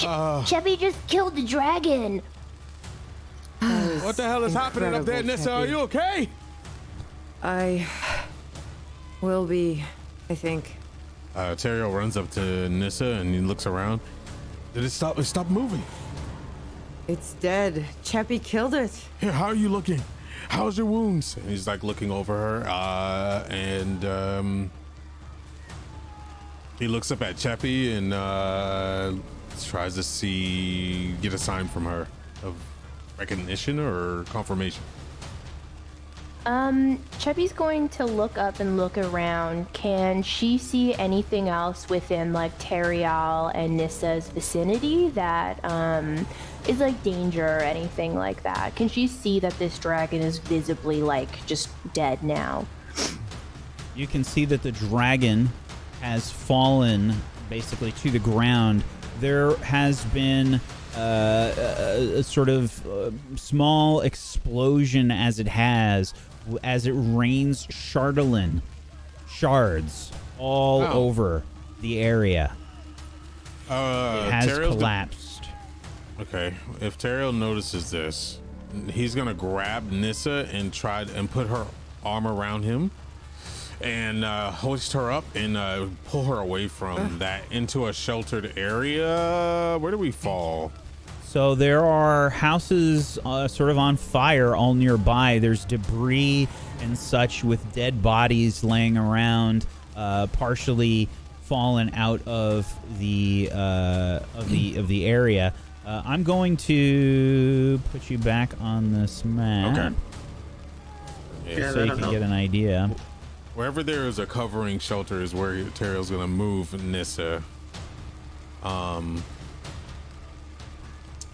Cheppy just killed the dragon. What the hell is happening up there, Nissa? Are you okay? I will be, I think. Teriel runs up to Nissa and he looks around. Did it stop? It stopped moving. It's dead. Cheppy killed it. Here, how are you looking? How's your wounds? And he's like looking over her, and he looks up at Cheppy and tries to get a sign from her of recognition or confirmation. Cheppy's going to look up and look around. Can she see anything else within like Teriel and Nissa's vicinity that is like danger or anything like that? Can she see that this dragon is visibly like just dead now? You can see that the dragon has fallen basically to the ground. There has been a sort of small explosion as it rains shards all over the area. It has collapsed. Okay, if Teriel notices this, he's gonna grab Nissa and put her arm around him and hoist her up and pull her away from that into a sheltered area. Where do we fall? So there are houses sort of on fire all nearby. There's debris and such with dead bodies laying around, partially fallen out of the area. I'm going to put you back on this map. Okay. Yeah, so you can get an idea. Wherever there is a covering shelter is where Teriel's gonna move Nissa.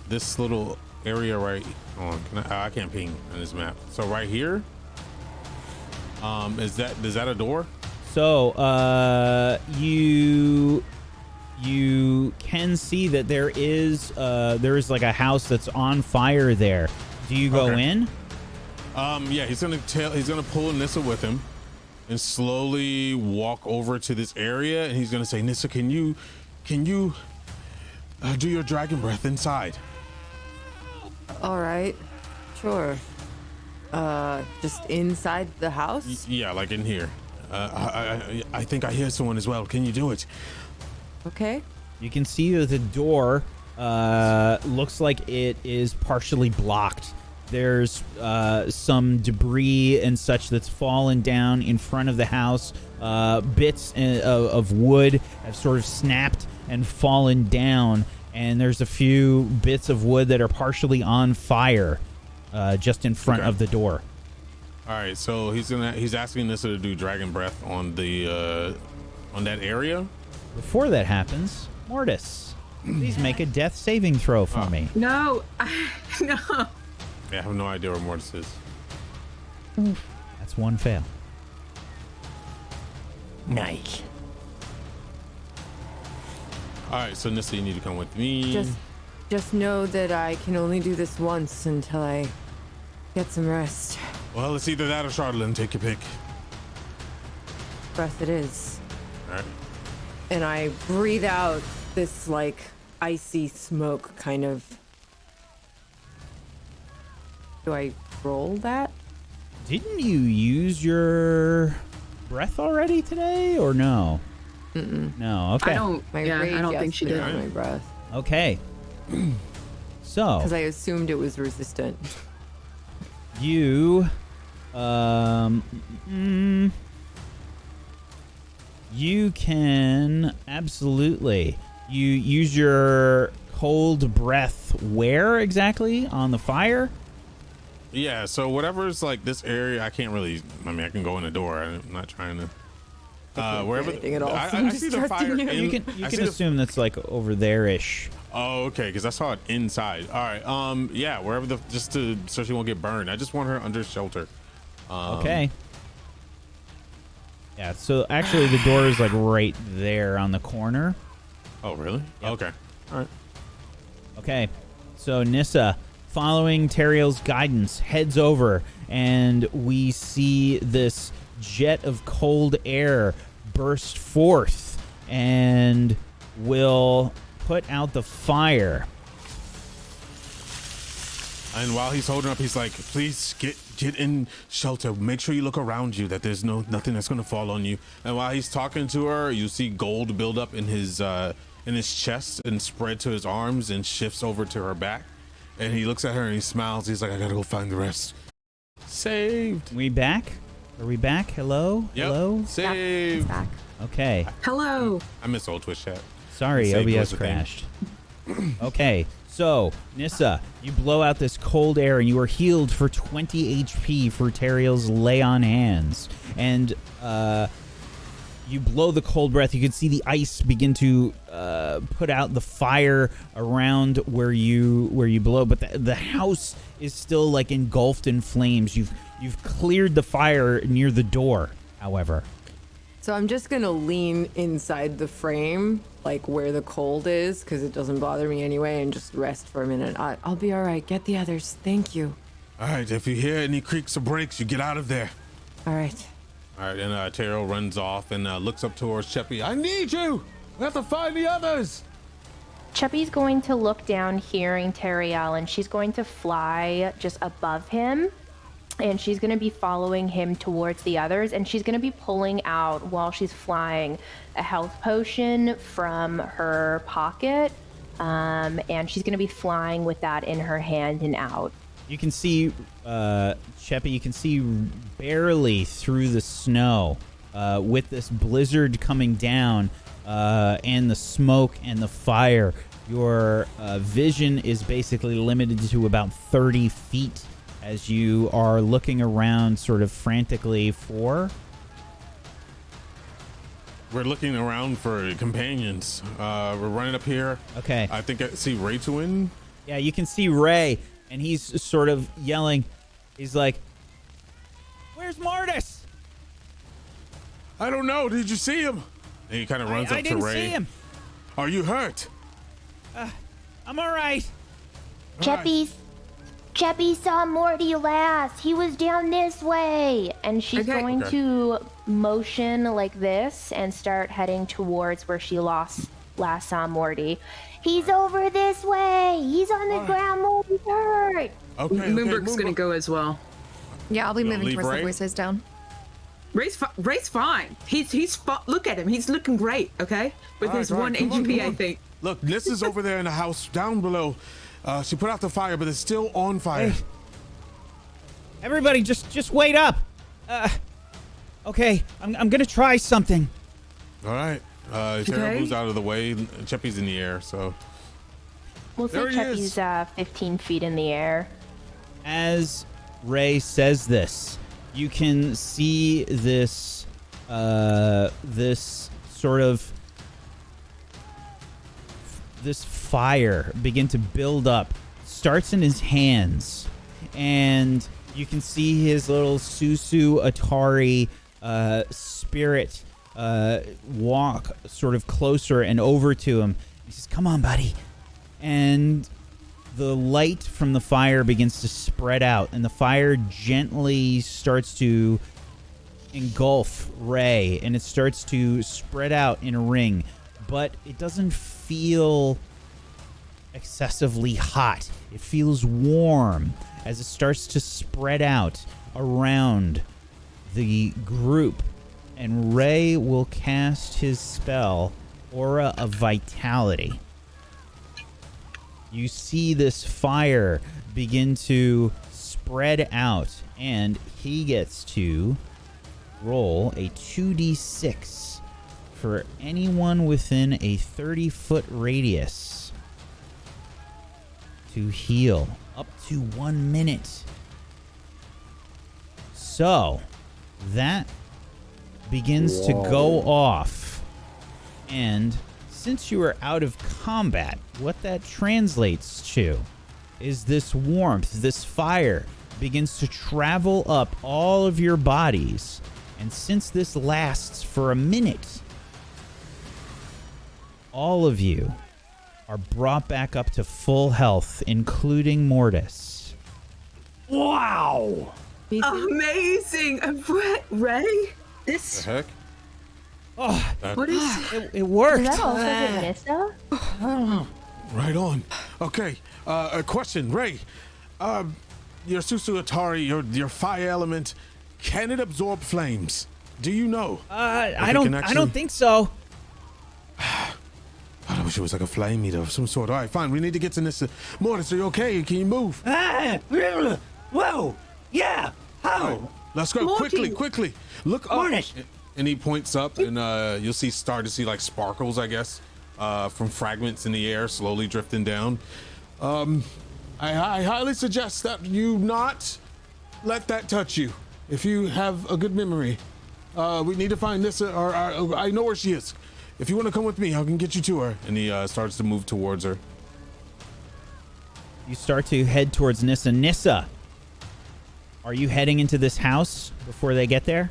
This little area right I can't ping on this map. So right here, is that a door? So you can see that there is like a house that's on fire there. Do you go in? Yeah, he's gonna pull Nissa with him and slowly walk over to this area, and he's gonna say, Nissa, can you do your dragon breath inside? All right, sure. Just inside the house? Yeah, like in here. I think I hear someone as well. Can you do it? Okay. You can see that the door looks like it is partially blocked. There's some debris and such that's fallen down in front of the house. Bits of wood have sort of snapped and fallen down, and there's a few bits of wood that are partially on fire just in front of the door. All right, so he's asking Nissa to do dragon breath on the on that area. Before that happens, Mortis, please make a death saving throw for me. No, no. Yeah, I have no idea where Mortis is. That's one fail. Nice. All right, so Nissa, you need to come with me. Just know that I can only do this once until I get some rest. Well, it's either that or Charlotte. Take your pick. Breath it is. All right. And I breathe out this like icy smoke kind of. Do I roll that? Didn't you use your breath already today, or no? No. Okay. I don't think she did. My breath. Okay. So. Because I assumed it was resistant. You. You can absolutely. You use your cold breath where exactly? On the fire? Yeah, so whatever's like this area, I can't really. I mean, I can go in the door. I'm not trying to. Wherever at all, so I see the fire. You can assume that's like over there-ish. Oh, okay, because I saw it inside. All right, yeah, wherever so she won't get burned. I just want her under shelter. Okay. Yeah, so actually the door is like right there on the corner. Oh, really? Yep. Okay. All right. Okay, so Nissa, following Teriel's guidance, heads over, and we see this jet of cold air burst forth and will put out the fire. And while he's holding up, he's like, please get in shelter. Make sure you look around you, that there's nothing that's going to fall on you. And while he's talking to her, you see gold build up in his chest and spread to his arms and shifts over to her back. And he looks at her and he smiles. He's like, I gotta go find the rest. Saved. We back? Are we back? Hello? Yep. Hello? Saved. Back. Okay. Hello. I miss old Twitch chat. Sorry, Saved OBS was the thing. crashed. Okay, so Nissa, you blow out this cold air and you are healed for 20 HP for Teriel's lay on hands. And you blow the cold breath. You can see the ice begin to put out the fire around where you blow, but the house is still like engulfed in flames. You've cleared the fire near the door, however. So I'm just gonna lean inside the frame, like where the cold is, because it doesn't bother me anyway, and just rest for a minute. I'll be all right. Get the others. Thank you. All right, if you hear any creaks or breaks, you get out of there. All right. All right, and Teriel runs off and looks up towards Cheppy. I need you. We have to find the others. Cheppy's going to look down, hearing Teriel, and she's going to fly just above him. And she's going to be following him towards the others. And she's going to be pulling out, while she's flying, a health potion from her pocket. And she's going to be flying with that in her hand and out. You can see, Cheppy, you can see barely through the snow with this blizzard coming down and the smoke and the fire. Your vision is basically limited to about 30 feet as you are looking around sort of frantically for... We're looking around for companions. We're running up here. Okay. I think I see Raytwin. Yeah, you can see Ray, and he's sort of yelling. He's like, "Where's Martis?" I don't know. Did you see him? And he kind of runs up I to didn't Ray. see him. Are you hurt? I'm all right. Cheppy saw Morty last. He was down this way. And she's going to motion like this and start heading towards where she last saw Morty. He's over this way. He's on the ground. Morty's hurt. Okay. Moonbrook's gonna go as well. Yeah, I'll be You wanna moving leave towards Ray? the voices down. Ray's fine. He's look at him. He's looking great. Okay, with his All right, one come on, HP, come I on. think. Look, Nissa's over there in the house down below. She put out the fire, but it's still on fire. Hey. Everybody, just wait up. Okay, I'm gonna try something. All right. Tara moves out of the way. Cheppy's in the air, so. We'll say There he is. Cheppy's 15 feet in the air. As Ray says this, you can see this this fire begin to build up. Starts in his hands, and you can see his little Susu Atari spirit walk sort of closer and over to him. He says, "Come on, buddy." And the light from the fire begins to spread out, and the fire gently starts to engulf Ray, and it starts to spread out in a ring, but it doesn't feel excessively hot. It feels warm as it starts to spread out around the group, and Ray will cast his spell, Aura of Vitality. You see this fire begin to spread out, and he gets to roll a 2d6 for anyone within a 30-foot radius to heal up to 1 minute. So that begins to go off, and since you are out of combat, what that translates to is this warmth, this fire begins to travel up all of your bodies. And since this lasts for a minute, all of you are brought back up to full health, including Mortis. Wow! Amazing, Ray. The heck? Oh, What is? it worked. Does that also hit Nissa? Right on. Okay. A question, Ray. Your Susuatari, your fire element, can it absorb flames? Do you know? I don't think so. I wish it was like a flame eater of some sort. All right, fine. We need to get to Nissa. Mortis, are you okay? Can you move? Whoa! Yeah! How? All right, let's go. Morty. Quickly. Look up. Mortis. And he points up, and you'll start to see like sparkles, I guess, from fragments in the air slowly drifting down. I highly suggest that you not let that touch you. If you have a good memory, we need to find Nissa, or I know where she is. If you want to come with me, I can get you to her. And he starts to move towards her. You start to head towards Nissa. Nissa, are you heading into this house before they get there?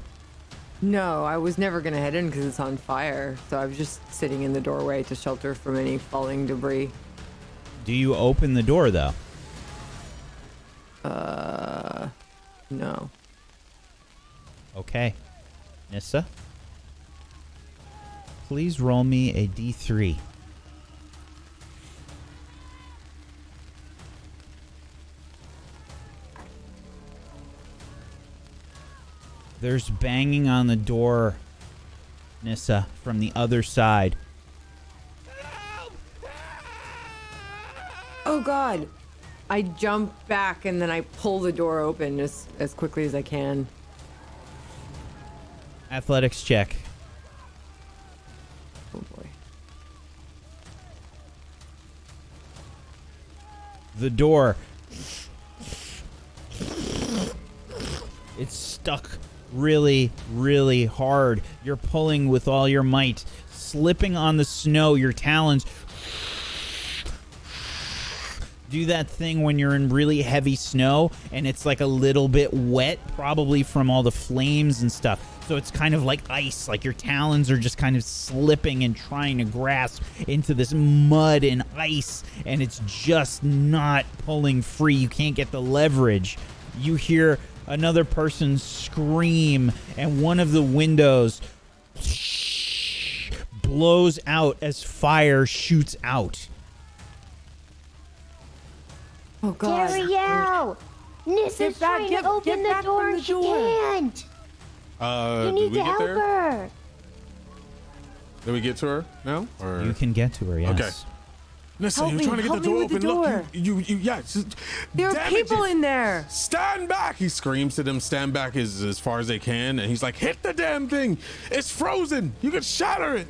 No, I was never gonna head in because it's on fire. So I was just sitting in the doorway to shelter from any falling debris. Do you open the door, though? No. Okay. Nissa, please roll me a d3. There's banging on the door, Nissa, from the other side. Oh God! I jump back and then I pull the door open as quickly as I can. Athletics check. Oh boy. The door. It's stuck really, really hard. You're pulling with all your might, slipping on the snow, your talons do that thing when you're in really heavy snow and it's like a little bit wet, probably from all the flames and stuff. So it's kind of like ice, like your talons are just kind of slipping and trying to grasp into this mud and ice, and it's just not pulling free. You can't get the leverage. You hear another person scream, and one of the windows blows out as fire shoots out. Oh God. Terrio! Nissa's Get back, trying get- to open get the back door from and the she door. can't. You Did need we to get help there? her. Did we get to her now? Or You can get to her, yes. Okay. Nissa, Help you're me, trying to get help the me door with the open. door. Look, you yeah. There are damn it, people in there. Stand back! He screams to them, stand back as far as they can, and he's like, hit the damn thing! It's frozen! You can shatter it!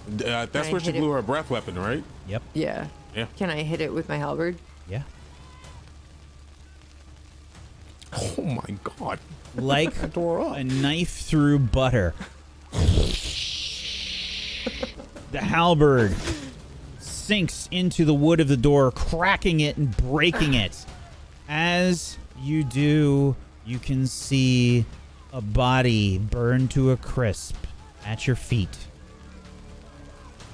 That's Can I where she hit it? blew her breath weapon, right? Yep. Yeah. Yeah. Can I hit it with my halberd? Yeah. Oh my god. Like Door up. a knife through butter. The halberd sinks into the wood of the door, cracking it and breaking it. As you do, you can see a body burned to a crisp at your feet.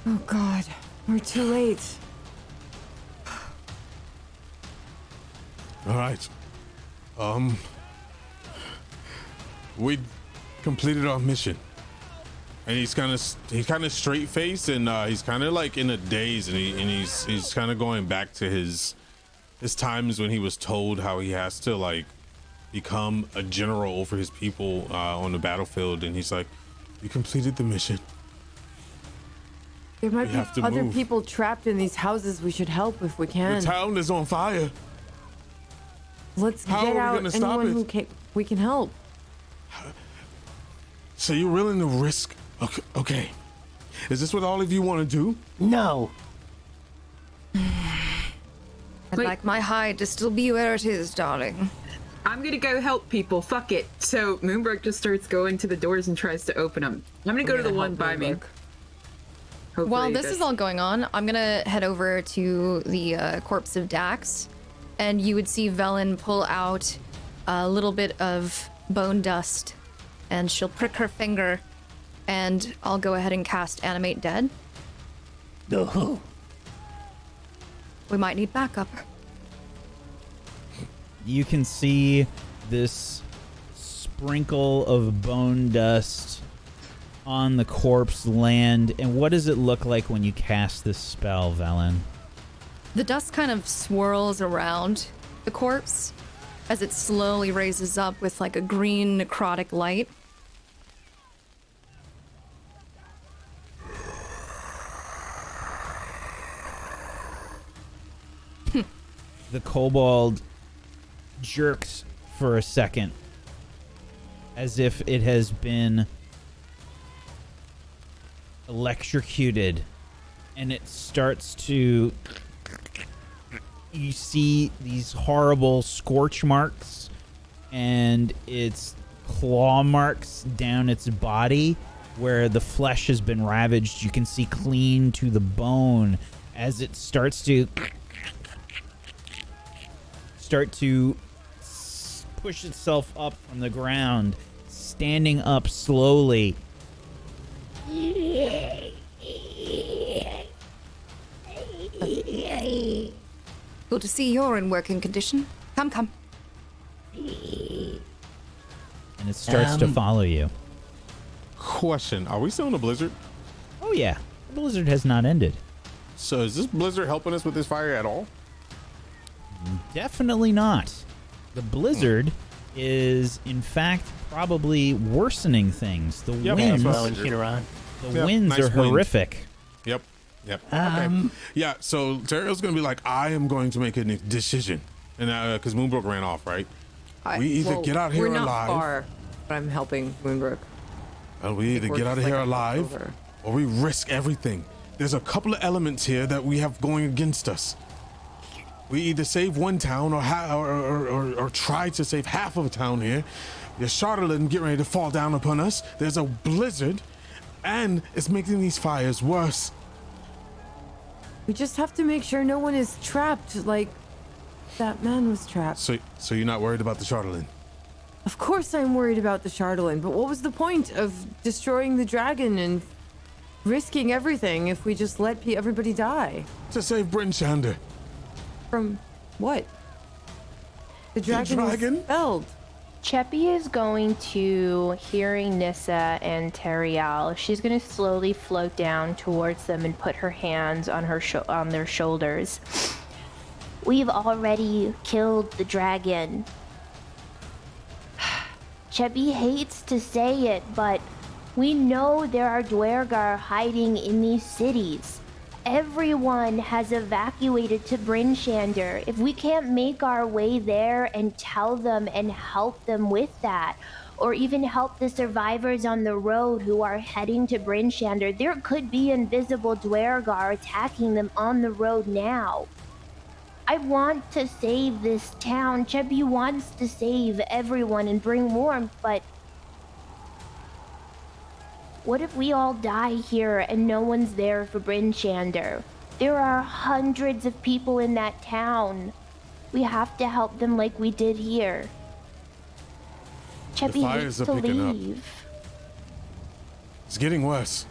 Oh God. We're too late. All right. We completed our mission, and he's kind of straight faced, and he's kind of like in a daze, and he's kind of going back to his times when he was told how he has to like become a general over his people on the battlefield, and he's like, "You completed the mission." There might We be have to other move. people trapped in these houses. We should help if we The can. town is on fire. Let's How get are we out gonna stop anyone it? who can. We can help. So you're willing to risk? Okay. Is this what all of you want to do? No. I'd Wait. like my hide to still be where it is, darling. I'm gonna go help people. Fuck it. So Moonbrook just starts going to the doors and tries to open them. I'm gonna go to the one by me. Hopefully While this that's- is all going on, I'm gonna head over to the corpse of Dax, and you would see Velen pull out a little bit of bone dust, and she'll prick her finger, and I'll go ahead and cast Animate Dead. No. We might need backup. You can see this sprinkle of bone dust on the corpse land, and what does it look like when you cast this spell, Velen? The dust kind of swirls around the corpse as it slowly raises up with like a green necrotic light. The kobold jerks for a second, as if it has been electrocuted, and it starts to... You see these horrible scorch marks and its claw marks down its body where the flesh has been ravaged. You can see clean to the bone as it starts to push itself up from the ground, standing up slowly. Good to see you're in working condition. Come. And it starts to follow you. Question: are we still in a blizzard? Oh yeah, the blizzard has not ended. So is this blizzard helping us with this fire at all? Definitely not. The blizzard is, in fact, probably worsening things. The Yep, winds, that's Blowing shit around. Yep, winds nice are wind. horrific. Yep. Okay. Yeah. So Terrell's gonna be like, I am going to make a decision, and because Moonbrook ran off, right? We either get out here we're not alive. far, but I'm helping Moonbrook. We either We're get out of just here like alive, over. or we risk everything. There's a couple of elements here that we have going against us. We either save one town or try to save half of a town here. There's Charlotte getting ready to fall down upon us. There's a blizzard, and it's making these fires worse. We just have to make sure no one is trapped like that man was trapped. So you're not worried about the Charlotte? Of course I'm worried about the Chardolin, but what was the point of destroying the dragon and risking everything if we just let everybody die? To save Bryn, Shander. From what? The dragon was dragon? spelled. Cheppy is going to, hearing Nissa and Teriel, she's going to slowly float down towards them and put her hands on on their shoulders. We've already killed the dragon. Cheppy hates to say it, but we know there are Dwergar hiding in these cities. Everyone has evacuated to Bryn, Shander. If we can't make our way there and tell them and help them with that, or even help the survivors on the road who are heading to Bryn, Shander, there could be invisible Dwergar attacking them on the road now. I want to save this town. Cheppy wants to save everyone and bring warmth, but what if we all die here and no one's there for Bryn, Shander? There are hundreds of people in that town. We have to help them like we did here. Cheppy fires hates are to picking up. leave. It's getting worse.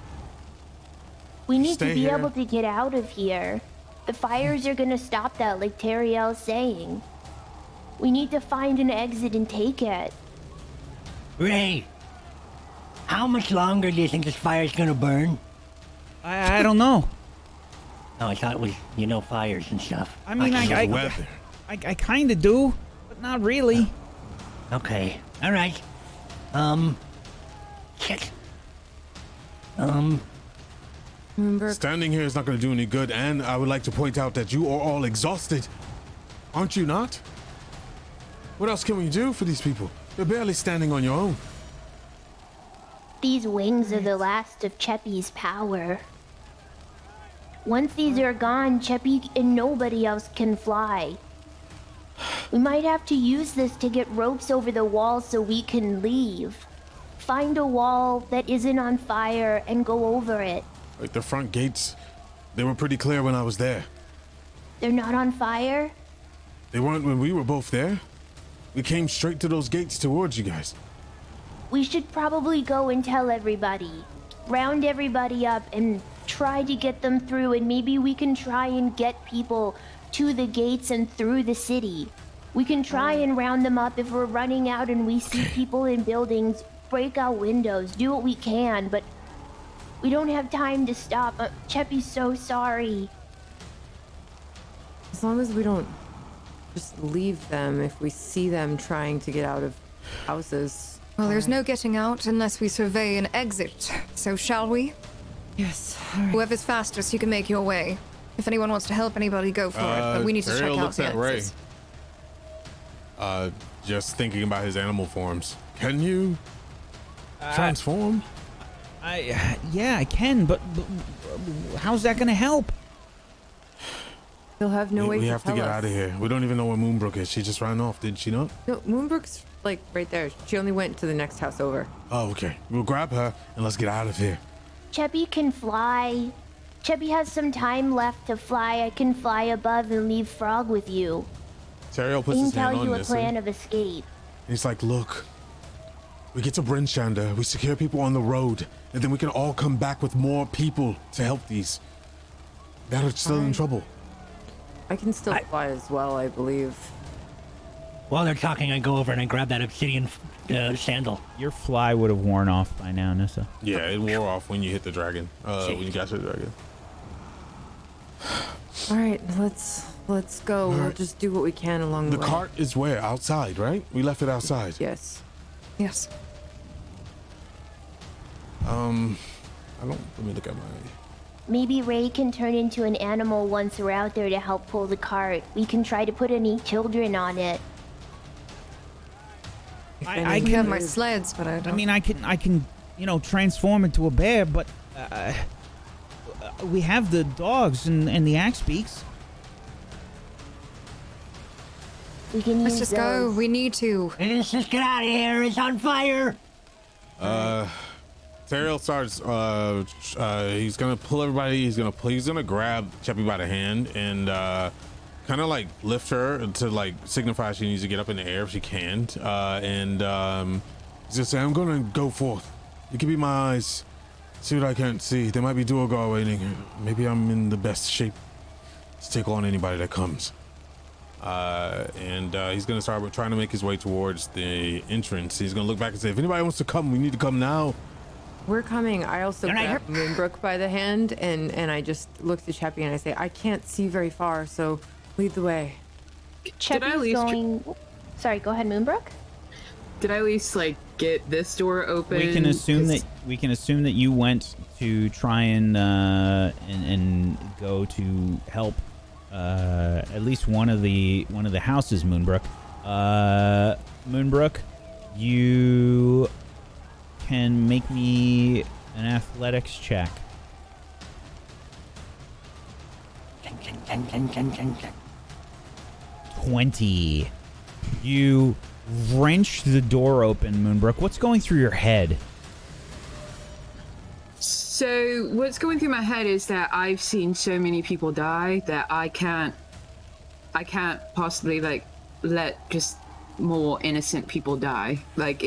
We need to Stay be here. able to get out of here. The fires are gonna stop that, like Teriel's saying. We need to find an exit and take it. Ray, how much longer do you think this fire's gonna burn? I don't know. Oh, I thought it was, fires and stuff. I mean, It's I weather. kind of do, but not really. Okay, all right. Shit. Moonbrook, Standing here is not going to do any good, and I would like to point out that you are all exhausted. Aren't you not? What else can we do for these people? You're barely standing on your own. These wings are the last of Cheppy's power. Once these are gone, Cheppy and nobody else can fly. We might have to use this to get ropes over the wall so we can leave. Find a wall that isn't on fire and go over it. Like the front gates, they were pretty clear when I was there. They're not on fire? They weren't when we were both there. We came straight to those gates towards you guys. We should probably go and tell everybody. Round everybody up and try to get them through, and maybe we can try and get people to the gates and through the city. We can try and round them up if we're running out and we see people in buildings. Break out windows, do what we can, but We don't have time to stop. Cheppy's so sorry. As long as we don't just leave them if we see them trying to get out of houses. Well, there's no getting out unless we survey an exit. So shall we? Yes. All right. Whoever's fastest, you can make your way. If anyone wants to help anybody, go for it. But we need to check Ariel out looks the at Ray. exits. Just thinking about his animal forms. Can you transform? Yeah, I can, but how's that gonna help? He'll have no way to We have to tell get us. out of here. We don't even know where Moonbrook is. She just ran off, did she not? No, Moonbrook's like right there. She only went to the next house over. Oh, okay. We'll grab her and let's get out of here. Cheppy can fly. Cheppy has some time left to fly. I can fly above and leave Frog with you. Teriel I puts can his hand tell on you a this. plan of escape. He's like, look, we get to Bryn, Shander, we secure people on the road, and then we can all come back with more people to help these that are still in trouble. I can still fly as well, I believe. While they're talking, I go over and I grab that obsidian sandal. Your fly would have worn off by now, Nissa. Yeah, it wore off when you hit the dragon. When you got to the dragon. All right, let's go. We'll just do what we can along the The way. cart is where? Outside, right? We left it outside. Yes. Yes. Let me look at my... Maybe Ray can turn into an animal once we're out there to help pull the cart. We can try to put any children on it. I We have can. my sleds, but I don't. I mean, I can, transform into a bear, but we have the dogs and the axe beaks. We can Let's use just go. those. We need to. Let's just get out of here. It's on fire. Teriel starts, he's gonna pull everybody, he's gonna grab Cheppy by the hand and, kind of like lift her to like signify she needs to get up in the air if she can. He's gonna say, I'm gonna go forth. You can be my eyes. See what I can't see. There might be Duergar waiting. Maybe I'm in the best shape to take on anybody that comes. He's gonna start trying to make his way towards the entrance. He's gonna look back and say, if anybody wants to come, we need to come now. We're coming. I also Can I grab Moonbrook by the hand and I just look to Chappie and I say, I can't see very far, so lead the way. Did I at Cheppy's least going... Sorry, go ahead, Moonbrook. Did I at least like get this door open? We can assume that you went to try and go to help at least one of the houses, Moonbrook. Moonbrook, you can make me an athletics check. 20. You wrench the door open, Moonbrook. What's going through your head? So what's going through my head is that I've seen so many people die that I can't possibly like let just more innocent people die. Like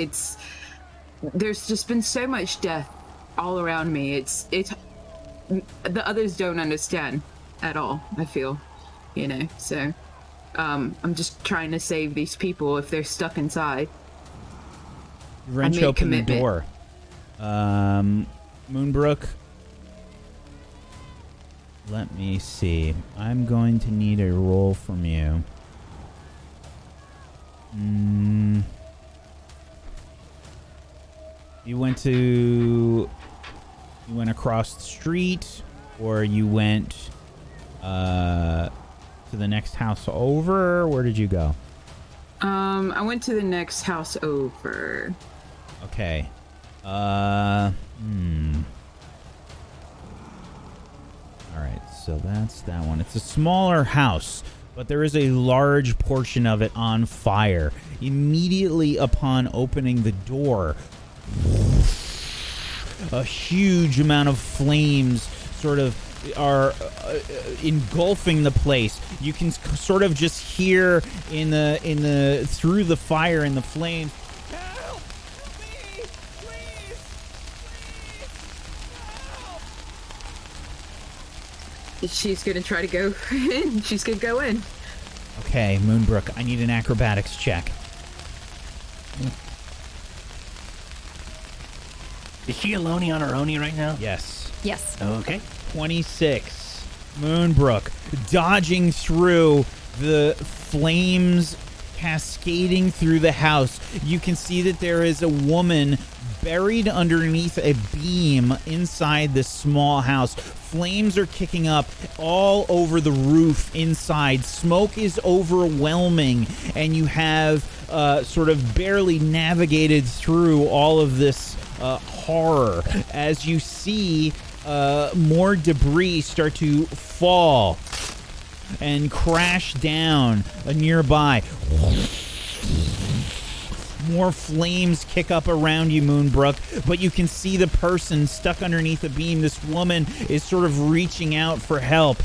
there's just been so much death all around me. It's the others don't understand at all, I feel, so I'm just trying to save these people if they're stuck inside. Wrench made open the commitment. door. Moonbrook, let me see. I'm going to need a roll from you. You went across the street, or you went to the next house over? Where did you go? I went to the next house over. Okay. Alright, so that's that one. It's a smaller house, but there is a large portion of it on fire. Immediately upon opening the door, a huge amount of flames sort of are engulfing the place. You can sort of just hear through the fire and the flames, "Help me, please, help." She's gonna try to go in. She's gonna go in. Okay, Moonbrook, I need an acrobatics check. Is she alone on her own right now? Yes. Yes. Okay. 26. Moonbrook dodging through the flames cascading through the house. You can see that there is a woman buried underneath a beam inside this small house. Flames are kicking up all over the roof inside. Smoke is overwhelming, and you have sort of barely navigated through all of this horror as you see more debris start to fall and crash down nearby. More flames kick up around you, Moonbrook, but you can see the person stuck underneath the beam. This woman is sort of reaching out for help.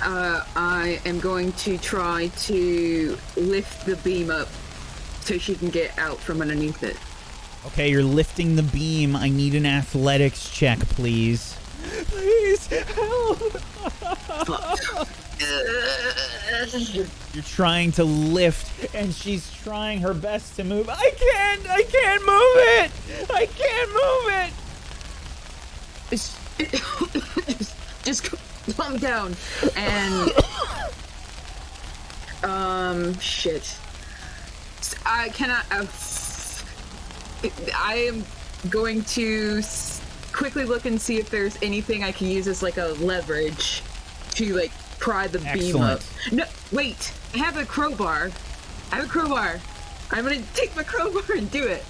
I am going to try to lift the beam up so she can get out from underneath it. Okay, you're lifting the beam. I need an athletics check, please. Please, help! You're trying to lift, and she's trying her best to move. I can't move it! I can't move it! Just calm down. And shit. I cannot. I am going to quickly look and see if there's anything I can use as like a leverage to like pry the beam up. No, wait. I have a crowbar. I'm gonna take my crowbar and do it.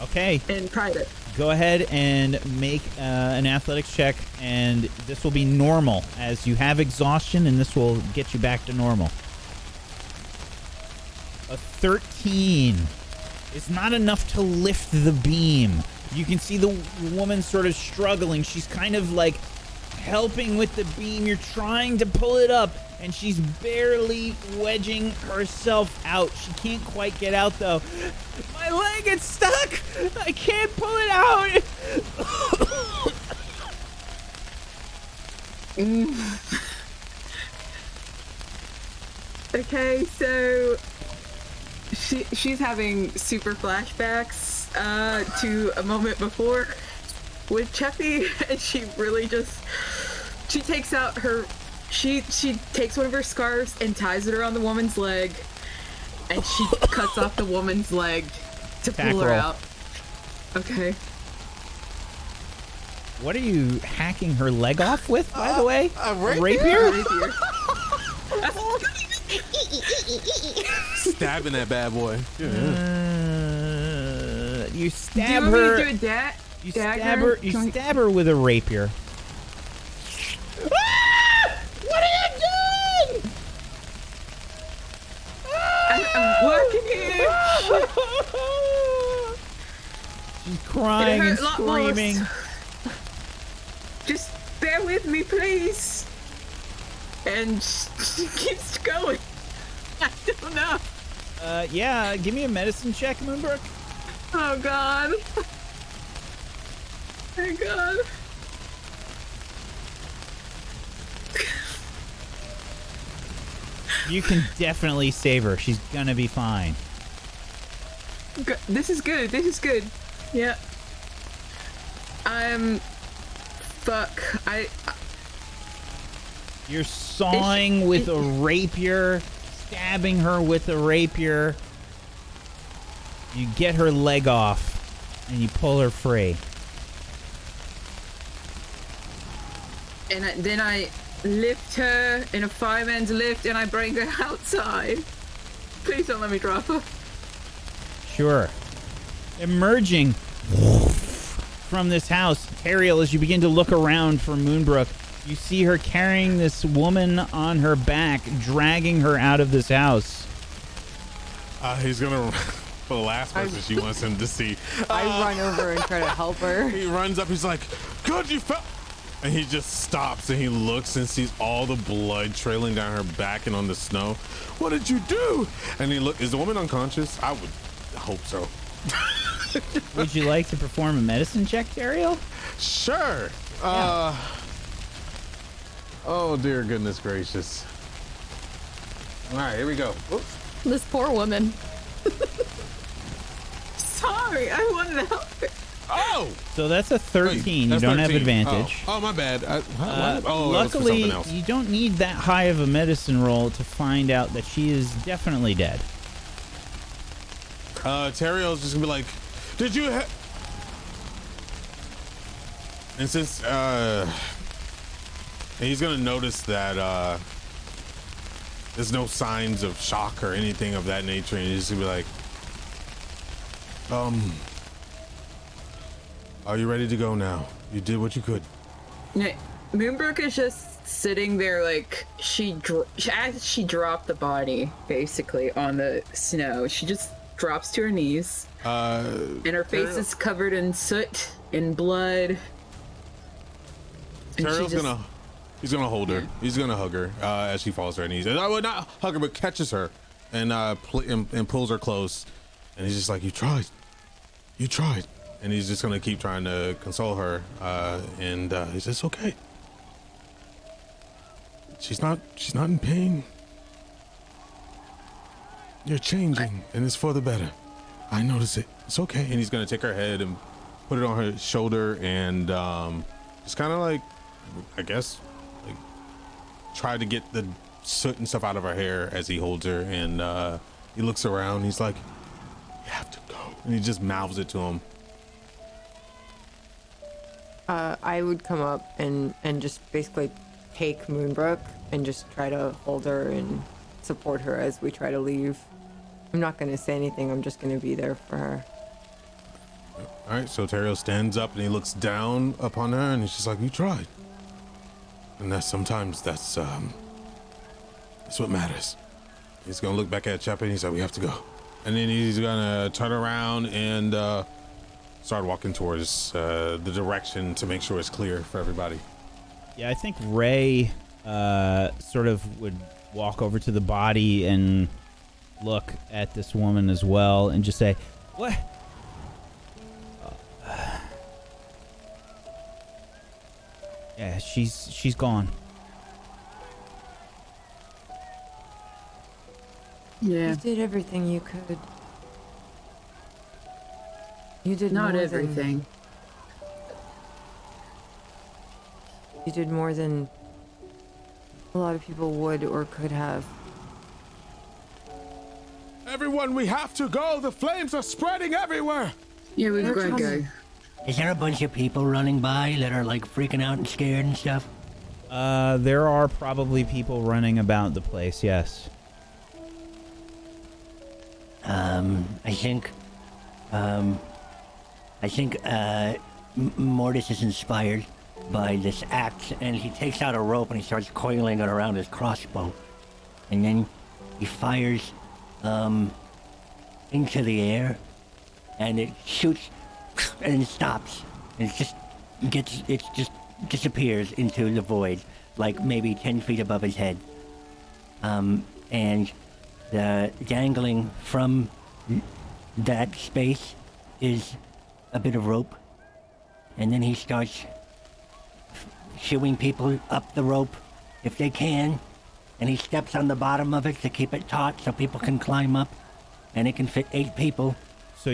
Okay. And pry it. Go ahead and make an athletics check, and this will be normal as you have exhaustion, and this will get you back to normal. A 13 is not enough to lift the beam. You can see the woman sort of struggling. She's kind of like helping with the beam. You're trying to pull it up, and she's barely wedging herself out. She can't quite get out, though. My leg is stuck. I can't pull it out. Okay, so she's having super flashbacks to a moment before with Cheffy, and she really just takes out her she takes one of her scarves and ties it around the woman's leg, and she cuts off the woman's leg to pull her out. Okay. What are you hacking her leg off with, by the way? A rapier? Stabbing that bad boy. You stab do you her. want me to do a You dagger? stab her with a rapier. What are you doing? I'm working here. She's crying and hurt a lot more. screaming. Just bear with me, please. And she keeps going. I don't know. Yeah, give me a medicine check, Moonbrook. Oh god. Oh god. You can definitely save her. She's gonna be fine. This is good. This is good. Yeah. Fuck. You're sawing with a rapier, stabbing her with a rapier. You get her leg off, and you pull her free. And then I lift her in a fireman's lift, and I bring her outside. Please don't let me drop her. Sure. Emerging from this house, Teriel, as you begin to look around for Moonbrook, you see her carrying this woman on her back, dragging her out of this house. He's gonna, for the last person she wants him to see. I run over and try to help her. He runs up, he's like, good, you fell. And he just stops and he looks and sees all the blood trailing down her back and on the snow. What did you do? And he look, is the woman unconscious? I would hope so. Would you like to perform a medicine check, Teriel? Sure. Oh, dear goodness gracious. All right, here we go. Oops. This poor woman. Sorry, I wanted to help her. Oh! So that's a 13. Wait, You that's don't have 13. advantage. Oh, my bad. That was for Luckily, something else. you don't need that high of a medicine roll to find out that she is definitely dead. Teriel's just gonna be like, did you and since he's gonna notice that there's no signs of shock or anything of that nature, and he's just gonna be like, are you ready to go now? You did what you could. Yeah, Moonbrook is just sitting there like as she dropped the body basically on the snow. She just drops to her knees. And her face is covered in soot and blood. And he's gonna hold her. He's gonna hug her as she falls to her knees. And I would not hug her, but catches her and pulls her close. And he's just like, you tried. And he's just gonna keep trying to console her. And he's just okay. She's not in pain. You're changing, and it's for the better. I notice it. It's okay. And he's gonna take her head and put it on her shoulder and just kind of like, I guess, like try to get the soot and stuff out of her hair as he holds her. And he looks around. He's like, you have to go. And he just mouths it to him. I would come up and just basically take Moonbrook and just try to hold her and support her as we try to leave. I'm not going to say anything. I'm just going to be there for her. All right, so Teriel stands up and he looks down upon her and he's just like, you tried. And sometimes that's what matters. He's gonna look back at Chappie and he's like, we have to go. And then he's gonna turn around and start walking towards the direction to make sure it's clear for everybody. Yeah, I think Ray sort of would walk over to the body and look at this woman as well and just say, what? Yeah, she's gone. Yeah. You did everything you could. You did Not more everything. You did more than a lot of people would or could have. Everyone, we have to go. The flames are spreading everywhere. Yeah, we've got to go. coming. Is there a bunch of people running by that are like freaking out and scared and stuff? There are probably people running about the place, yes. I think Mortis is inspired by this axe, and he takes out a rope and he starts coiling it around his crossbow. And then he fires into the air, and it shoots and stops. And it just disappears into the void, like maybe 10 feet above his head. And the dangling from that space is a bit of rope. And then he starts shooing people up the rope if they can. And he steps on the bottom of it to keep it taut so people can climb up. And it can fit 8 people. So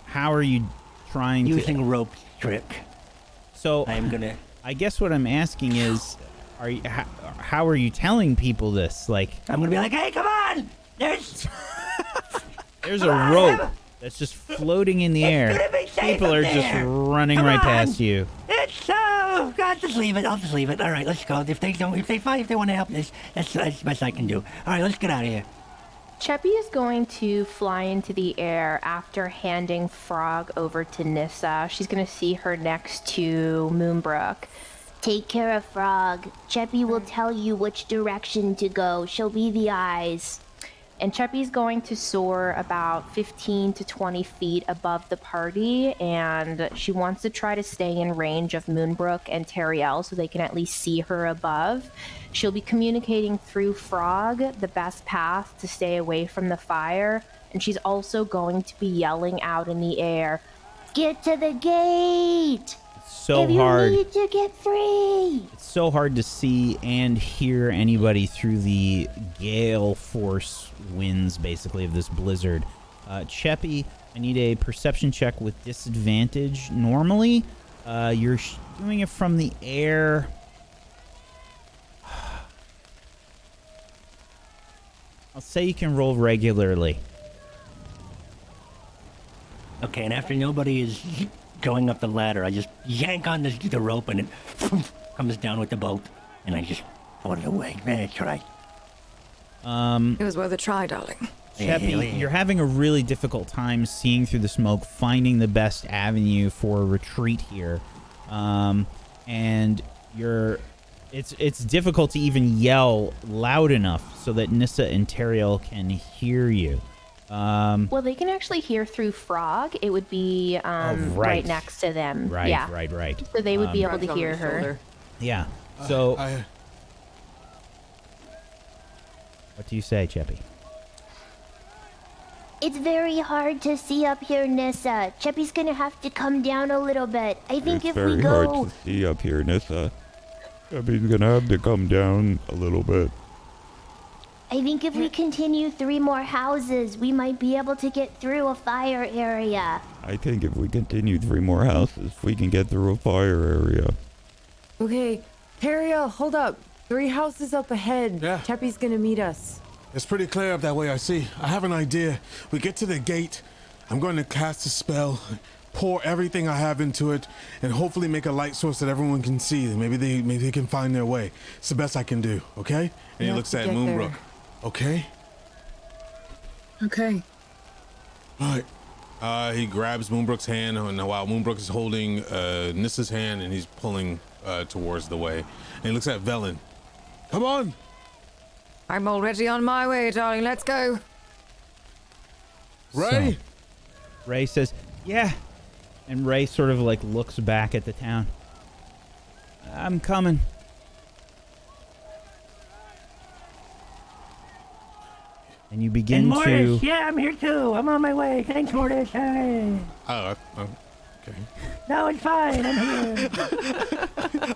how are you trying using rope trick. So I guess what I'm asking is, how are you telling people this? Like, I'm gonna be like, hey, come on! There's a rope that's just floating in the air. People are just running right past you. It's God, just leave it. I'll just leave it. All right, let's go. If they want to help, that's the best I can do. All right, let's get out of here. Cheppy is going to fly into the air after handing Frog over to Nissa. She's going to see her next to Moonbrook. Take care of Frog. Cheppy will tell you which direction to go. She'll be the eyes. And Cheppy's going to soar about 15 to 20 feet above the party, and she wants to try to stay in range of Moonbrook and Teriel so they can at least see her above. She'll be communicating through Frog the best path to stay away from the fire, and she's also going to be yelling out in the air, "Get to the gate! So if you hard. need to get free!" It's so hard to see and hear anybody through the gale force winds, basically, of this blizzard. Cheppy, I need a perception check with disadvantage. Normally, you're doing it from the air. I'll say you can roll regularly. Okay, and after nobody is going up the ladder, I just yank on the rope and it comes down with the boat, and I just pull it away. That's right. It was worth a try, darling. Cheppy, you're having a really difficult time seeing through the smoke, finding the best avenue for retreat here, and it's difficult to even yell loud enough so that Nissa and Teriel can hear you. Well, they can actually hear through Frog. It would be right next to them. Right, yeah. right. So they would be able to Frog's on hear my her. shoulder. Yeah. So, I what do you say, Cheppy? It's very hard to see up here, Nissa. Cheppy's gonna have to come down a little bit. I think It's if we very go... hard to see up here, Nissa. Cheppy's gonna have to come down a little bit. I think if we continue 3 more houses, we might be able to get through a fire area. I think if we continue 3 more houses, we can get through a fire area. Okay, Teriel, hold up. 3 houses up ahead. Yeah. Cheppy's gonna meet us. It's pretty clear up that way, I see. I have an idea. We get to the gate. I'm going to cast a spell, pour everything I have into it, and hopefully make a light source that everyone can see. Maybe they can find their way. It's the best I can do, okay? And he looks at Moonbrook. Okay? Okay. All right. He grabs Moonbrook's hand, and while Moonbrook is holding Nissa's hand, and he's pulling towards the way. And he looks at Velen. Come on! I'm already on my way, darling. Let's go. Ray! So, Ray says, yeah. And Ray sort of like looks back at the town. I'm coming. And you begin And Mortis, to... yeah, I'm here too. I'm on my way. Thanks, Mortis. Hey. Oh, okay. No, it's fine. I'm here.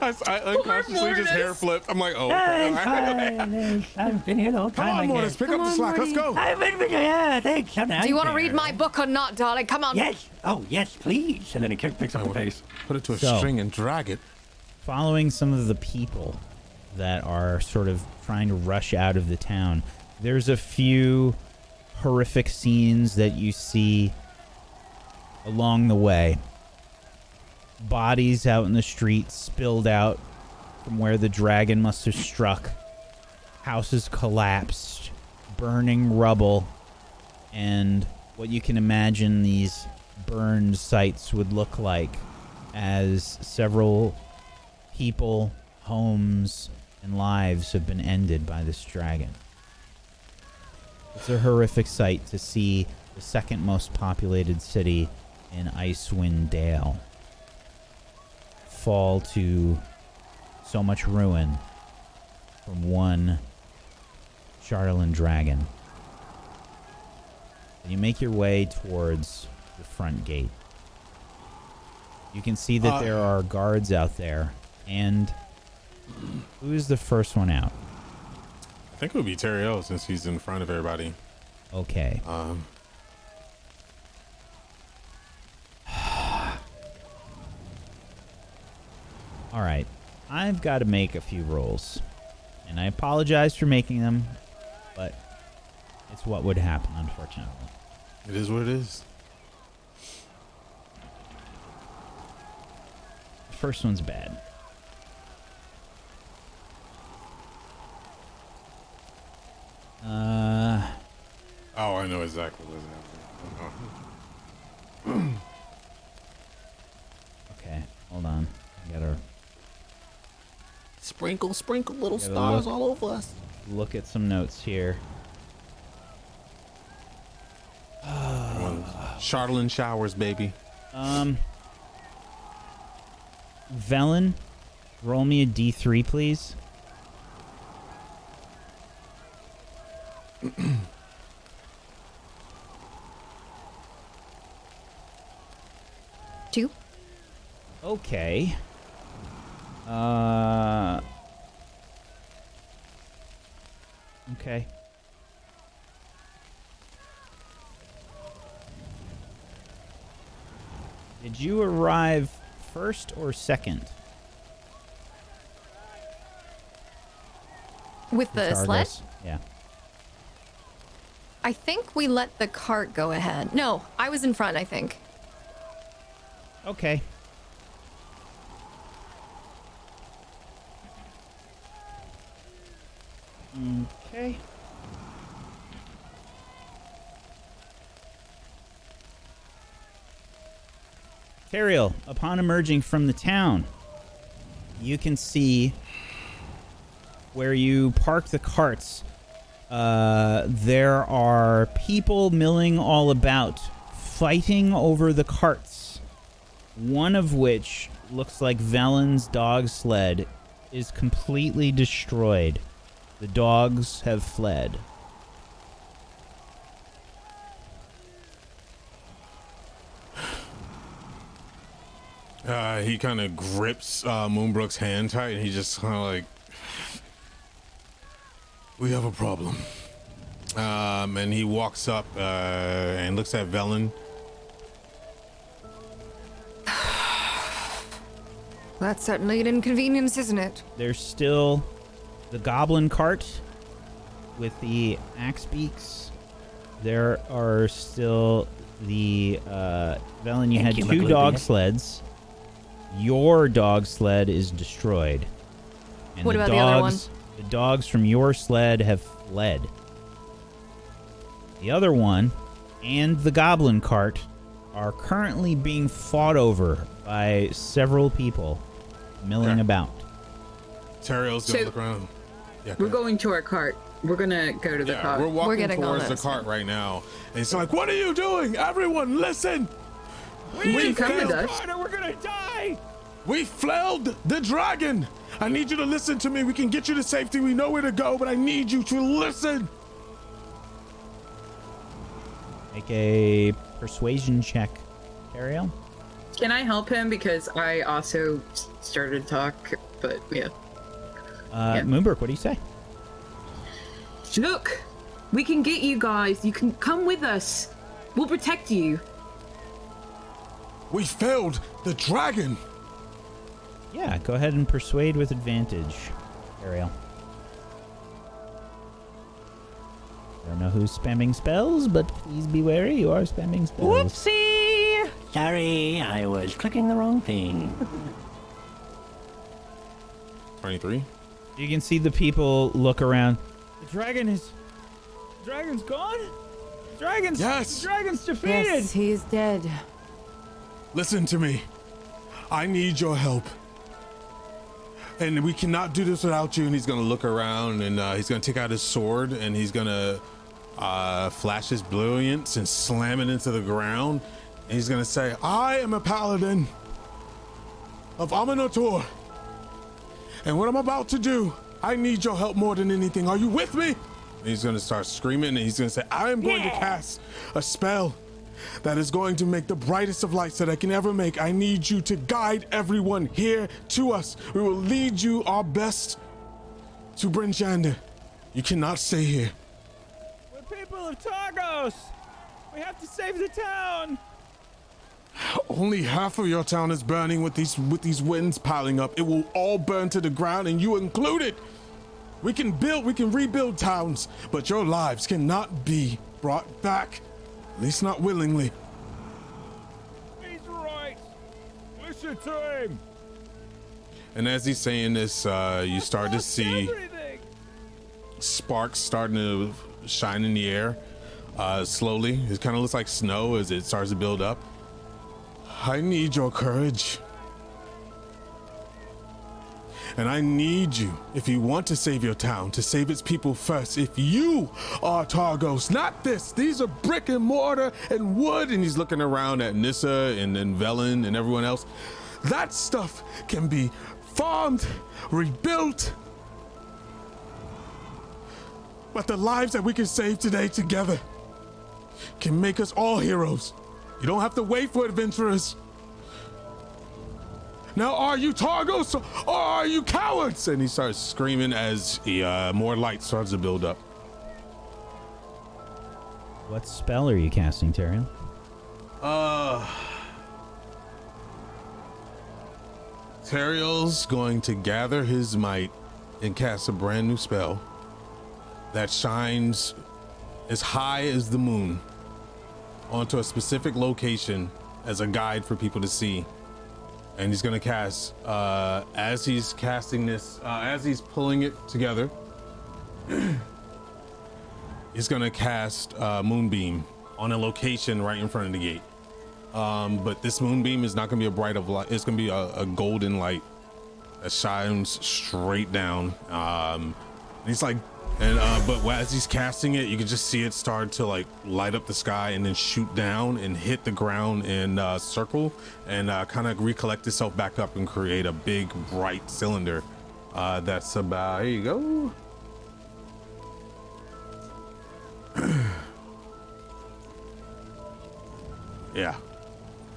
I unconsciously just hair flipped. I'm like, oh. No, it's fine. I've been here the whole Come time. on, I Mortis, guess. pick up the slack. Let's go. Yeah, thanks. Do you want to read my book or not, darling? Come on. Yes. Oh, yes, please. And then he picks up the pace. Put it to a So- string and drag it. Following some of the people that are sort of trying to rush out of the town, there's a few horrific scenes that you see along the way. Bodies out in the street spilled out from where the dragon must have struck. Houses collapsed, burning rubble, and what you can imagine these burned sites would look like as several people, homes, and lives have been ended by this dragon. It's a horrific sight to see the second most populated city in Icewind Dale fall to so much ruin from one Charlatan dragon. You make your way towards the front gate. You can see that there are guards out there. And who's the first one out? I think it would be Teriel since he's in front of everybody. Okay. All right. I've got to make a few rolls. And I apologize for making them, but it's what would happen, unfortunately. It is what it is. The first one's bad. Oh, I know exactly what's happening. Okay, hold on. I gotta Sprinkle little Gotta stars look. all over us. look at some notes here. Charlatan showers, baby. Velen, roll me a D3, please. Two. Okay. Okay. Did you arrive first or second? With the sled? Targos? Yeah. I think we let the cart go ahead. No, I was in front, I think. Okay. Okay. Teriel, upon emerging from the town, you can see where you park the carts. There are people milling all about, fighting over the carts. One of which looks like Velen's dog sled is completely destroyed. The dogs have fled. He kind of grips Moonbrook's hand tight, and he just kind of like, we have a problem. And he walks up and looks at Velen. That's certainly an inconvenience, isn't it? There's still the goblin cart with the axe beaks. There are still the Velen, you had Thank you, two McLuhan. dog sleds. Your dog sled is destroyed. And What about the other one? The dogs from your sled have fled. The other one and the goblin cart are currently being fought over by several people milling Okay. about. Teriel's gonna So- look around. Yeah, We're go ahead. going to our cart. We're gonna go to the Yeah, cart. we're walking getting on towards the this. cart right now. And he's like, what are you doing? Everyone, listen! You can come with us. We're gonna die! We felled the dragon! I need you to listen to me. We can get you to safety. We know where to go, but I need you to listen. Make a persuasion check, Ariel. Can I help him? Because I also started to talk, but yeah. Moonbrook, what do you say? Look, we can get you guys. You can come with us. We'll protect you. We felled the dragon. Yeah, go ahead and persuade with advantage, Ariel. I don't know who's spamming spells, but please be wary, you are spamming spells. Whoopsie! Sorry, I was clicking the wrong thing. 23. You can see the people look around. The dragon's gone? Yes. The dragon's defeated! Yes, he is dead. Listen to me. I need your help. And we cannot do this without you. And he's going to look around and he's going to take out his sword and he's going to flash his brilliance and slam it into the ground. And he's going to say, I am a paladin of Aminator. And what I'm about to do, I need your help more than anything. Are you with me? And he's going to start screaming and he's going to say, I am going to cast a spell that is going to make the brightest of lights that I can ever make. I need you to guide everyone here to us. We will lead you our best to Bryn Shander. You cannot stay here. We're people of Targos! We have to save the town! Only half of your town is burning with these winds piling up. It will all burn to the ground, and you included. We can rebuild towns, but your lives cannot be brought back. At least not willingly. He's right. Listen to him. And as he's saying this, you start to see sparks starting to shine in the air slowly. It kind of looks like snow as it starts to build up. I need your courage. And I need you, if you want to save your town, to save its people first. If you are Targos, not this. These are brick and mortar and wood. And he's looking around at Nissa and Velen and everyone else. That stuff can be farmed, rebuilt. But the lives that we can save today together can make us all heroes. You don't have to wait for adventurers. Now, are you Targos or are you cowards? And he starts screaming as more light starts to build up. What spell are you casting, Tyrion? Teriel's going to gather his might and cast a brand new spell that shines as high as the moon onto a specific location as a guide for people to see. And he's gonna cast, as he's casting this, as he's pulling it together, he's gonna cast Moonbeam on a location right in front of the gate. But this Moonbeam is not gonna be a bright of light. It's gonna be a golden light that shines straight down. He's like, but as he's casting it, you can just see it start to like light up the sky and then shoot down and hit the ground in a circle and kind of recollect itself back up and create a big bright cylinder. That's about, here you go. Yeah,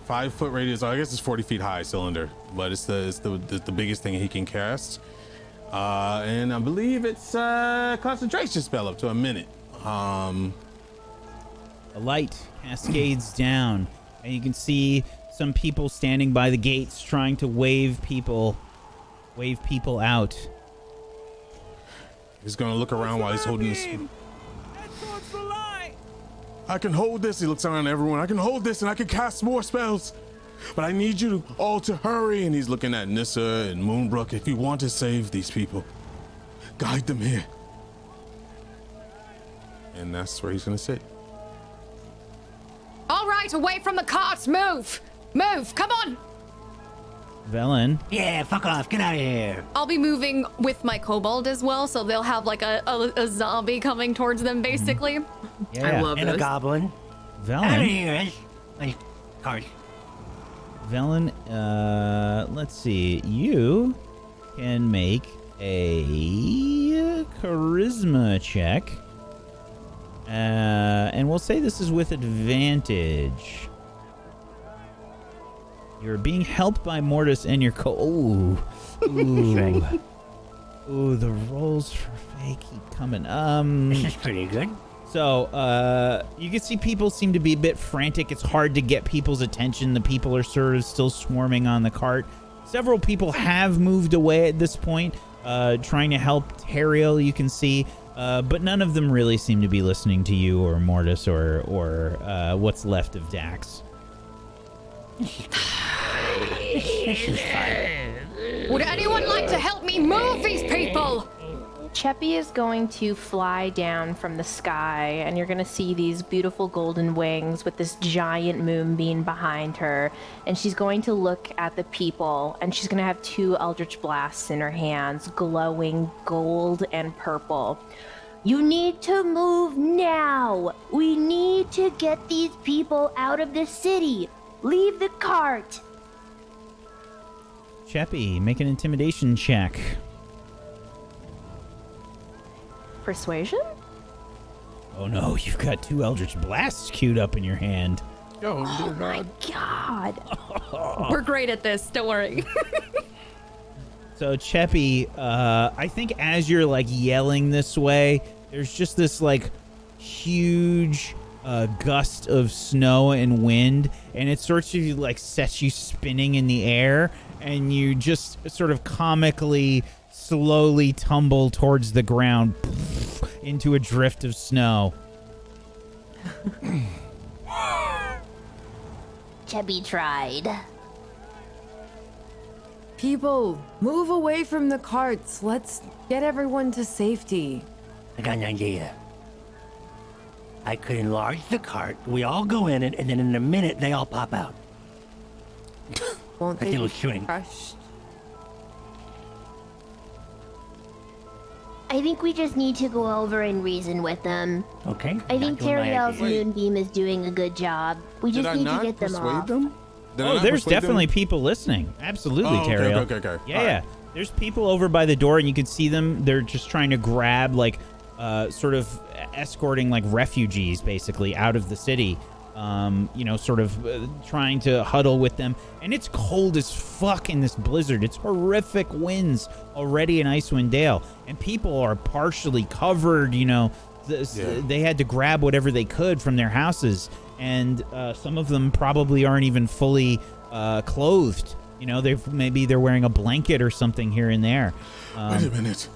5 foot radius. I guess it's 40 feet high cylinder, but it's the biggest thing he can cast. And I believe it's a concentration spell up to a minute. A light cascades down, and you can see some people standing by the gates trying to wave people out. He's gonna look around while he's holding this. I can hold this. He looks around at everyone. I can hold this and I can cast more spells, but I need you all to hurry. And he's looking at Nissa and Moonbrook. If you want to save these people, guide them here. And that's where he's gonna sit. All right, away from the carts. Move, come on. Velen. Yeah, fuck off. Get out of here. I'll be moving with my kobold as well, so they'll have like a zombie coming towards them, basically. Yeah. I love And a this. goblin. Out of Velen. here. My card. Velen, let's see. You can make a charisma check. And we'll say this is with advantage. You're being helped by Mortis and your Ooh. Ooh, the rolls for Faye keep coming. This is pretty good. So, you can see people seem to be a bit frantic. It's hard to get people's attention. The people are sort of still swarming on the cart. Several people have moved away at this point, trying to help Teriel, you can see. But none of them really seem to be listening to you or Mortis or what's left of Dax. This is fine. Would anyone like to help me move these people? Cheppy is going to fly down from the sky, and you're going to see these beautiful golden wings with this giant moonbeam behind her. And she's going to look at the people, and she's going to have 2 Eldritch Blasts in her hands, glowing gold and purple. You need to move now. We need to get these people out of the city. Leave the cart. Cheppy, make an intimidation check. Persuasion? Oh no, you've got 2 Eldritch Blasts queued up in your hand. Oh my god. We're great at this, don't worry. So Cheppy, I think as you're like yelling this way, there's just this like huge gust of snow and wind, and it sort of like sets you spinning in the air, and you just sort of comically slowly tumble towards the ground into a drift of snow. Chubby tried. People, move away from the carts. Let's get everyone to safety. I got an idea. I could enlarge the cart. We all go in it, and then in a minute, they all pop out. Won't Like they little be shrink. crushed? I think we just need to go over and reason with them. Okay. I think not doing my Teriel's idea. moonbeam is doing a good job. We Did just I need not to get them persuade off. them? Did I Oh, not there's persuade them? definitely people listening. Absolutely, Oh, okay, Teriel. okay. Yeah, All yeah. right. There's people over by the door, and you can see them. They're just trying to grab, like, sort of escorting, like, refugees, basically, out of the city. You know, sort of trying to huddle with them. And it's cold as fuck in this blizzard. It's horrific winds already in Icewind Dale. And people are partially covered, you know. They had to grab whatever they could from their houses. And some of them probably aren't even fully clothed You know, maybe they're wearing a blanket or something here and there. Wait a minute.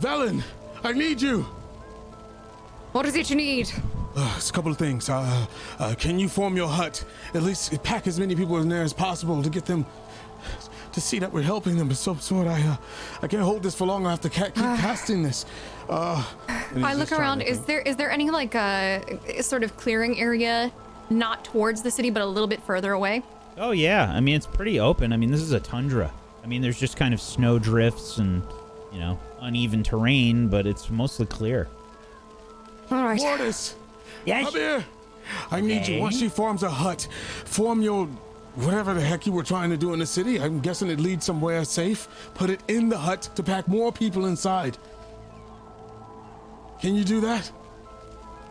Velen, I need you. What is it you need? It's a couple of things. Can you form your hut? At least pack as many people in there as possible to get them to see that we're helping them. But sword, I can't hold this for long. I have to keep casting this. I look around. Is there any like sort of clearing area, not towards the city, but a little bit further away? Oh yeah, I mean it's pretty open. I mean this is a tundra. I mean there's just kind of snow drifts and uneven terrain, but it's mostly clear. All right. Mortis, Yes? come here. I need you. Once she forms a hut, form your whatever the heck you were trying to do in the city. I'm guessing it leads somewhere safe. Put it in the hut to pack more people inside. Can you do that?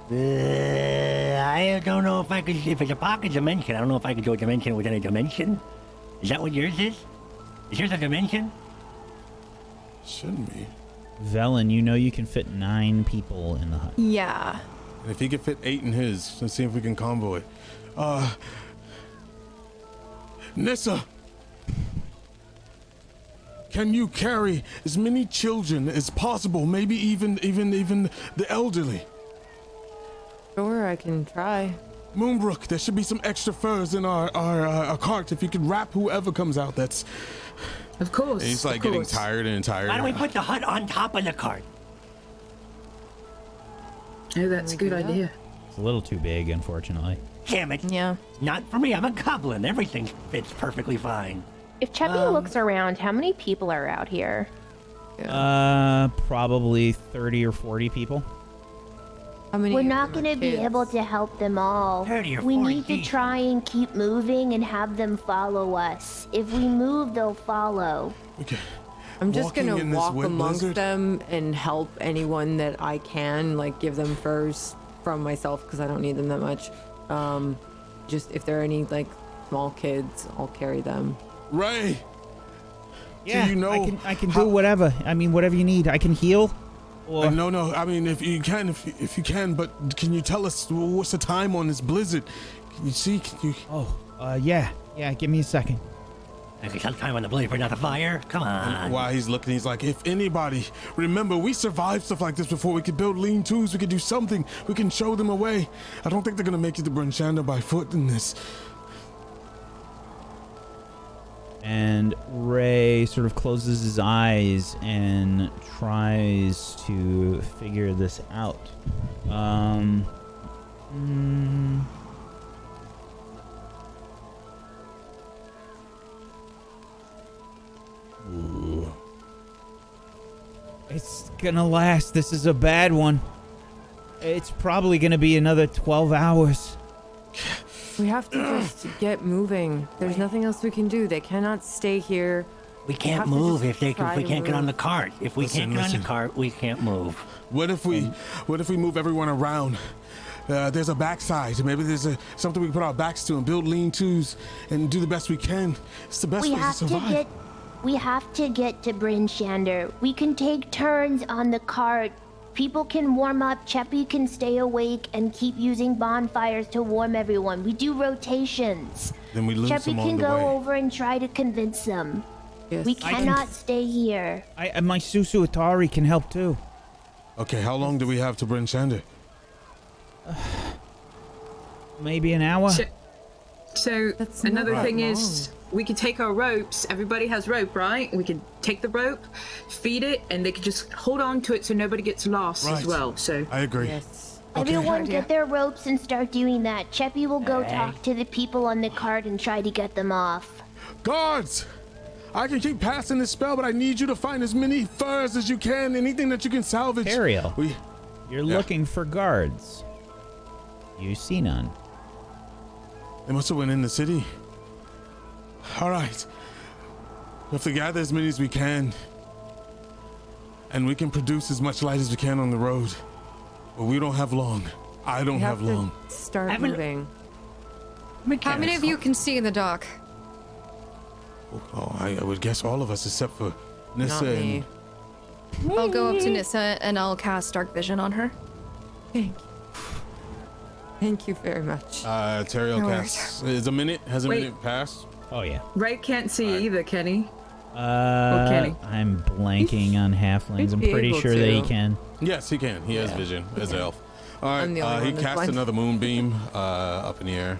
I don't know if I could. If it's a pocket dimension, I don't know if I could do a dimension within a dimension. Is that what yours is? Is yours a dimension? Shouldn't be. Velen, you can fit 9 people in the hut. Yeah. And if he could fit 8 in his, let's see if we can combo it. Nissa, can you carry as many children as possible? Maybe even the elderly. Sure, I can try. Moonbrook, there should be some extra furs in our cart. If you could wrap whoever comes out, that's. Of course. And he's like getting tired and tired. Why don't we put the hut on top of the cart? Oh, that's a good idea. It's a little too big, unfortunately. Damn it. Yeah. Not for me. I'm a goblin. Everything fits perfectly fine. If Cheppy looks around, how many people are out here? Probably 30 or 40 people. How many? We're of not them going are to be kids? able to help them all. 30 or We 40 need to deep. try and keep moving and have them follow us. If we move, they'll follow. Okay. I'm just Walking gonna in this walk wind amongst blizzard? them and help anyone that I can, like give them furs from myself because I don't need them that much. Just if there are any like small kids, I'll carry them. Ray. Yeah, you know I can do whatever. I mean, whatever you need. I can heal. Or No. I mean, if you can, but can you tell us what's the time on this blizzard? Can you see? yeah. Give me a second. Okay, sometime on the blade for another fire. Come on. While he's looking, he's like, if anybody, remember, we survived stuff like this before. We could build lean-tos. We could do something. We can show them a way. I don't think they're gonna make it to Bryn Shander by foot in this. And Ray sort of closes his eyes and tries to figure this out. Ooh. It's gonna last. This is a bad one. It's probably gonna be another 12 hours. We have to just get moving. There's nothing else we can do. They cannot stay here. We have can't to move just if try we to can't get on the move. cart. If we can't get on the cart, we can't move. What if we move everyone around? There's a backside. Maybe there's something we can put our backs to and build lean-tos and do the best we can. It's the best We way to have to survive. get to Bryn Shander. We can take turns on the cart. People can warm up. Cheppy can stay awake and keep using bonfires to warm everyone. We do rotations. Then we lose Cheppy them can on the go way. over and try to convince them. Yes. We cannot stay here. My Susu Atari can help too. Okay, how long do we have to Bryn Shander? Maybe an hour. So That's not another that thing is, we could take our ropes. Everybody has rope, right? We could take the rope, feed it, and they could just hold on to it so nobody gets lost Right. as well. So I agree. Yes. Everyone idea. get their ropes and start doing that. Cheppy will go talk to the people on the cart and try to get them off. Guards! I can keep passing this spell, but I need you to find as many furs as you can, anything that you can salvage. Ariel, you're Yeah. looking for guards. You see none. They must have went in the city. All right. We have to gather as many as we can. And we can produce as much light as we can on the road. But we don't have long. I don't We have to long. start Haven't- moving. How many of you can see in the dock? Oh, I would guess all of us except for Nissa Not me. I'll go up to Nissa and I'll cast Dark Vision on her. Thank you. Thank you very much. Teriel No casts. Is a minute? Has a Wait. minute passed? Oh yeah. Ray can't see either, can he? I'm blanking on halflings. he'd I'm be pretty able sure that he to. can. Yes, he can. He has vision as an elf. All I'm the only right, he one that's casts blind. another moonbeam up in the air.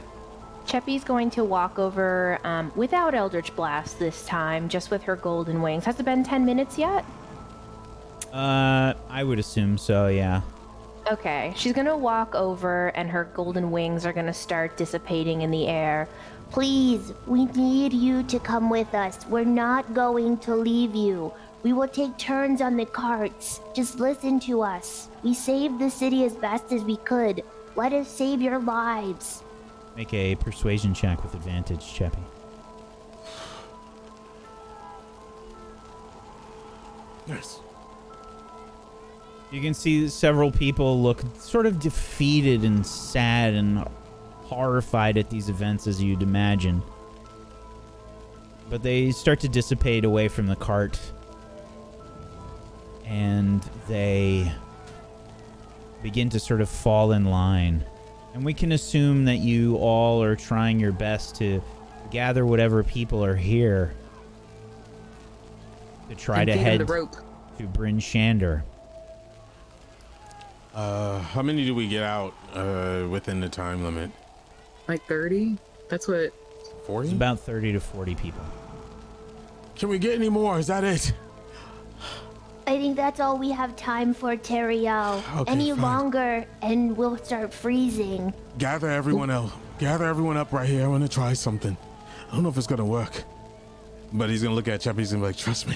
Cheppy's going to walk over without Eldritch Blast this time, just with her golden wings. Has it been 10 minutes yet? I would assume so, yeah. Okay, she's gonna walk over and her golden wings are gonna start dissipating in the air. Please, we need you to come with us. We're not going to leave you. We will take turns on the carts. Just listen to us. We saved the city as best as we could. Let us save your lives. Make a persuasion check with advantage, Cheppy. Yes. You can see several people look sort of defeated and sad and horrified at these events, as you'd imagine. But they start to dissipate away from the cart. And they begin to sort of fall in line. And we can assume that you all are trying your best to gather whatever people are here to try And to feed him head the rope. to Bryn Shander. How many do we get out within the time limit? Like 30? That's what... 40? It's about 30 to 40 people. Can we get any more? Is that it? I think that's all we have time for, Teriel. Okay, Any fine. longer, and we'll start freezing. Gather everyone else. Gather everyone up right here. I want to try something. I don't know if it's gonna work. But he's gonna look at Chep. He's gonna be like, trust me.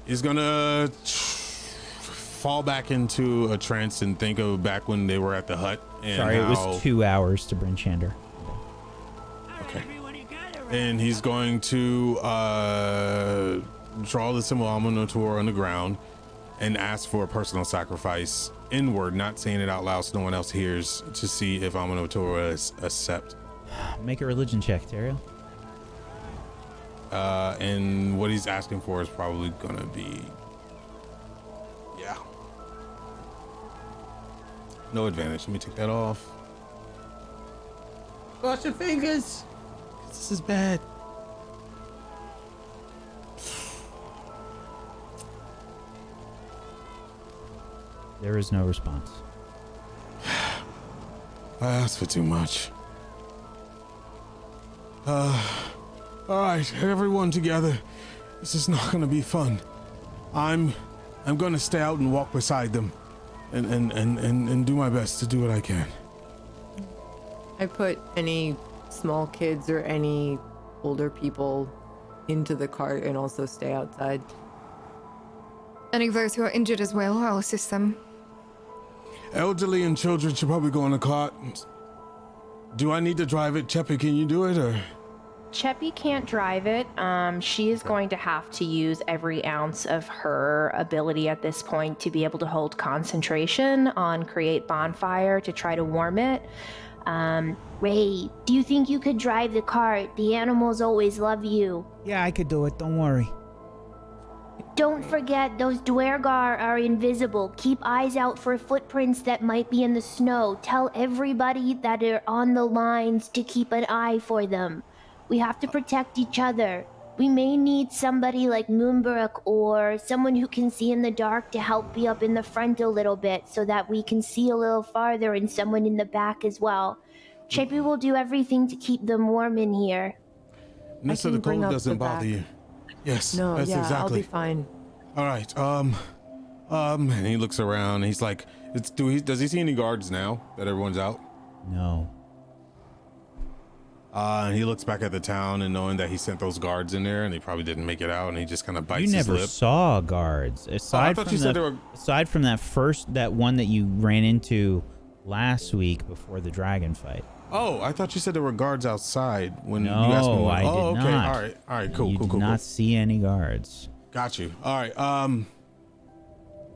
He's gonna fall back into a trance and think of back when they were at the hut. And Sorry, it how, was 2 hours to Bryn Shander. Okay. And he's going to draw the symbol Amunotor on the ground and ask for a personal sacrifice inward, not saying it out loud so no one else hears, to see if Amunotor will accept. Make a religion check, Teriel. And what he's asking for is probably gonna be, yeah, no advantage. Let me take that off. Cross your fingers. This is bad. There is no response. I asked for too much. All right, everyone together. This is not gonna be fun. I'm gonna stay out and walk beside them, and do my best to do what I can. I put any small kids or any older people into the cart and also stay outside. Any of those who are injured as well, I'll assist them. Elderly and children should probably go in the cart. Do I need to drive it? Cheppy, can you do it, or? Cheppy can't drive it. She is going to have to use every ounce of her ability at this point to be able to hold concentration on create bonfire to try to warm it. Ray, do you think you could drive the cart? The animals always love you. Yeah, I could do it. Don't worry. Don't forget, those Dwergar are invisible. Keep eyes out for footprints that might be in the snow. Tell everybody that are on the lines to keep an eye for them. We have to protect each other. We may need somebody like Moonbrook or someone who can see in the dark to help be up in the front a little bit so that we can see a little farther, and someone in the back as well. Chippy will do everything to keep them warm in here. Nissa, the bring cold up doesn't the bother back. you. Yes, No, that's yeah, exactly. I'll be fine. All right. And he looks around. And he's like, does he see any guards now that everyone's out? No. And he looks back at the town, and knowing that he sent those guards in there and they probably didn't make it out, and he just kind of bites You his never lip. saw guards. Aside thought from you said there were- aside from that one that you ran into last week before the dragon fight. Oh, I thought you said there were guards outside when you No, asked me. I did okay. not. All right, cool, You cool, did cool. not cool. see any guards. Got you. All right.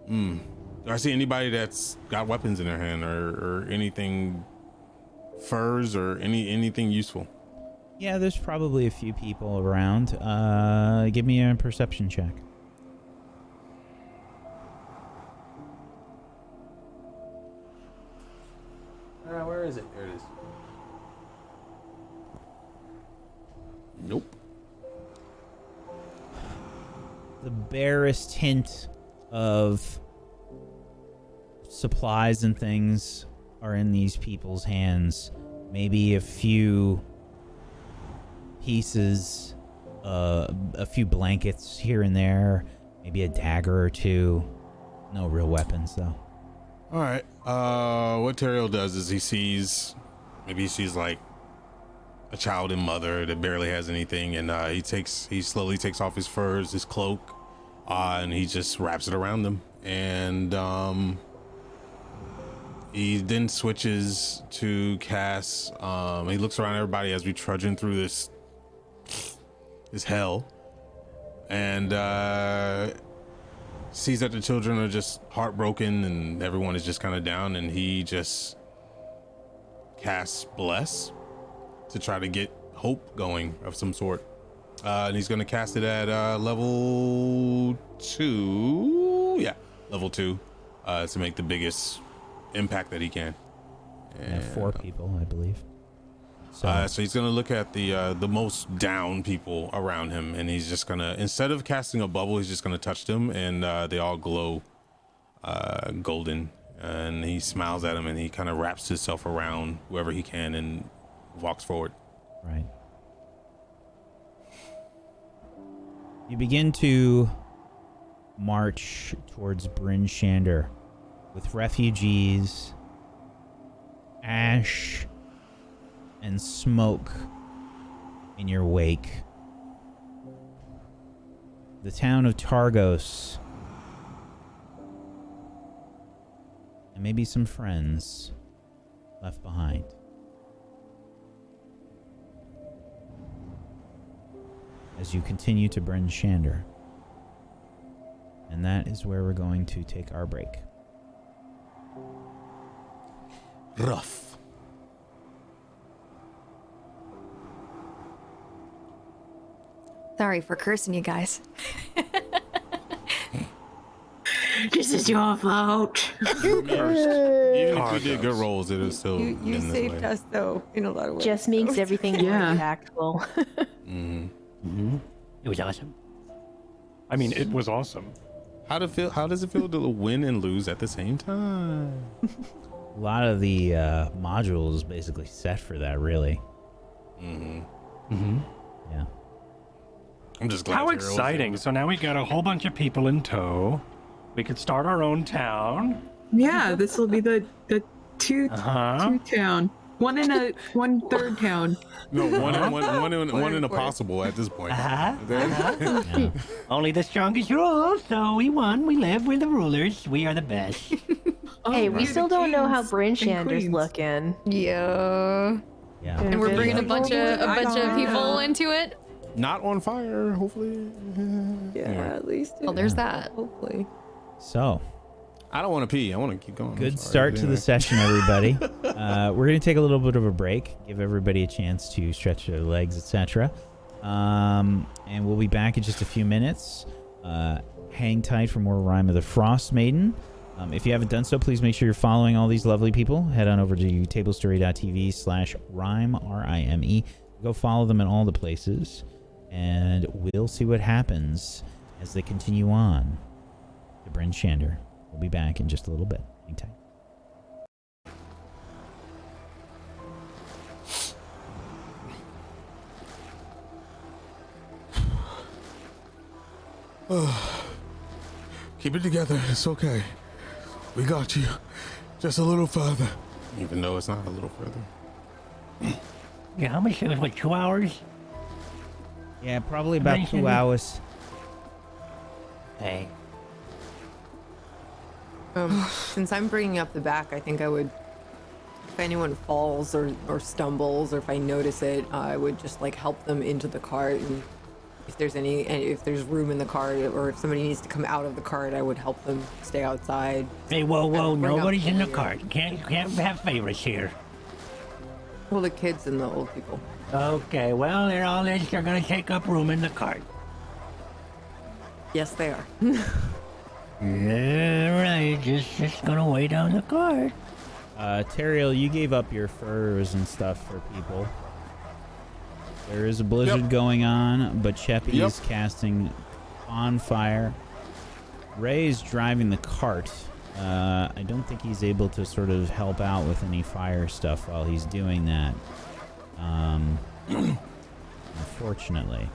Do I see anybody that's got weapons in their hand or anything, furs or anything useful? Yeah, there's probably a few people around. Give me a perception check. Where is it? There it is. Nope. The barest hint of supplies and things are in these people's hands. Maybe a few pieces, a few blankets here and there, maybe a dagger or two. No real weapons, though. All right. What Teriel does is he sees like a child and mother that barely has anything, and he slowly takes off his furs, his cloak, and he just wraps it around them, and he then switches to cast. He looks around everybody as we trudging through this hell, and sees that the children are just heartbroken and everyone is just kind of down, and he just casts bless to try to get hope going of some sort, and he's going to cast it at level 2 to make the biggest impact that he can. And 4 people, I believe. So he's going to look at the most down people around him, and he's just going to, instead of casting a bubble, he's just going to touch them, and they all glow golden, and he smiles at him, and he kind of wraps himself around whoever he can and walks forward. Right. You begin to march towards Bryn Shander with refugees, ash, and smoke in your wake. The town of Targos, and maybe some friends left behind. As you continue to Bryn Shander. And that is where we're going to take our break. Rough. Sorry for cursing you guys. This is your fault. Even if you did good rolls, it is still. You saved us though in a lot of ways. Just makes everything more Yeah. impactful. It was awesome. I mean, it was awesome. How does it feel to win and lose at the same time? A lot of the modules basically set for that, really. Yeah. I'm just glad. How Teriel was exciting. So now we got a whole bunch of people in tow. We could start our own town. Yeah, this will be the two town. One third town. No, one in a possible at this point. Only the strongest rule, so we won. We live. We're the rulers. We are the best. Hey, we still don't know how Bryn Kings and Shander's queens. looking. Yeah. Yeah. And we're bringing a bunch of know. people into it. Not on fire, hopefully. Yeah, at least. Well, there's that. Hopefully. So, I don't want to pee. I want to keep going. good start to the session, everybody. We're going to take a little bit of a break, give everybody a chance to stretch their legs, etc. And we'll be back in just a few minutes. Hang tight for more Rime of the Frostmaiden. If you haven't done so, please make sure you're following all these lovely people. Head on over to tablestory.tv/Rime, R-I-M-E. Go follow them in all the places, and we'll see what happens as they continue on to Bryn Shander. We'll be back in just a little bit. Hang tight. Keep it together. It's okay. We got you. Just a little further. Even though it's not a little further. Yeah, how much? It was, what, 2 hours? Yeah, probably about Bryn 2 Shander? hours. Hey. Since I'm bringing up the back, I think I would, if anyone falls or stumbles, or if I notice it, I would just like help them into the cart, and if there's room in the cart, or if somebody needs to come out of the cart, I would help them stay outside. Hey, whoa, Bring up nobody's in the the- cart. Can't have favorites here. Well, the kids and the old people. Okay, well, they're gonna take up room in the cart. Yes, they are. Yeah, right. Just gonna weigh down the cart. Teriel, you gave up your furs and stuff for people. There is a blizzard going on, but Cheppy is casting Bonfire. Ray's driving the cart. I don't think he's able to sort of help out with any fire stuff while he's doing that. Unfortunately.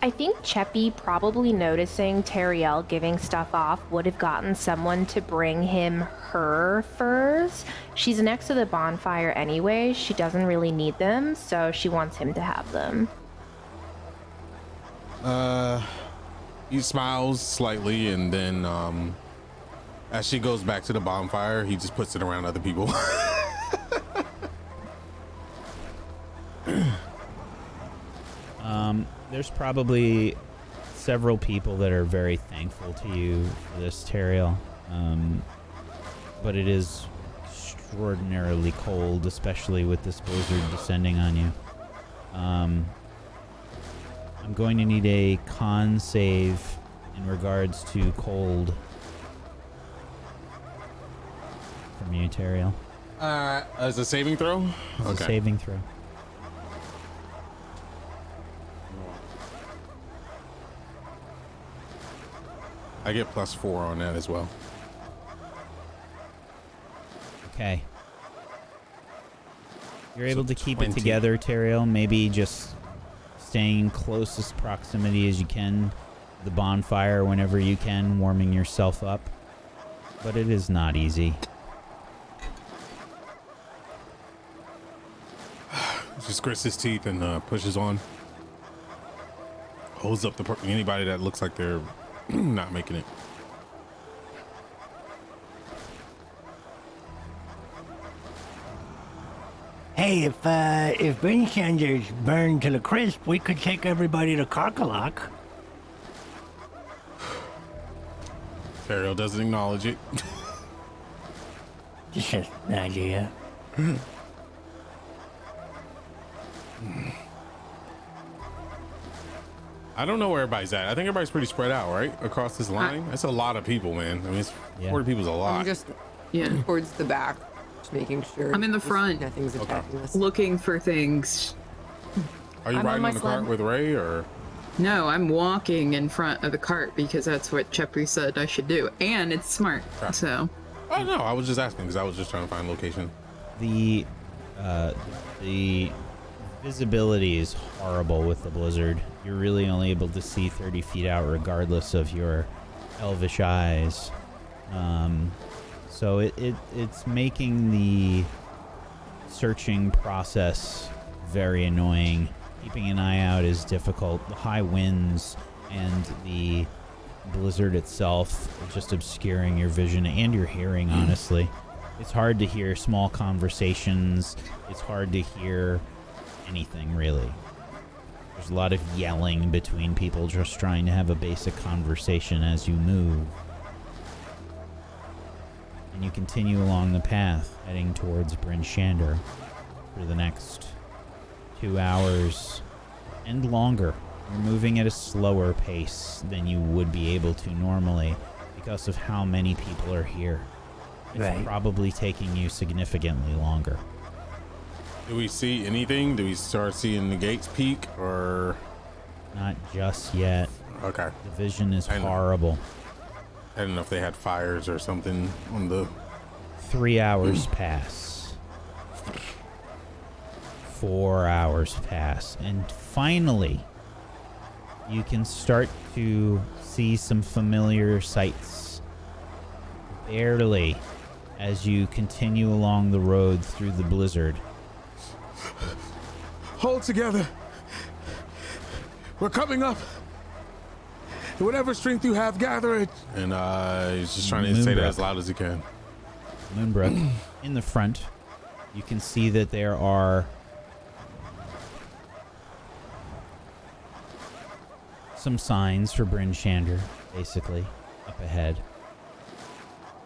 I think Cheppy, probably noticing Teriel giving stuff off, would have gotten someone to bring him her furs. She's next to the bonfire anyway. She doesn't really need them, so she wants him to have them. He smiles slightly, and then as she goes back to the bonfire, he just puts it around other people. There's probably several people that are very thankful to you for this, Teriel. But it is extraordinarily cold, especially with this blizzard descending on you. I'm going to need a con save in regards to cold from you, Teriel. As a saving throw? It's a saving throw. I get +4 on that as well. Okay. You're able to keep 20. it together, Teriel. Maybe just staying in closest proximity as you can to the bonfire whenever you can, warming yourself up. But it is not easy. Just grits his teeth and pushes on. Holds up anybody that looks like they're not making it. Hey, if Bryn Shander's burned to the crisp, we could take everybody to Karkalak. Teriel doesn't acknowledge it. Just an idea. I don't know where everybody's at. I think everybody's pretty spread out, right? Across this line. That's a lot of people, man. I mean, 40 people's a lot. I'm just towards the back, just making sure. I'm in the front. Nothing's attacking us. Looking for things. Are you riding on the cart with Ray, or? No, I'm walking in front of the cart because that's what Cheppy said I should do. And it's smart, so. Oh, no, I was just asking because I was just trying to find location. The visibility is horrible with the blizzard. You're really only able to see 30 feet out regardless of your elvish eyes. So it's making the searching process very annoying. Keeping an eye out is difficult. The high winds and the blizzard itself are just obscuring your vision and your hearing, honestly. It's hard to hear small conversations. It's hard to hear anything, really. There's a lot of yelling between people just trying to have a basic conversation as you move. And you continue along the path, heading towards Bryn Shander for the next 2 hours and longer. You're moving at a slower pace than you would be able to normally because of how many people are here. It's probably taking you significantly longer. Do we see anything? Do we start seeing the gates peak, or? Not just yet. Okay. The vision is horrible. I don't know if they had fires or something on the... 3 hours pass. 4 hours pass. And finally, you can start to see some familiar sights. Barely, as you continue along the road through the blizzard. Hold together. We're coming up. Whatever strength you have, gather it. And he's just trying to say that as loud as he can. Moonbrook, in the front, you can see that there are some signs for Bryn Shander, basically, up ahead.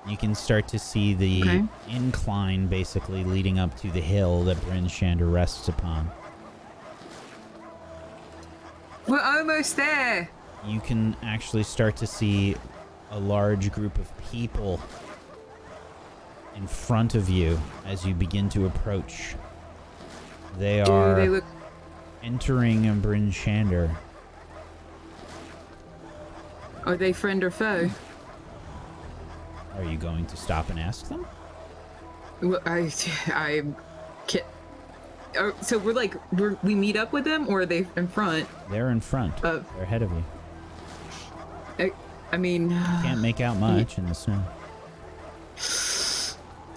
You can start to see the incline, basically, leading up to the hill that Bryn Shander rests upon. We're almost there. You can actually start to see a large group of people in front of you as you begin to approach. They Do are they look? entering Bryn Shander. Are they friend or foe? Are you going to stop and ask them? Well, I can't. Oh, so we meet up with them, or are they in front? They're in front. They're ahead of you. I mean, Can't make out much in the snow.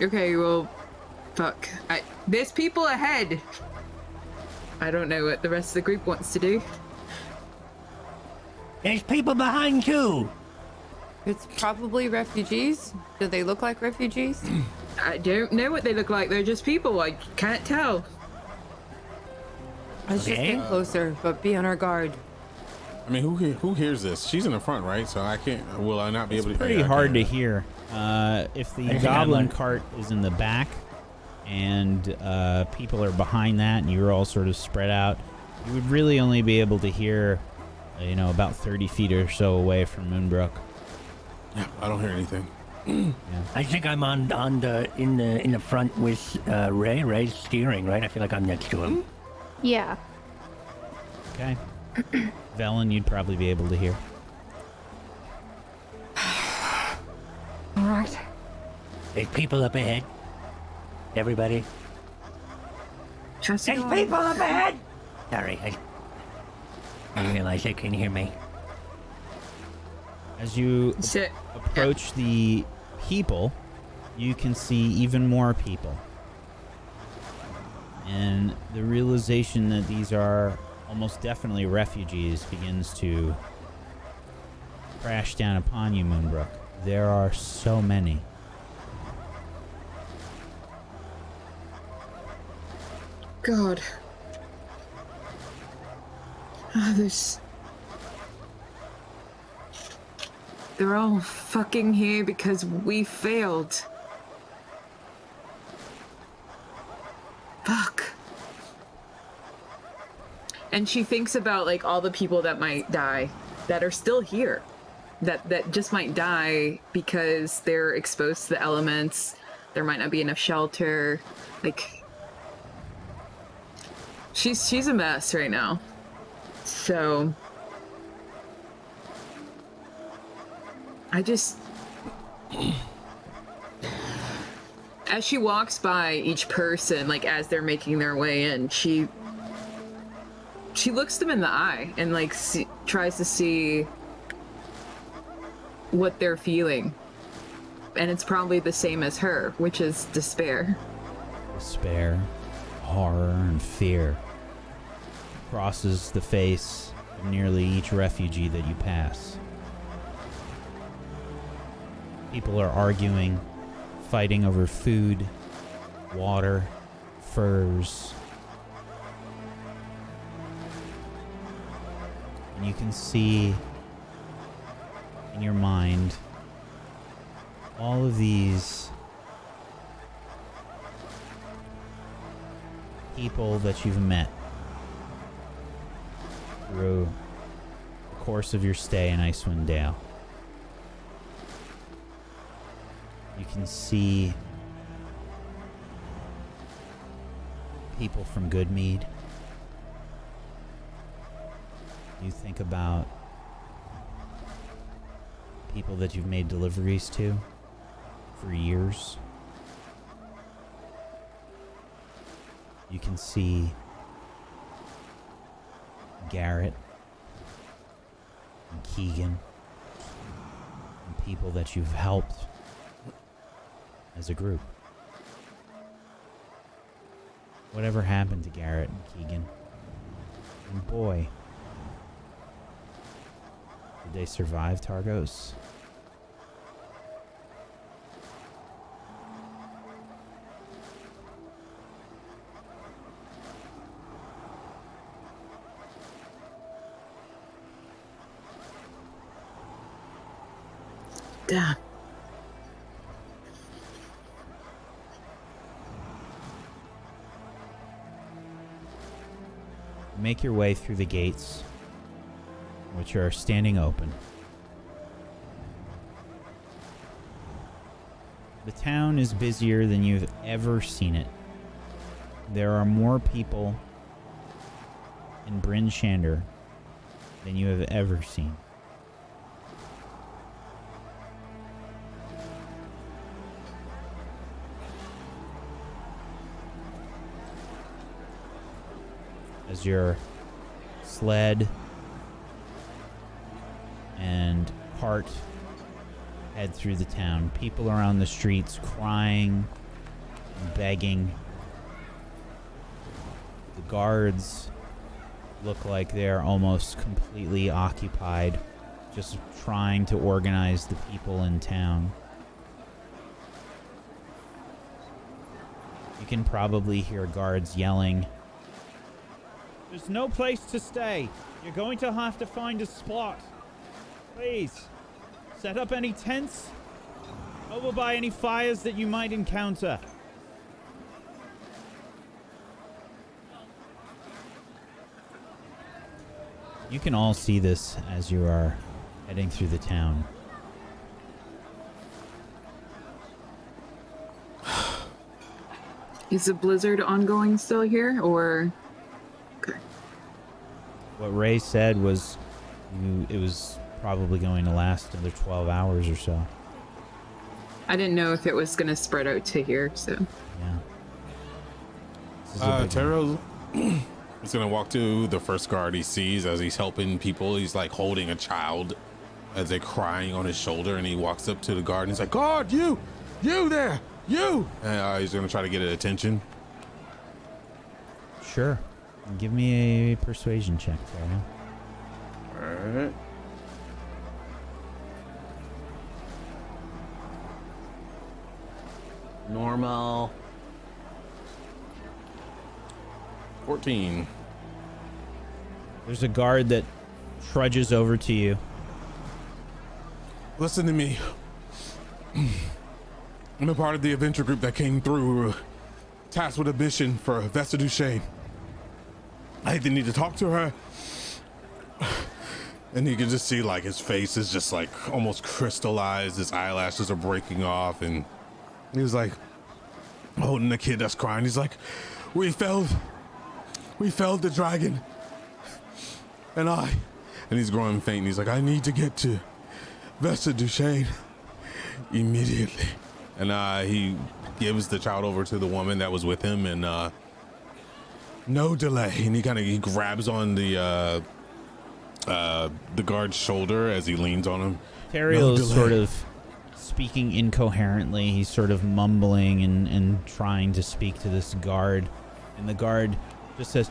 okay, well, fuck. There's people ahead. I don't know what the rest of the group wants to do. There's people behind too. It's probably refugees. Do they look like refugees? I don't know what they look like. They're just people. I can't tell. Let's just Okay. get closer, but be on our guard. I mean, who hears this? She's in the front, right? So I can't. Will I not be able to? Pretty I hard to can't. hear. If the I think goblin I'm on- cart is in the back and people are behind that and you're all sort of spread out, you would really only be able to hear, about 30 feet or so away from Moonbrook. Yeah, I don't hear anything. I think I'm in the front with Ray. Ray's steering, right? I feel like I'm next to him. Yeah. Okay. Velen, you'd probably be able to hear. All right. There's people up ahead. Everybody. Trust There's God. people up ahead. Sorry, I realize they can hear me. As you Sit. approach the people, you can see even more people. And the realization that these are almost definitely refugees begins to crash down upon you, Moonbrook. There are so many. God. They're all fucking here because we failed. Fuck. And she thinks about all the people that might die, that are still here, that just might die because they're exposed to the elements. There might not be enough shelter. She's a mess right now. So I just, as she walks by each person, as they're making their way in, she looks them in the eye and tries to see what they're feeling. And it's probably the same as her, which is despair. Despair, horror, and fear crosses the face of nearly each refugee that you pass. People are arguing, fighting over food, water, furs. And you can see in your mind all of these people that you've met through the course of your stay in Icewind Dale. You can see people from Goodmead. You think about people that you've made deliveries to for years. You can see Garrett and Keegan and people that you've helped as a group. Whatever happened to Garrett and Keegan? And boy, did they survive Targos? Damn. Make your way through the gates, which are standing open. The town is busier than you've ever seen it. There are more people in Bryn Shander than you have ever seen. As your sled and cart head through the town, people are on the streets crying and begging. The guards look like they're almost completely occupied, just trying to organize the people in town. You can probably hear guards yelling, "There's no place to stay. You're going to have to find a spot. Please, set up any tents over by any fires that you might encounter." You can all see this as you are heading through the town. Is the blizzard ongoing still here, or? Okay. What Ray said was it was probably going to last another 12 hours or so. I didn't know if it was going to spread out to here, so. Yeah. Taro is going to walk to the first guard he sees as he's helping people. He's like holding a child as they're crying on his shoulder, and he walks up to the guard and he's like, "Guard, you there, you!" And he's going to try to get his attention. Sure. Give me a persuasion check, Taro. Alright. Normal. 14. There's a guard that trudges over to you. Listen to me. I'm a part of the adventure group that came through. We were tasked with a mission for Vesta Duchesne. I think they need to talk to her. And you can just see like his face is just like almost crystallized. His eyelashes are breaking off, and he was like holding the kid that's crying. He's like, we felled the dragon. And he's growing faint. And he's like, I need to get to Vesta Duchesne immediately. And he gives the child over to the woman that was with him, and no delay. And he grabs on the guard's shoulder as he leans on him. Teriel is sort of speaking incoherently. He's sort of mumbling and trying to speak to this guard. And the guard just says,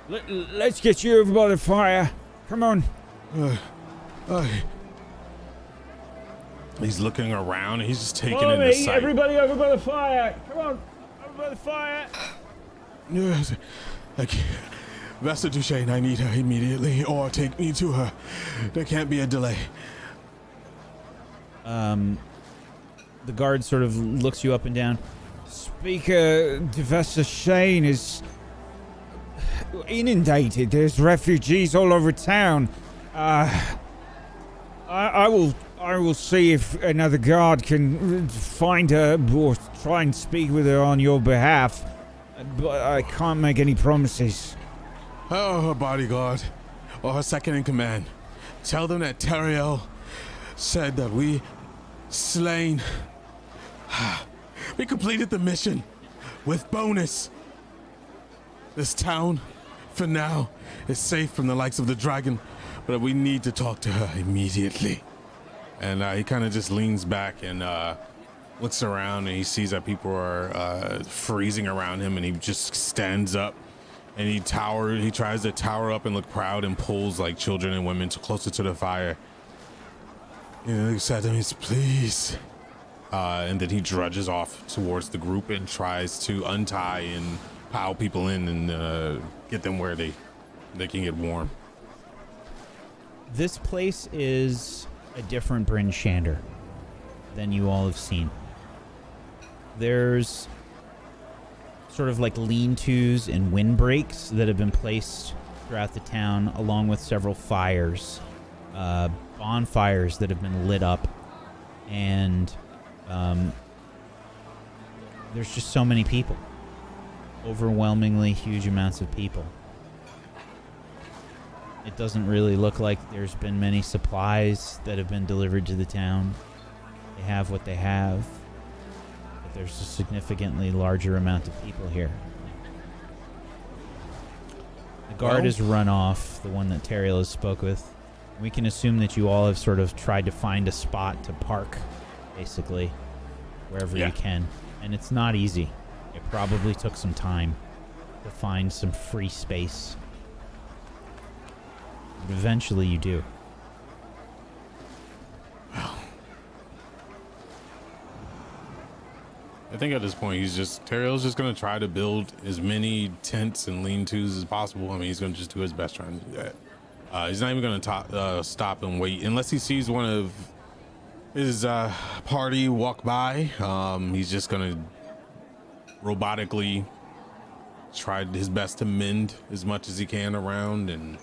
let's get you over by the fire. Come on. He's looking around, and he's just taking Follow in the me, sight. everybody over by the fire. Come on, over by the fire. Yes, Vesta Duchesne, I need her immediately, or take me to her. There can't be a delay. The guard sort of looks you up and down. Speaker Vesta Duchesne is inundated. There's refugees all over town. I will see if another guard can find her or try and speak with her on your behalf, but I can't make any promises. Oh, her bodyguard, or her second in command. Tell them that Teriel said that we completed the mission with bonus. This town, for now, is safe from the likes of the dragon, but we need to talk to her immediately. And he kind of just leans back and looks around, and he sees that people are freezing around him, and he just stands up, and he tries to tower up and look proud, and pulls like children and women closer to the fire. He looks at them, he's please. And then he drudges off towards the group and tries to untie and pile people in and get them where they can get warm. This place is a different Bryn Shander than you all have seen. There's sort of like lean-tos and windbreaks that have been placed throughout the town, along with several fires, bonfires that have been lit up, and there's just so many people. overwhelmingly huge amounts of people. It doesn't really look like there's been many supplies that have been delivered to the town. They have what they have, but there's a significantly larger amount of people here. The guard has run off, the one that Teriel has spoke with. We can assume that you all have sort of tried to find a spot to park, basically, wherever you can. And it's not easy. It probably took some time to find some free space. But eventually you do. I think at this point Teriel's just gonna try to build as many tents and lean-tos as possible. I mean, he's gonna just do his best trying to do that. He's not even gonna stop and wait unless he sees one of his party walk by. He's just gonna robotically try his best to mend as much as he can around, and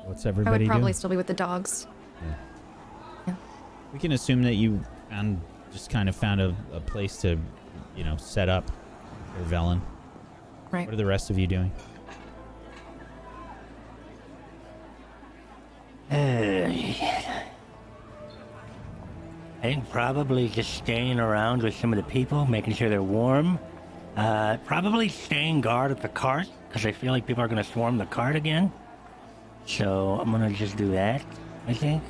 What's I everybody would probably doing? still be with the dogs. We can assume that you found a place to, set up for Velen. Right. What are the rest of you doing? I think probably just staying around with some of the people, making sure they're warm. Probably staying guard at the cart, because I feel like people are going to swarm the cart again. So I'm going to just do that, I think.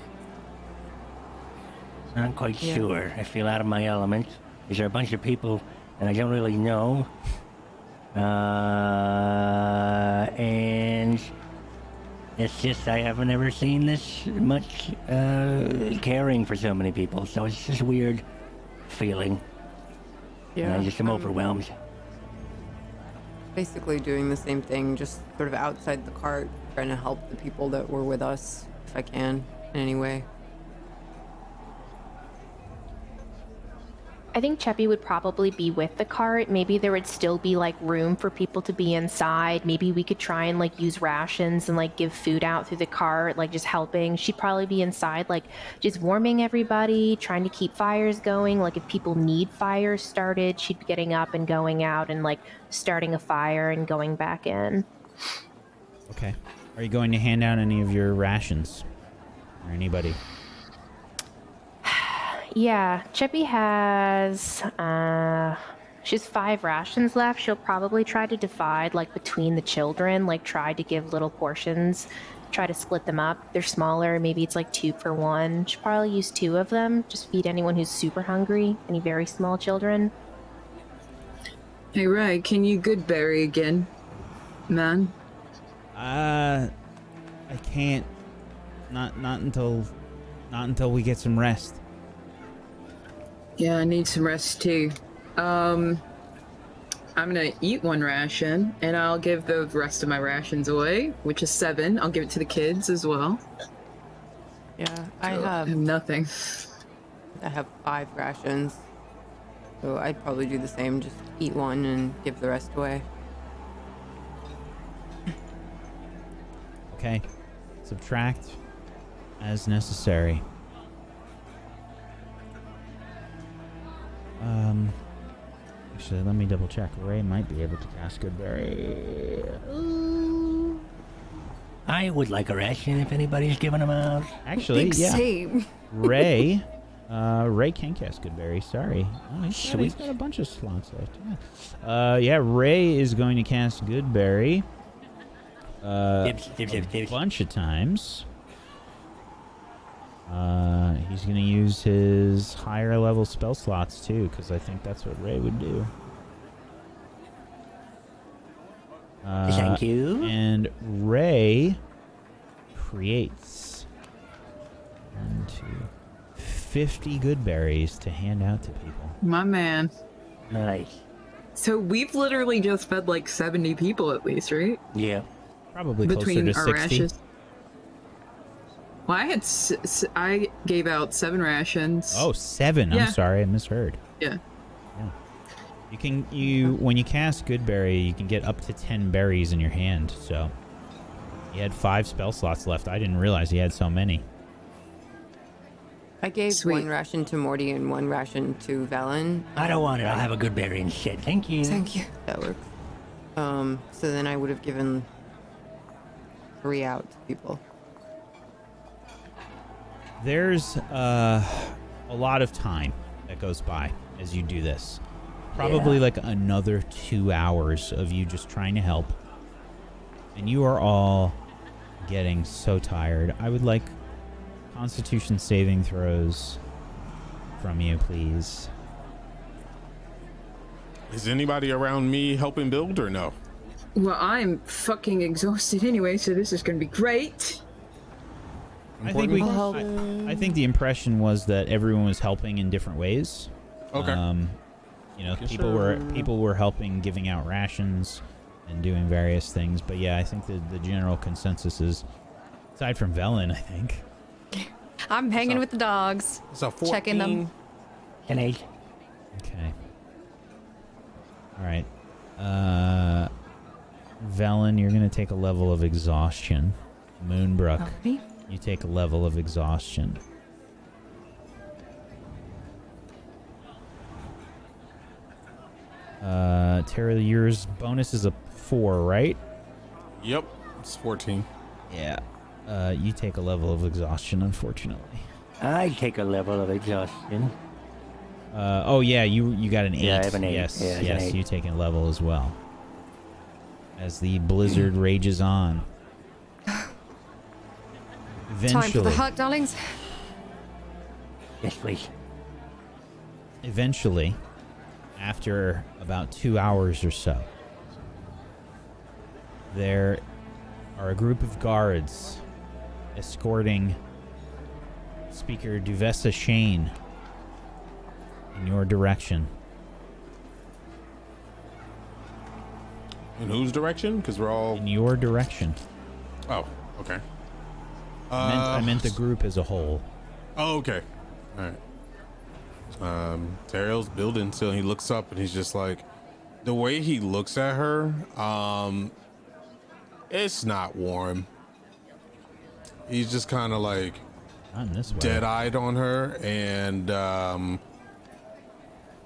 Not quite sure. I feel out of my element. These are a bunch of people that I don't really know. And it's just, I haven't ever seen this much caring for so many people. So it's just a weird feeling. Yeah. And I just am overwhelmed. Basically doing the same thing, just sort of outside the cart, trying to help the people that were with us, if I can, in any way. I think Cheppy would probably be with the cart. Maybe there would still be like room for people to be inside. Maybe we could try and like use rations and like give food out through the cart, like just helping. She'd probably be inside, like just warming everybody, trying to keep fires going. Like if people need fires started, she'd be getting up and going out and like starting a fire and going back in. Okay. Are you going to hand out any of your rations? Or anybody? Yeah, Cheppy has, she has 5 rations left. She'll probably try to divide, like, between the children, like, try to give little portions, try to split them up. They're smaller, maybe it's like 2 for 1. She'll probably use 2 of them, just feed anyone who's super hungry, any very small children. Hey, Ray, can you goodberry again, man? I can't. Not until we get some rest. Yeah, I need some rest too. I'm gonna eat 1 ration, and I'll give the rest of my rations away, which is 7. I'll give it to the kids as well. Yeah, I So, have nothing. I have 5 rations. So I'd probably do the same, just eat 1 and give the rest away. Okay. Subtract as necessary. Actually, let me double check. Ray might be able to cast Goodberry. I would like a ration if anybody's giving them out. Actually, Big yeah. same. Ray can cast Goodberry. Sorry. Oh, he's Sweet. got a bunch of slots left. Yeah. Ray is going to cast Goodberry. Dibs. A bunch of times. He's going to use his higher level spell slots too, because I think that's what Ray would do. Thank you. And Ray creates 50 good berries to hand out to people. My man. Nice. So we've literally just fed like 70 people at least, right? Yeah. Probably Between closer to our 60. rations. Well, I gave out 7 rations. Oh, 7. Yeah. I'm sorry, I misheard. Yeah. When you cast Goodberry, you can get up to 10 berries in your hand. So he had 5 spell slots left. I didn't realize he had so many. I gave Sweet. 1 ration to Morty and 1 ration to Velen. I don't want it. I'll have a good berry instead. Thank you. Thank you. That works. So then I would have given 3 out to people. There's a lot of time that goes by as you do this. Probably like another 2 hours of you just trying to help. And you are all getting so tired. I would like Constitution saving throws from you, please. Is anybody around me helping build or no? Well, I'm fucking exhausted anyway, so this is gonna be great. I think I think the impression was that everyone was helping in different ways. Okay. You know, people were helping, giving out rations and doing various things. But yeah, I think the general consensus is, aside from Velen, I think. I'm hanging with the dogs. It's a 14. Checking them. An 8. Okay. All right. Velen, you're gonna take a level of exhaustion. Moonbrook, Alrighty. you take a level of exhaustion. Tara, yours bonus is a 4, right? Yep, it's 14. Yeah. You take a level of exhaustion, unfortunately. I take a level of exhaustion. Oh yeah, you got an 8. Yeah, I have an 8. Yes, Yeah, yes, an 8. you take a level as well. As the blizzard rages on. Time for the hut, darlings. Yes, please. Eventually, after about 2 hours or so, there are a group of guards escorting Speaker Duvessa Shane in your direction. In whose direction? Because we're all... In your direction. Oh, okay. I meant the group as a whole. Oh, okay. All right. Tariel's building, so he looks up and he's just like, the way he looks at her, it's not warm. He's just kind of like Not in this way. dead-eyed on her, and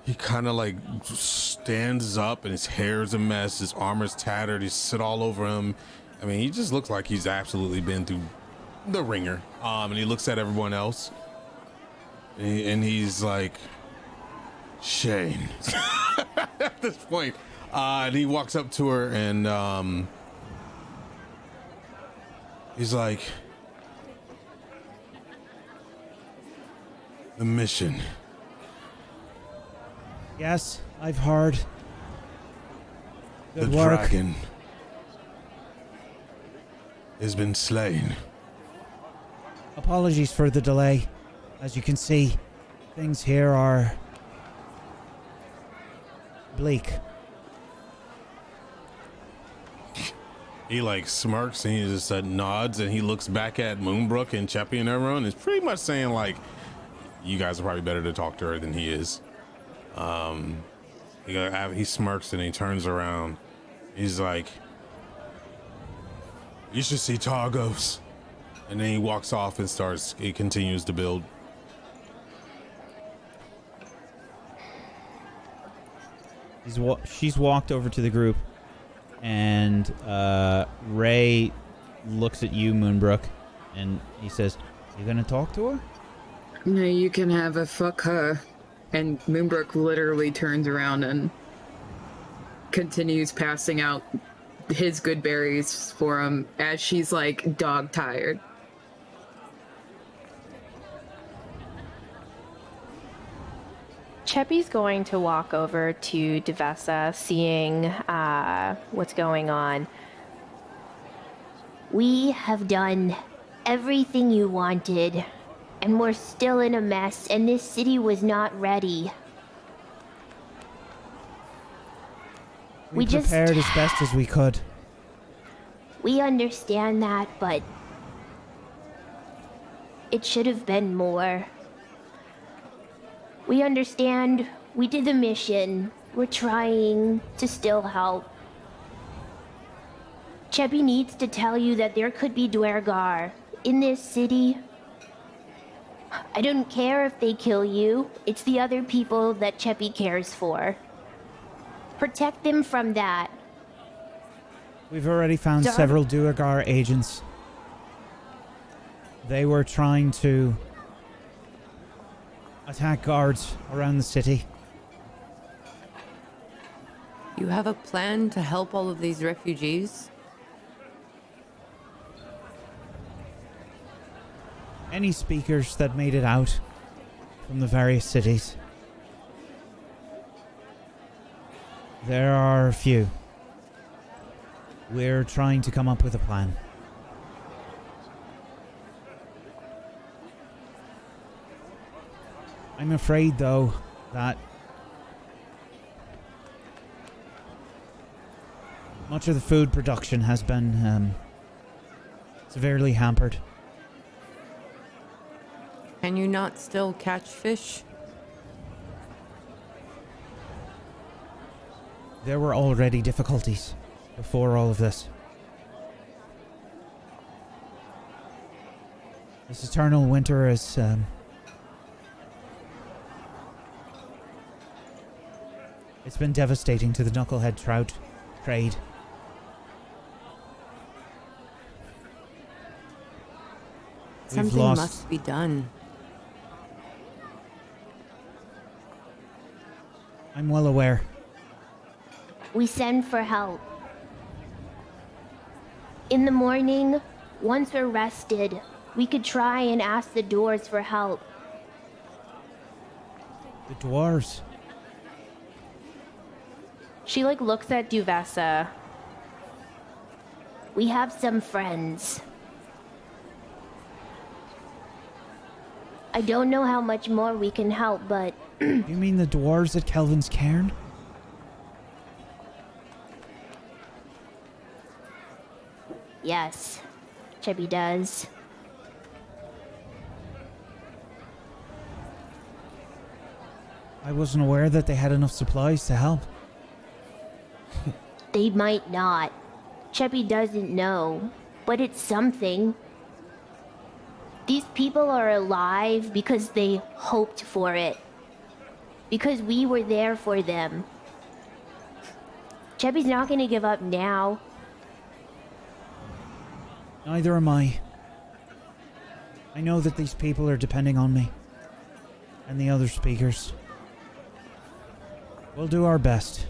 he kind of like stands up and his hair's a mess, his armor's tattered, he's sit all over him. I mean, he just looks like he's absolutely been through the ringer. And he looks at everyone else and he's like, Shane. At this point, and he walks up to her and he's like, the mission. Yes, I've heard. Good The work. dragon has been slain. Apologies for the delay. As you can see, things here are bleak. He like smirks and he just nods and he looks back at Moonbrook and Cheppy and everyone. Is pretty much saying like, you guys are probably better to talk to her than he is. He smirks and he turns around. He's like, you should see Targos. And then he walks off and he continues to build. She's walked over to the group, and Ray looks at you, Moonbrook, and he says, "You gonna talk to her?" No, you can have a fuck her. And Moonbrook literally turns around and continues passing out his good berries for him as she's like dog tired. Cheppy's going to walk over to Duvessa, seeing what's going on. We have done everything you wanted, and we're still in a mess, and this city was not ready. We prepared as best as we could. We understand that, but it should have been more. We understand we did the mission. We're trying to still help. Cheppy needs to tell you that there could be Dwergar in this city. I don't care if they kill you. It's the other people that Cheppy cares for. Protect them from that. We've already found Dar- several Duergar agents. They were trying to attack guards around the city. You have a plan to help all of these refugees? Any speakers that made it out from the various cities? There are a few. We're trying to come up with a plan. I'm afraid, though, that much of the food production has been severely hampered. Can you not still catch fish? There were already difficulties before all of this. This eternal winter is it's been devastating to the knucklehead trout trade. Something lost- must be done. I'm well aware. We send for help. In the morning, once we're rested, we could try and ask the doors for help. The dwarves. She looks at Duvessa. We have some friends. I don't know how much more we can help, but You mean the dwarves at Kelvin's Cairn? yes, Chubby does. I wasn't aware that they had enough supplies to help. They might not. Chubby doesn't know, but it's something. These people are alive because they hoped for it. Because we were there for them. Chubby's not gonna give up now. Neither am I. I know that these people are depending on me. And the other speakers. We'll do our best.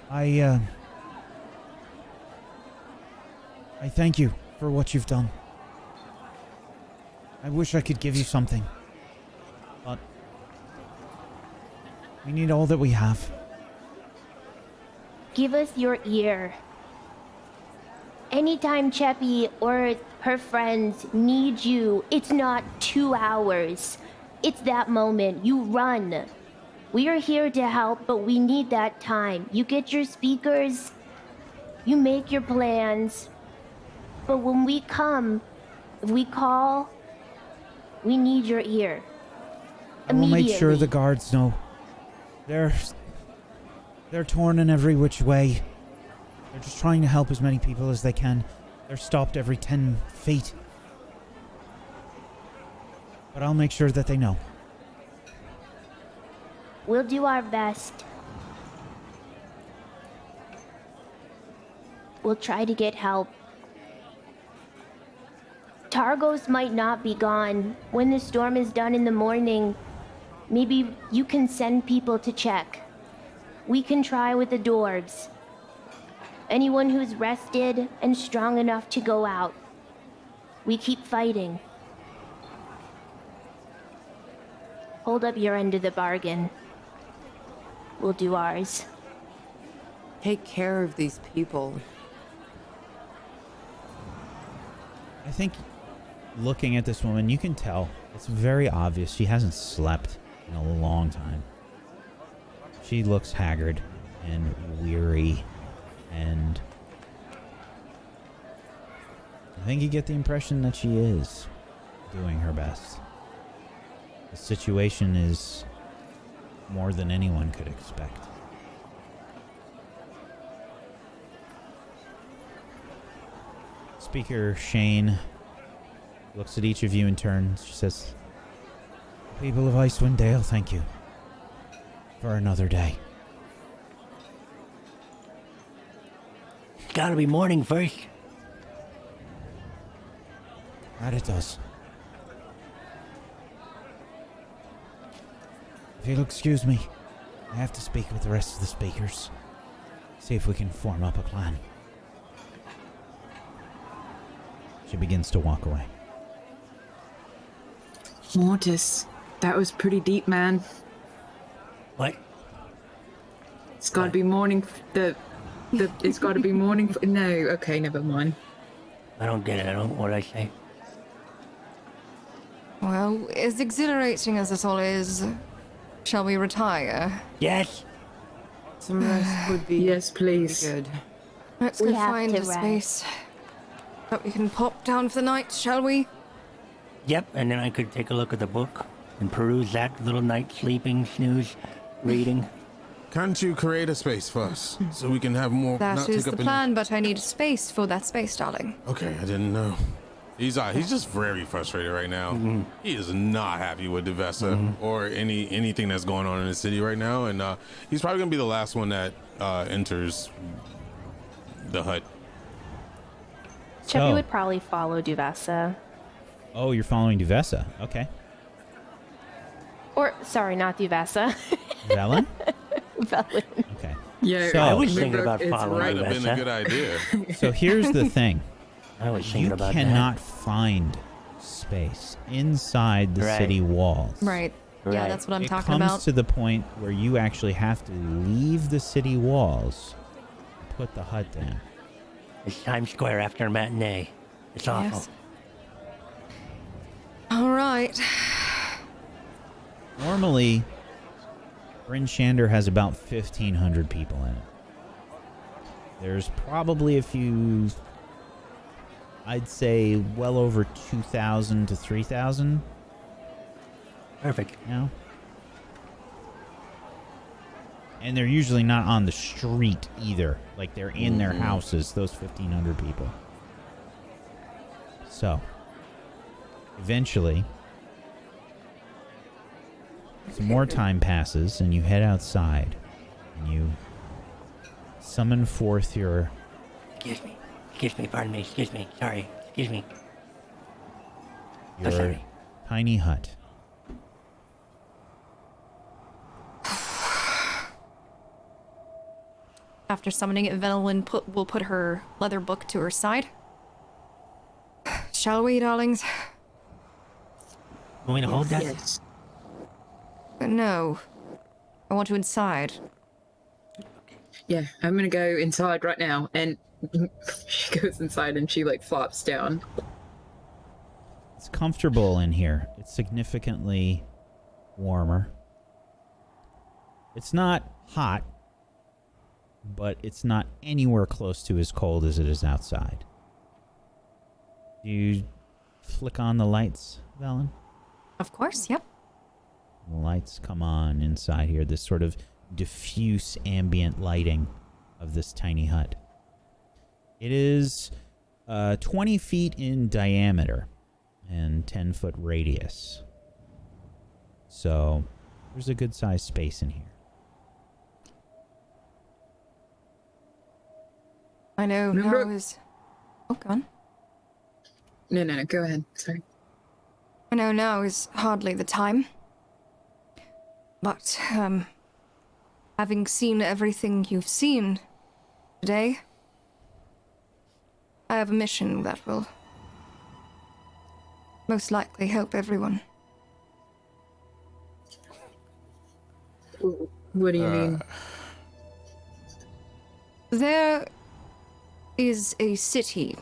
I thank you for what you've done. I wish I could give you something. But we need all that we have. Give us your ear. Anytime Cheppy or her friends need you, it's not 2 hours. It's that moment. You run. We are here to help, but we need that time. You get your speakers, you make your plans, but when we come, if we call, we need your ear. I will make sure Immediately. the guards know. They're torn in every which way. They're just trying to help as many people as they can. They're stopped every 10 feet. But I'll make sure that they know. We'll do our best. We'll try to get help. Targos might not be gone. When the storm is done in the morning, maybe you can send people to check. We can try with the dwarves. Anyone who's rested and strong enough to go out. We keep fighting. Hold up your end of the bargain. We'll do ours. Take care of these people. I think looking at this woman, you can tell. It's very obvious she hasn't slept in a long time. She looks haggard and weary, and I think you get the impression that she is doing her best. The situation is more than anyone could expect. Speaker Shane Looks at each of you in turn. She says, "People of Icewind Dale, thank you for another day." It's gotta be morning first. That it does. If you'll excuse me, I have to speak with the rest of the speakers. See if we can form up a plan. She begins to walk away. Mortis, that was pretty deep, man. What? It's gotta be morning. It's gotta be morning. No, okay, never mind. I don't get it. I don't what I say. Well, as exhilarating as this all is, shall we retire? Yes. Some rest would be Yes, please. good. Let's We go have find to a space that we can pop down for the night, shall we? Yep. And then I could take a look at the book and peruse that little night sleeping, snooze, reading. Can't you create a space for us so we can have more? That not is take the up plan, but I need space for that space, darling. Okay, I didn't know. He's just very frustrated right now. He is not happy with Devessa or anything that's going on in the city right now, and he's probably gonna be the last one that enters the hut. Cheppy So- would probably follow Duvessa. Oh, you're following Duvessa. Okay. Or, sorry, not Duvessa. Velen? Velen. Okay. Yeah, So- I was thinking Moonbrook about is following right. Might have been a good Devessa. idea. So here's the thing. I was thinking You about cannot find space inside the Right. city walls. Right. Yeah, Right. that's what I'm It talking comes about. to the point where you actually have to leave the city walls and put the hut down. that. It's Times Square after a matinee. It's awful. Yes. All right. Normally, Bryn Shander has about 1,500 people in it. There's probably a few, I'd say well over 2,000 to 3,000 Perfect. now. And they're usually not on the street either. Like, they're in their houses, those 1,500 people. So, eventually, some more time passes, and you head outside, and you summon forth your... Excuse me, pardon me, excuse me, sorry, excuse me. your sorry. tiny hut. After summoning it, Velen will put her leather book to her side. Shall we, darlings? Want me to hold that? Yes. No. I want you inside. Yeah, I'm gonna go inside right now, and she goes inside and she like flops down. It's comfortable in here. It's significantly warmer. It's not hot, but it's not anywhere close to as cold as it is outside. Do you flick on the lights, Velen? Of course, yep. The lights come on inside here, this sort of diffuse ambient lighting of this tiny hut. It is 20 feet in diameter and 10-foot radius. So there's a good sized space in here. I know Remember- now is... Oh, go on. No, go ahead. Sorry. I know now is hardly the time. But, having seen everything you've seen today, I have a mission that will most likely help everyone. What do you mean? There is a city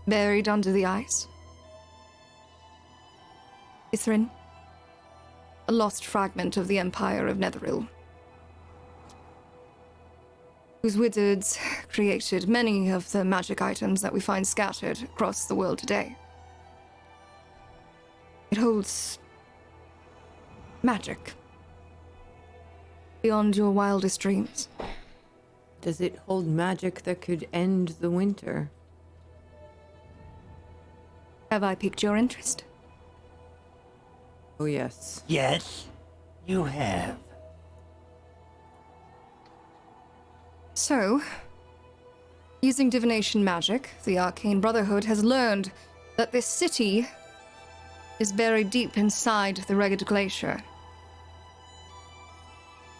buried under the ice. Ithrin, a lost fragment of the Empire of Netheril, whose wizards created many of the magic items that we find scattered across the world today. It holds magic beyond your wildest dreams. Does it hold magic that could end the winter? Have I piqued your interest? Oh, yes. Yes, you have. So, using divination magic, the Arcane Brotherhood has learned that this city is buried deep inside the Ragged Glacier.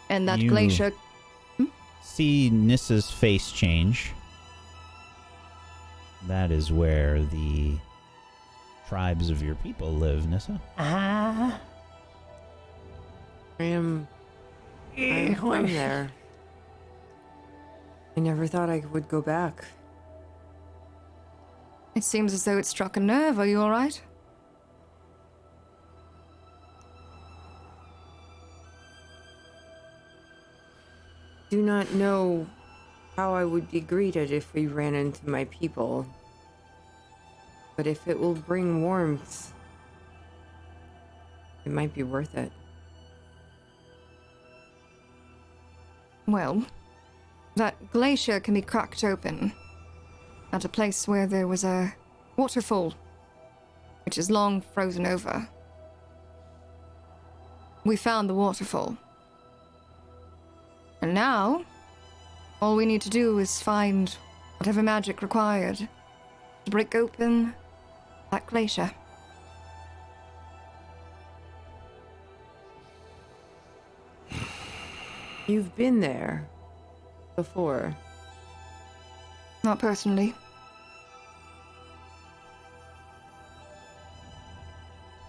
And that You- glacier... See Nissa's face change. That is where the tribes of your people live, Nissa. Ah. I'm from there. I never thought I would go back. It seems as though it struck a nerve. Are you alright? Do not know how I would be greeted if we ran into my people. But if it will bring warmth, it might be worth it. Well, that glacier can be cracked open at a place where there was a waterfall, which is long frozen over. We found the waterfall. And now, all we need to do is find whatever magic required to break open that glacier. You've been there before. Not personally.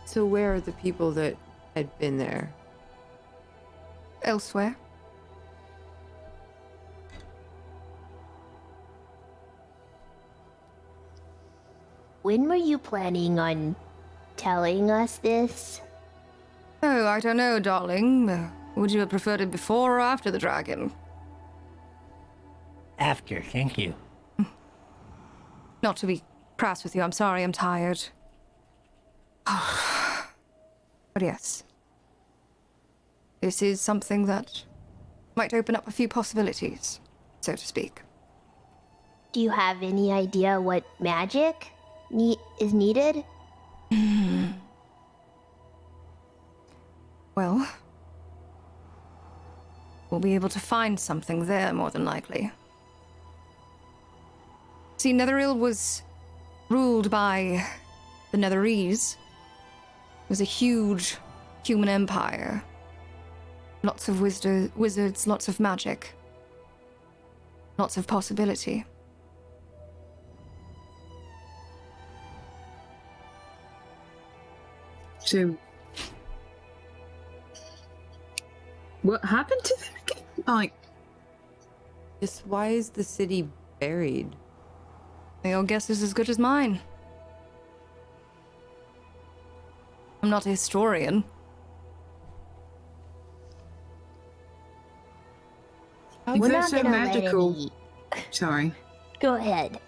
So where are the people that had been there? Elsewhere. When were you planning on telling us this? Oh, I don't know, darling. Would you have preferred it before or after the dragon? After, thank you. Not to be crass with you, I'm sorry, I'm tired. But yes. This is something that might open up a few possibilities, so to speak. Do you have any idea what magic is needed? Well, we'll be able to find something there, more than likely. See, Netheril was ruled by the Netherese. It was a huge human empire. Lots of wizards, lots of magic. Lots of possibility. So, what happened to them again? Like, Just why is the city buried? Your guess is as good as mine. I'm not a historian. if We're they're not so gonna let magical. any- Sorry. Go ahead.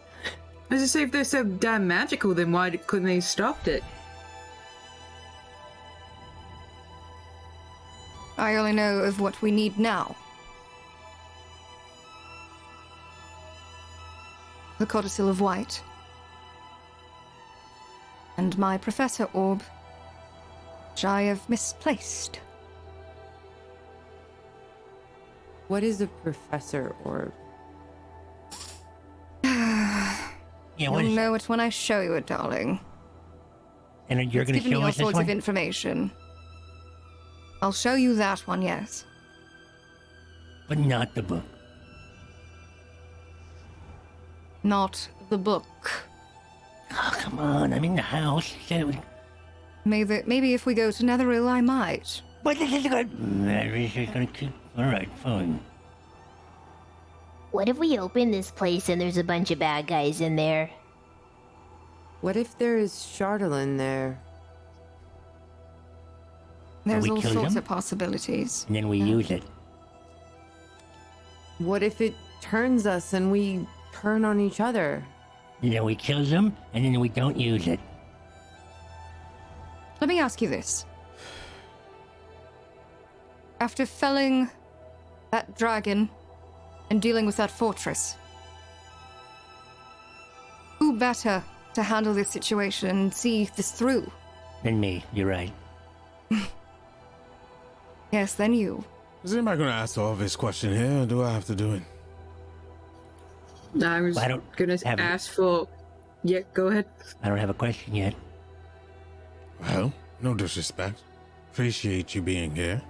I was just say, if they're so damn magical, then why couldn't they have stopped it? I only know of what we need now. The Codicil of White. And my Professor Orb, which I have misplaced. What is a professor orb? Yeah, what You'll is know it when I show you it, darling. And you're It's going to given show me all us this sorts of one? information. I'll show you that one, yes. But not the book. Not the book. Oh, come on, I'm in the house. You said it was... Maybe if we go to Netheril, I might. But this is good. This is going to keep... Alright, fine. What if we open this place and there's a bunch of bad guys in there? What if there is Chardelin there? There's we all kill sorts them? of possibilities. And then we use it. What if it turns us and we turn on each other? And then we kill them, and then we don't use it. Let me ask you this. After felling that dragon and dealing with that fortress, who better to handle this situation and see this through. Then me, you're right. Yes, then you. Is anybody going to ask the obvious question here, or do I have to do it? I was I don't gonna have- ask for. Yeah, go ahead. I don't have a question yet. Well, no disrespect. Appreciate you being here,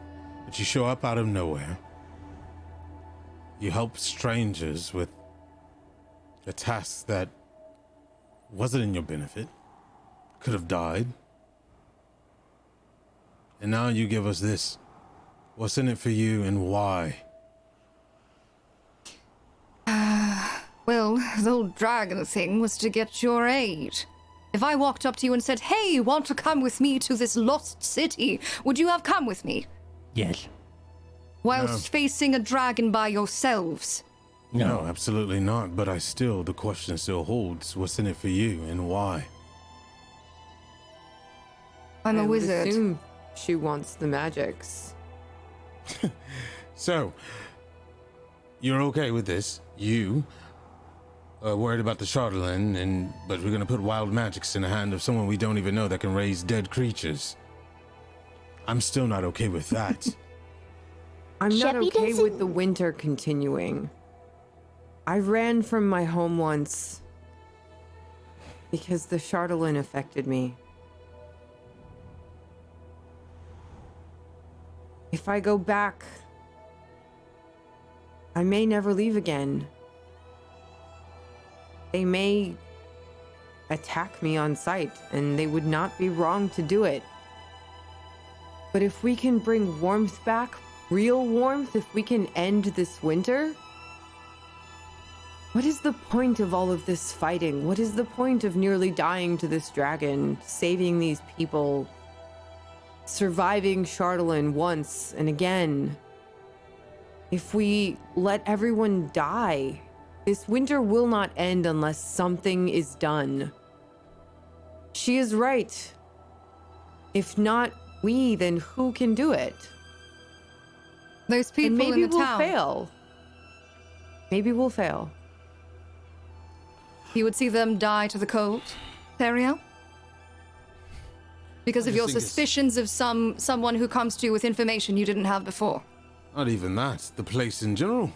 but you show up out of nowhere. You help strangers with a task that wasn't in your benefit, could have died. And now you give us this. What's in it for you and why? Well, the old dragon thing was to get your aid. If I walked up to you and said, hey, want to come with me to this lost city, would you have come with me? Yes. Whilst facing a dragon by yourselves? No, absolutely not. But the question still holds. What's in it for you and why? I'm a I would wizard. assume she wants the magics. So, you're okay with this? You worried about the Charlatan, but we're gonna put wild magics in the hand of someone we don't even know that can raise dead creatures. I'm still not okay with that. I'm not Sheppy okay with doesn't- the winter continuing. I ran from my home once because the Charlatan affected me. If I go back, I may never leave again. They may attack me on sight, and they would not be wrong to do it. But if we can bring warmth back, real warmth, if we can end this winter, what is the point of all of this fighting? What is the point of nearly dying to this dragon, saving these people, surviving Charlatan once and again? If we let everyone die, this winter will not end unless something is done. She is right. If not we, then who can do it? Those people And maybe in the we'll town. fail. Maybe we'll fail. You would see them die to the cold, Theriel? Because I of just your think it's- suspicions of someone who comes to you with information you didn't have before. Not even that. The place in general.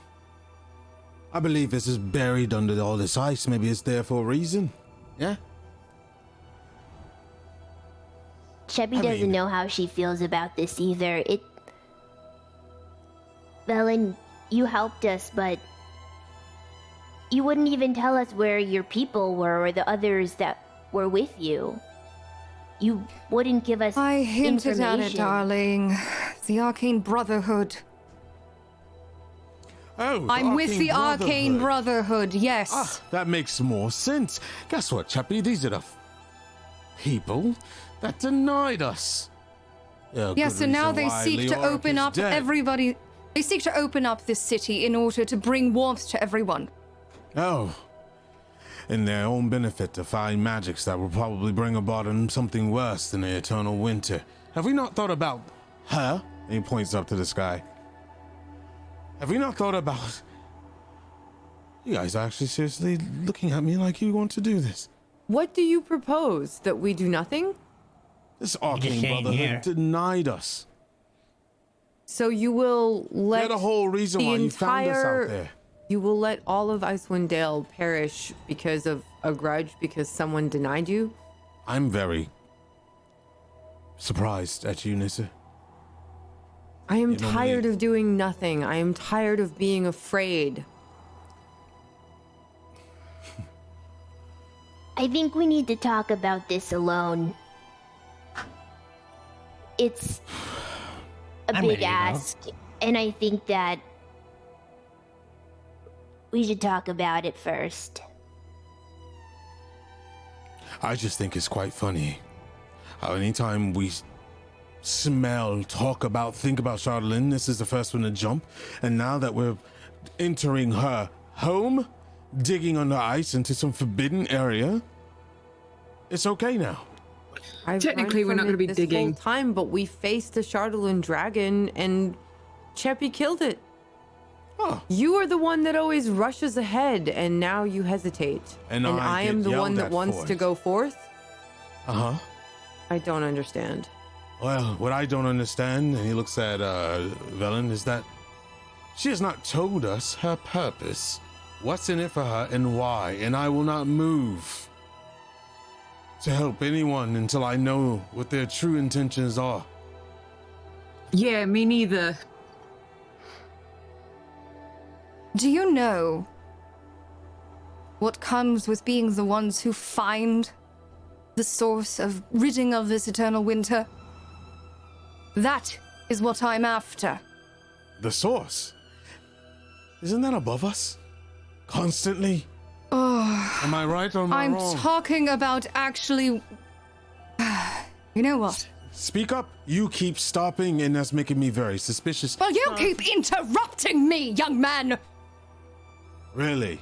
I believe this is buried under all this ice. Maybe it's there for a reason. Yeah? Sheppy I doesn't mean- know how she feels about this either. Velen, you helped us, but you wouldn't even tell us where your people were or the others that were with you. You wouldn't give us I hinted at it, information. darling. The Arcane Brotherhood. Oh, I'm with the Arcane Brotherhood, yes. Ah, that makes more sense. Guess what, Chappie? These are the people that denied us. Yeah, Yes, good and now reason they why seek to Leoric open is up dead. everybody. They seek to open up this city in order to bring warmth to everyone. Oh. In their own benefit to find magics that will probably bring about something worse than the eternal winter. Have we not thought about her? And he points up to the sky. Have we not thought about... You guys are actually seriously looking at me like you want to do this. What do you propose? That we do nothing? This Arcane saying Brotherhood here. denied us. So you will let They're the whole reason the why you found us entire- out there. You will let all of Icewind Dale perish because of a grudge because someone denied you? I'm very surprised at you, Nissa. I am It only- tired of doing nothing. I am tired of being afraid. I think we need to talk about this alone. It's a I'm big ready to go. ask, and I think that we should talk about it first. I just think it's quite funny how anytime we smell, talk about, think about Charlatan, this is the first one to jump. And now that we're entering her home, digging under ice into some forbidden area, it's okay now. I've Technically, run we're not from gonna it be this digging. whole time, but we faced a Charlatan dragon and Cheppy killed it. You are the one that always rushes ahead, and now you hesitate. And I am get the one yelled that at wants for to it. go forth? Uh-huh. I don't understand. Well, what I don't understand, and he looks at Velen, is that she has not told us her purpose, what's in it for her, and why, and I will not move to help anyone until I know what their true intentions are. Yeah, me neither. Do you know what comes with being the ones who find the source of ridding of this eternal winter? That is what I'm after. The source? Isn't that above us? Constantly? Oh, Am I right or am I I'm wrong? talking about actually... You know what? Speak up. You keep stopping, and that's making me very suspicious. Well, you keep interrupting me, young man! Really?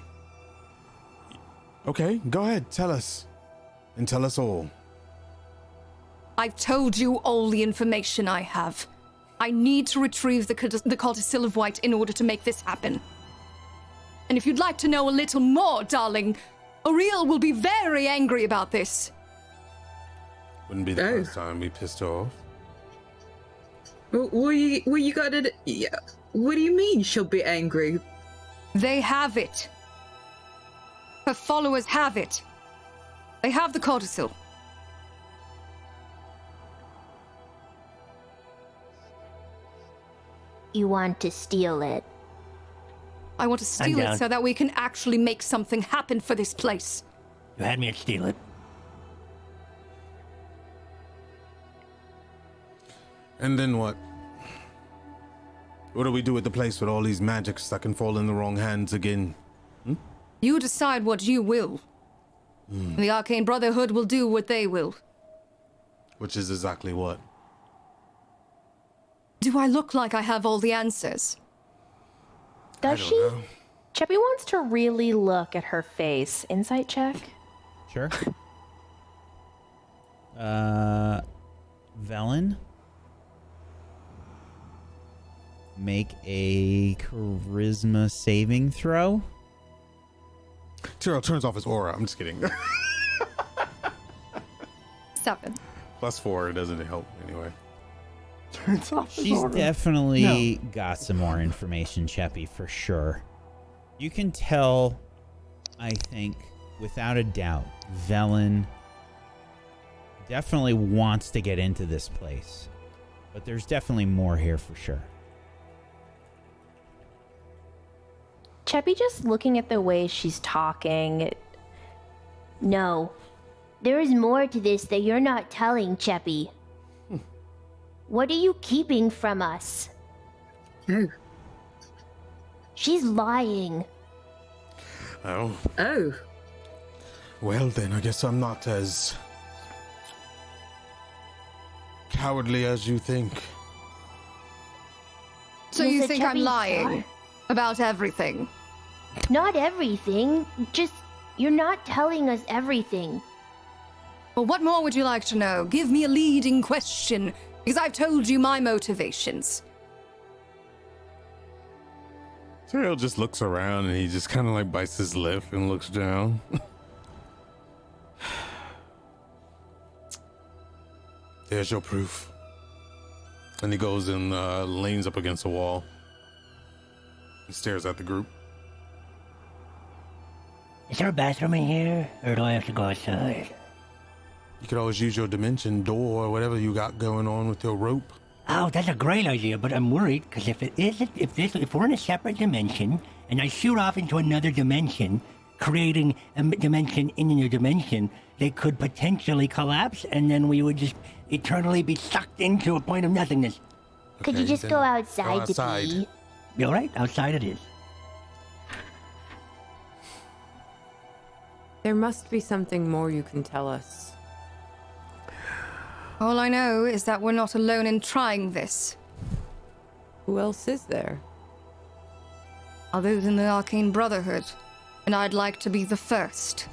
Okay, go ahead. Tell us. And tell us all. I've told you all the information I have. I need to retrieve the Codicil of White in order to make this happen. And if you'd like to know a little more, darling, Ariel will be very angry about this. Wouldn't be the first time we pissed her off. What you gotta... Yeah, what do you mean she'll be angry? They have it. Her followers have it. They have the Codicil. You want to steal it? I want to steal down. it so that we can actually make something happen for this place. You had me at steal it. And then what? What do we do with the place with all these magics that can fall in the wrong hands again? You decide what you will. The Arcane Brotherhood will do what they will. Which is exactly what? Do I look like I have all the answers? Does I she? don't know. Cheppy wants to really look at her face. Insight check. Sure. Velen? Make a charisma saving throw. Tyrell turns off his aura. I'm just kidding. 7. +4 doesn't help anyway. Turns off his She's aura. definitely got some more information, Cheppy, for sure. You can tell, I think, without a doubt, Velen definitely wants to get into this place. But there's definitely more here for sure. Cheppy just looking at the way she's talking. No. There is more to this that you're not telling, Cheppy. What are you keeping from us? She's lying. Oh. Oh. Well, then, I guess I'm not as cowardly as you think. So you Mr. think I'm Cheppy, lying about everything? Not everything. Just, you're not telling us everything. Well, what more would you like to know? Give me a leading question, because I've told you my motivations. Tyrell just looks around and he just kind of like bites his lip and looks down. There's your proof. And he goes and leans up against a wall and stares at the group. Is there a bathroom in here, or do I have to go outside? You could always use your dimension door or whatever you got going on with your rope. Oh, that's a great idea, but I'm worried because if we're in a separate dimension and I shoot off into another dimension, creating a dimension in a dimension, they could potentially collapse, and then we would just eternally be sucked into a point of nothingness. Could you Okay, just then go outside, go outside. to pee? You all right? Outside it is. There must be something more you can tell us. All I know is that we're not alone in trying this. Who else is there? Other than the Arcane Brotherhood. And I'd like to be the first.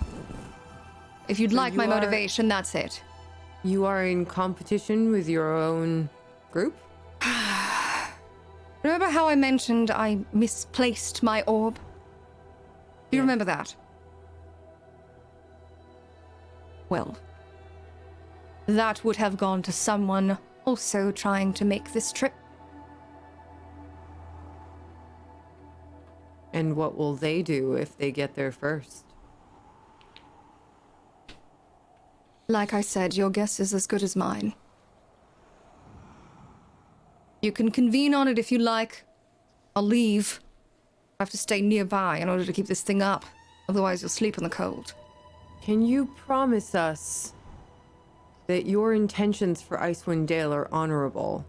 If you'd So like you my are- motivation, that's it. You are in competition with your own group? Remember Remember how I mentioned I misplaced my orb? Do you remember that? Well, that would have gone to someone also trying to make this trip. And what will they do if they get there first? Like I said, your guess is as good as mine. You can convene on it if you like. I'll leave. I have to stay nearby in order to keep this thing up. Otherwise, you'll sleep in the cold. Can you promise us that your intentions for Icewind Dale are honorable?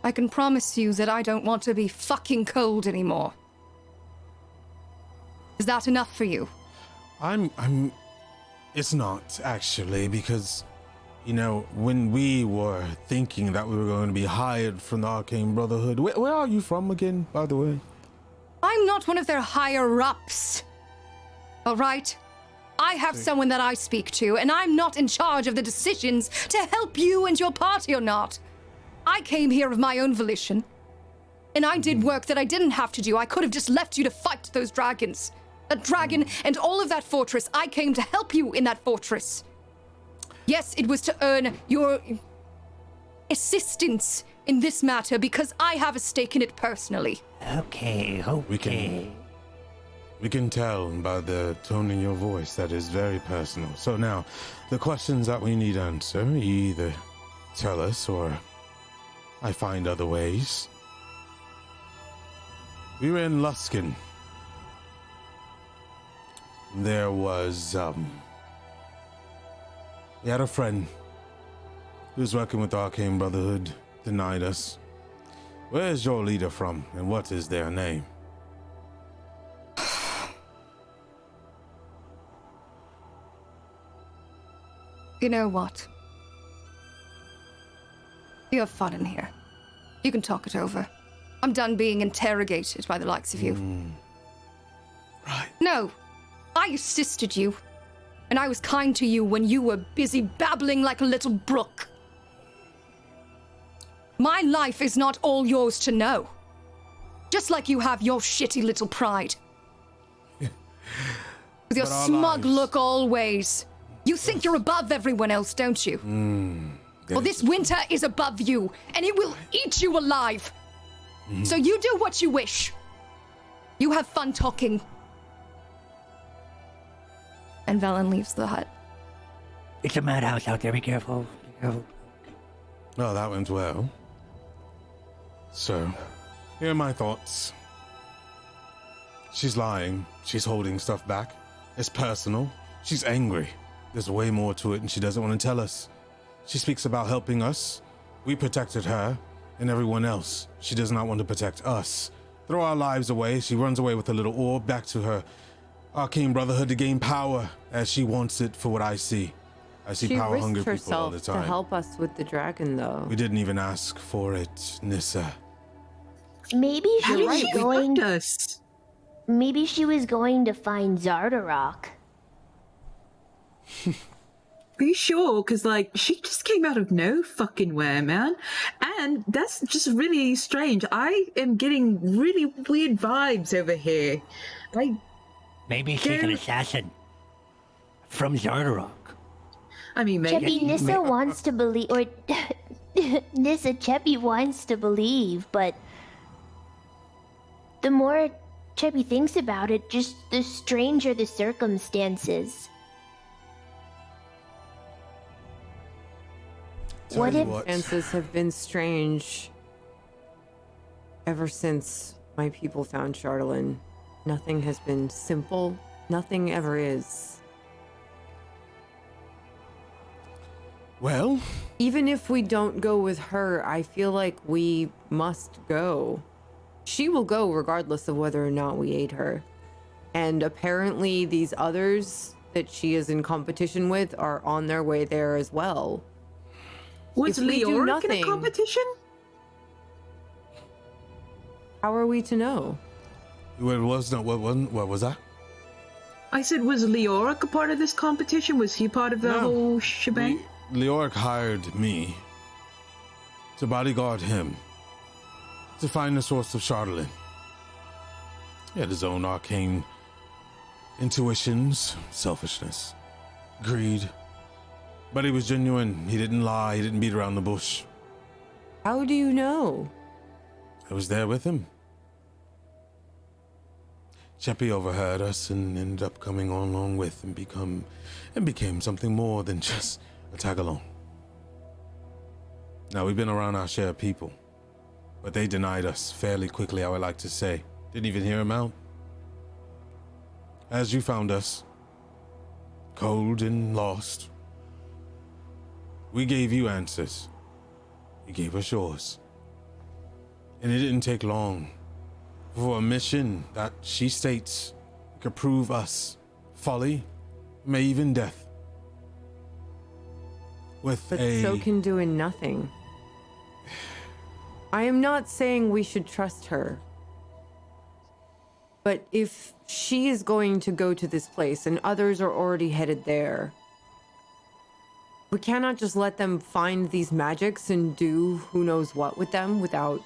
I can promise you that I don't want to be fucking cold anymore. Is that enough for you? It's not, actually, because, you know, when we were thinking that we were going to be hired from the Arcane Brotherhood, where are you from again, by the way? I'm not one of their higher-ups. All right? I have someone that I speak to, and I'm not in charge of the decisions to help you and your party or not. I came here of my own volition, and I did work that I didn't have to do. I could have just left you to fight those dragons. That dragon and all of that fortress. I came to help you in that fortress. Yes, it was to earn your assistance in this matter because I have a stake in it personally. Okay. We can tell by the tone in your voice that is very personal. So now, the questions that we need answer, you either tell us or I find other ways. We were in Luskin. There was, we had a friend who was working with the Arcane Brotherhood, denied us. Where is your leader from, and what is their name? You know what? You have fun in here. You can talk it over. I'm done being interrogated by the likes of you. Right. No, I assisted you. And I was kind to you when you were busy babbling like a little brook. My life is not all yours to know. Just like you have your shitty little pride. With your smug look always. You think you're above everyone else, don't you? Well, this winter is above you, and it will eat you alive. So you do what you wish. You have fun talking. And Velen leaves the hut. It's a madhouse out there. Be careful. Oh, that went well. So, here are my thoughts. She's lying. She's holding stuff back. It's personal. She's angry. There's way more to it, and she doesn't want to tell us. She speaks about helping us. We protected her and everyone else. She does not want to protect us. Throw our lives away. She runs away with a little orb back to her Arcane Brotherhood to gain power as she wants it, for what I see. I see power-hungry people all the time. She risked herself to help us with the dragon, though. We didn't even ask for it, Nissa. Maybe she was She going. fucked us. Maybe she was going to find Zardarok. Are you sure? Because, like, she just came out of no fucking where, man. And that's just really strange. I am getting really weird vibes over here. Maybe she's an assassin from Zardarok. I mean, maybe. Cheppy Nissa wants to believe, or Nissa Cheppy wants to believe, but the more Cheppy thinks about it, just the stranger the circumstances. What if Circumstances have been strange ever since my people found Charlatan. Nothing has been simple. Nothing ever is. Well, even if we don't go with her, I feel like we must go. She will go regardless of whether or not we aid her. And apparently these others that she is in competition with are on their way there as well. Was Leoric in a competition? How are we to know? What was that? I said, was Leoric a part of this competition? Was he part of the whole shebang? Leoric hired me to bodyguard him to find the source of Charlatan. He had his own arcane intuitions, selfishness, greed. But he was genuine. He didn't lie. He didn't beat around the bush. How do you know? I was there with him. Cheppy overheard us and ended up coming on along with and became something more than just a tag-along. Now, we've been around our share of people, but they denied us fairly quickly, I would like to say. Didn't even hear him out. As you found us, cold and lost, we gave you answers. You gave us yours. And it didn't take long for a mission that she states could prove us folly, may even death. But so can doing nothing. I am not saying we should trust her. But if she is going to go to this place and others are already headed there, we cannot just let them find these magics and do who knows what with them without...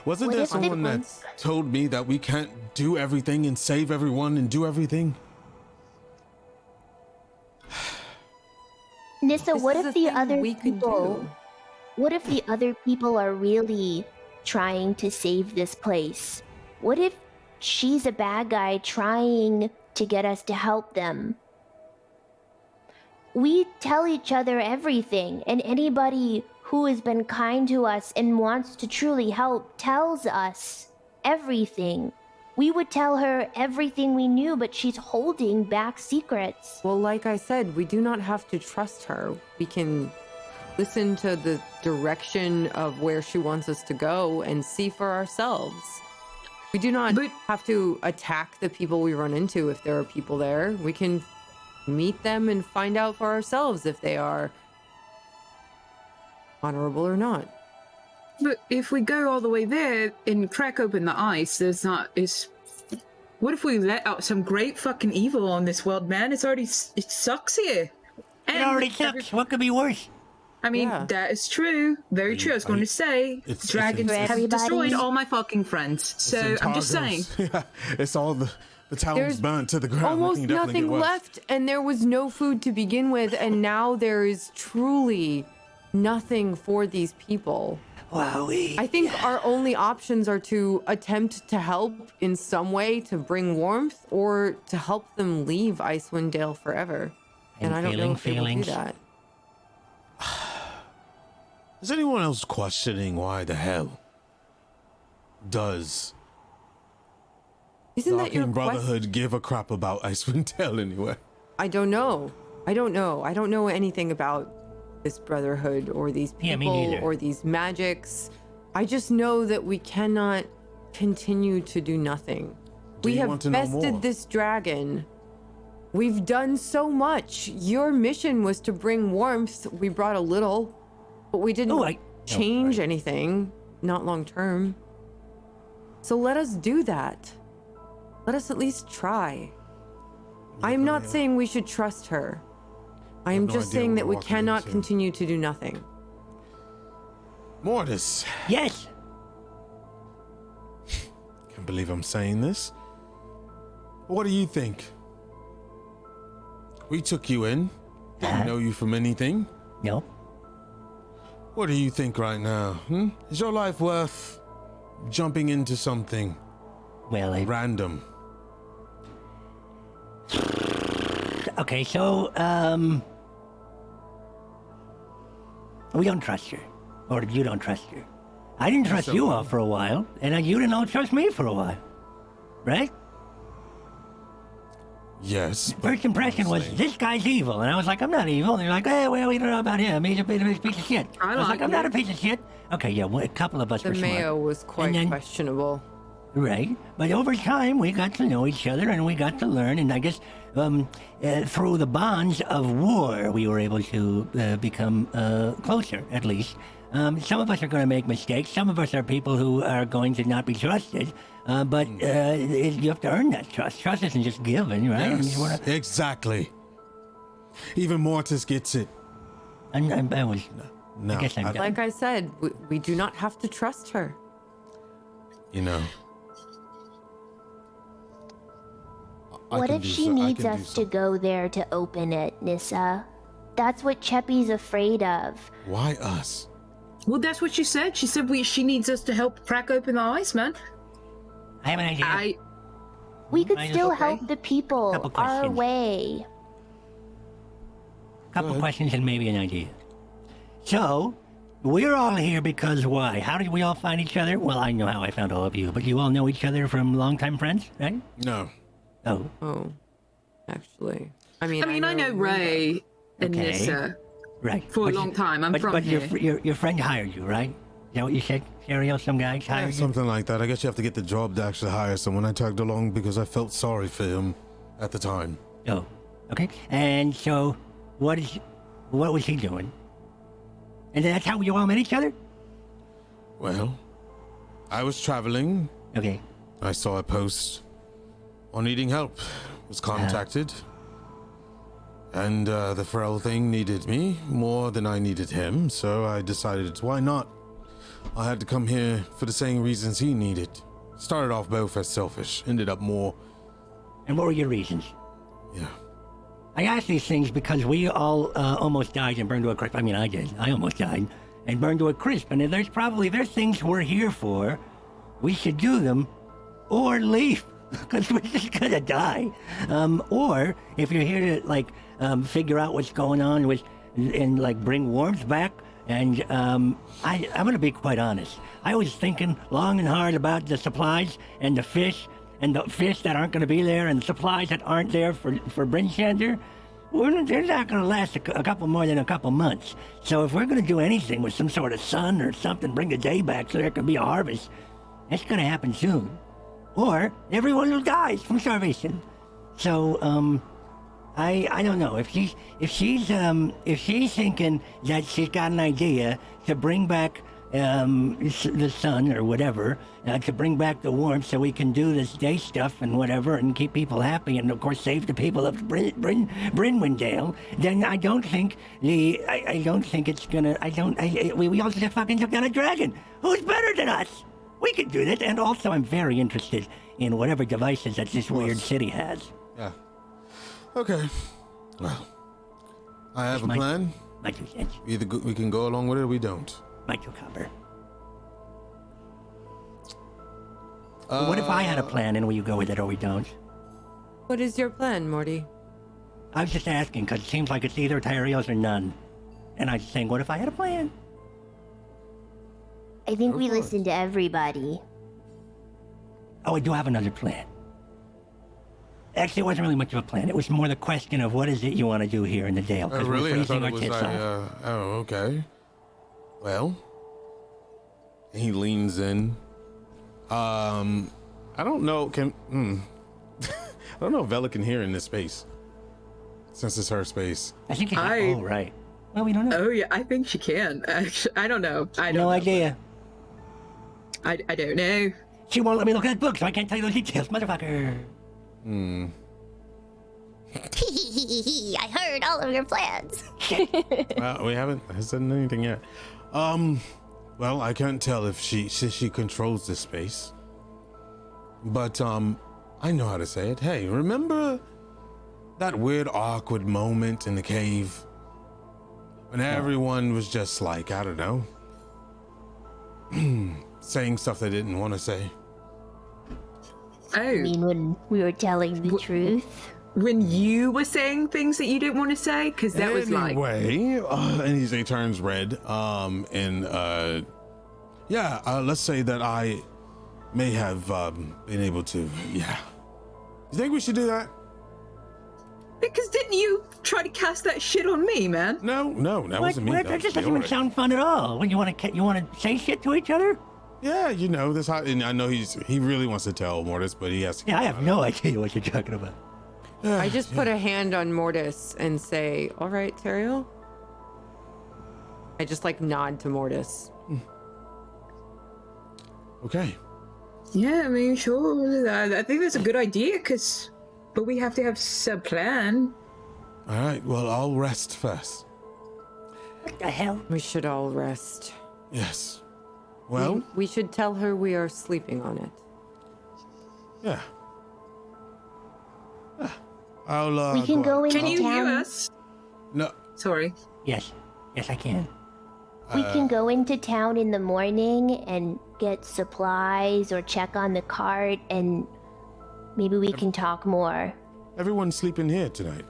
Wasn't there someone that told me that we can't do everything and save everyone and do everything? Nissa, what if the other people... What if the other people are really trying to save this place? What if she's a bad guy trying to get us to help them? We tell each other everything, and anybody who has been kind to us and wants to truly help tells us everything. We would tell her everything we knew, but she's holding back secrets. Well, like I said, we do not have to trust her. We can listen to the direction of where she wants us to go and see for ourselves. We do not have to attack the people we run into if there are people there. We can meet them and find out for ourselves if they are honorable or not. But if we go all the way there and crack open the ice, what if we let out some great fucking evil on this world, man? It sucks here. And it already sucks. What could be worse? I mean, that is true. Very true. I was going to say, dragons have destroyed all my fucking friends. So I'm just saying. Yeah, it's all the town's burnt to the ground. Almost nothing left, and there was no food to begin with, and now there is truly nothing for these people. Wowie. I think our only options are to attempt to help in some way to bring warmth, or to help them leave Icewind Dale forever. And I don't know if they will do that. Is anyone else questioning why the hell does Isn't that your Brotherhood give a crap about Icewind Dale anyway? I don't know. I don't know anything about this Brotherhood or these people or these magics. I just know that we cannot continue to do nothing. We have bested this dragon. We've done so much. Your mission was to bring warmth. We brought a little, but we didn't change anything, not long term. So let us do that. Let us at least try. I am not saying we should trust her. I am just saying that we cannot continue to do nothing. Mortis. Yes. Can't believe I'm saying this. What do you think? We took you in. Didn't know you from anything. No. What do you think right now? Is your life worth jumping into something random? Okay, so, we don't trust her. Or you don't trust her. I didn't trust you all for a while, and you didn't all trust me for a while. Right? Yes. First impression was, this guy's evil. And I was like, I'm not evil. And they're like, well, we don't know about him. He's a bit of a piece of shit. I was like, I'm not a piece of shit. Okay, yeah, a couple of us were smart. The mayo was quite questionable. Right. But over time, we got to know each other, and we got to learn. And I guess through the bonds of war, we were able to become closer, at least. Some of us are going to make mistakes. Some of us are people who are going to not be trusted. But you have to earn that trust. Trust isn't just given, right? Yes, exactly. Even Mortis gets it. I was No, I guess I'm done. Like I said, we do not have to trust her. you know. What if she needs us to go there to open it, Nissa? That's what Cheppy's afraid of. Why us? Well, that's what she said. She said she needs us to help crack open the ice, man. I have an idea. We could Mine is still okay. help the people Couple our questions. way. Couple questions and maybe an idea. So, we're all here because why? How did we all find each other? Well, I know how I found all of you, but you all know each other from longtime friends, right? No. Oh. Oh, actually. I mean, I know Ray and Okay. Nissa Right. for a long time. I'm from here. But your friend hired you, right? Is that what you said? Ariel, some guy hired you? Something like that. I guess you have to get the job to actually hire someone. I tagged along because I felt sorry for him at the time. Oh, okay. And so, what was he doing? And that's how you all met each other? Well, I was traveling. Okay. I saw a post on needing help. Was contacted. And the frail thing needed me more than I needed him, so I decided, why not? I had to come here for the same reasons he needed. Started off both as selfish, ended up more. And what were your reasons? Yeah. I ask these things because we all almost died and burned to a crisp. I mean, I did. I almost died and burned to a crisp. And there's things we're here for. We should do them or leave because we're just gonna die. Or if you're here to figure out what's going on and bring warmth back. And I'm gonna be quite honest. I was thinking long and hard about the supplies and the fish that aren't going to be there, and the supplies that aren't there for Bryn Shander. They're not going to last a couple more than a couple months. So if we're going to do anything with some sort of sun or something, bring the day back so there can be a harvest, it's going to happen soon. Or everyone will die from starvation. So I don't know if she's thinking that she's got an idea to bring back the sun or whatever, to bring back the warmth so we can do this day stuff and whatever and keep people happy and of course save the people of Brynwin Dale, then I don't think it's gonna, we all just fucking took down a dragon. Who's better than us? We can do this. And also I'm very interested in whatever devices that this weird city has. Yeah. Okay. Well, I have a plan. My 2 cents. Either we can go along with it or we don't. My 2 copper. What if I had a plan and will you go with it or we don't? What is your plan, Morty? I was just asking because it seems like it's either Tyrios or none. And I was saying, what if I had a plan? I think we listen to everybody. Oh, I do have another plan. Actually, it wasn't really much of a plan. It was more the question of what is it you want to do here in the Dale? Because really? we're I thought freezing our it was tits off. oh, okay. Well, he leans in. I don't know. I don't know if Velen can hear in this space, since it's her space. I think oh, right. Well, we don't know. Oh, yeah, I think she can. Actually, I don't know. I don't no know. idea. I don't know. She won't let me look at that book, so I can't tell you those details, motherfucker. I heard all of your plans. Well, we haven't said anything yet. Well, I can't tell if she controls this space. But, I know how to say it. Hey, remember that weird, awkward moment in the cave? When everyone was just like, I don't know, saying stuff they didn't want to say. Oh. I mean, when we were telling the truth. When you were saying things that you didn't want to say? Because that was like... Anyway, and he turns red. Let's say that I may have been able to, yeah. You think we should do that? Because didn't you try to cast that shit on me, man? No, that wasn't me. That just doesn't even sound fun at all. When you want to say shit to each other? Yeah, you know this. And I know he really wants to tell Mortis, but he has to. Yeah, I have no idea what you're talking about. I just put a hand on Mortis and say, "All right, Teriel." I just nod to Mortis. Okay. Yeah, I mean, sure. I think that's a good idea, but we have to have a plan. All right, well, I'll rest first. What the hell? We should all rest. Yes. Well, We should tell her we are sleeping on it. yeah. I'll We can go into Can you hear town. us? No. Sorry. Yes. Yes, I can. We can go into town in the morning and get supplies or check on the cart, and maybe we can talk more. Everyone's sleeping here tonight.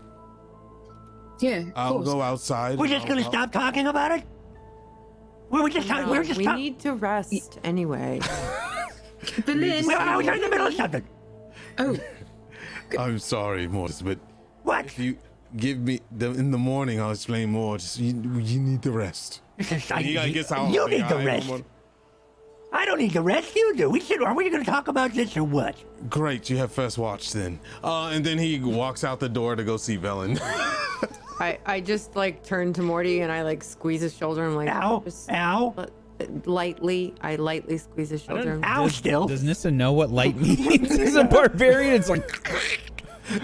Yeah, of I'll course. go outside. We're and just gonna I'll- stop talking about it? We're just No, we're just we talking. need to rest anyway. Velen. We're in the middle of something. Oh, I'm sorry, Mortis, but What? if you give me in the morning, I'll explain more. Just you need the rest. This is, You gotta get out. you need the rest. I don't need the rest. You do. Are we going to talk about this or what? Great, you have first watch then. And then he walks out the door to go see Velen. I just like turn to Morty and I like squeeze his shoulder. I'm like, Ow. just Ow. lightly. I lightly squeeze his shoulder. Ow, still. Does Nissa know what light means as a barbarian? It's like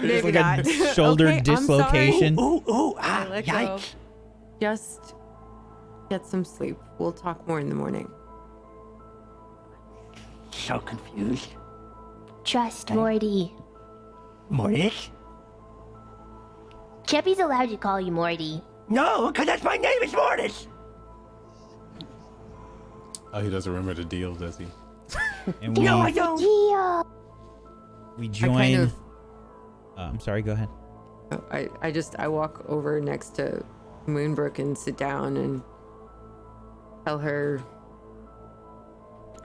Maybe like not. a shoulder Okay, I'm sorry. dislocation. Ooh, I ah, let go. yikes. Just get some sleep. We'll talk more in the morning. So confused. Trust Morty. Mortis? Cheppy's allowed to call you Morty. No, because that's my name is Mortis. Oh, he doesn't remember the deal, does he? And we, No, I don't. Yeah. we join. kind of- I'm sorry, go ahead. I walk over next to Moonbrook and sit down and tell her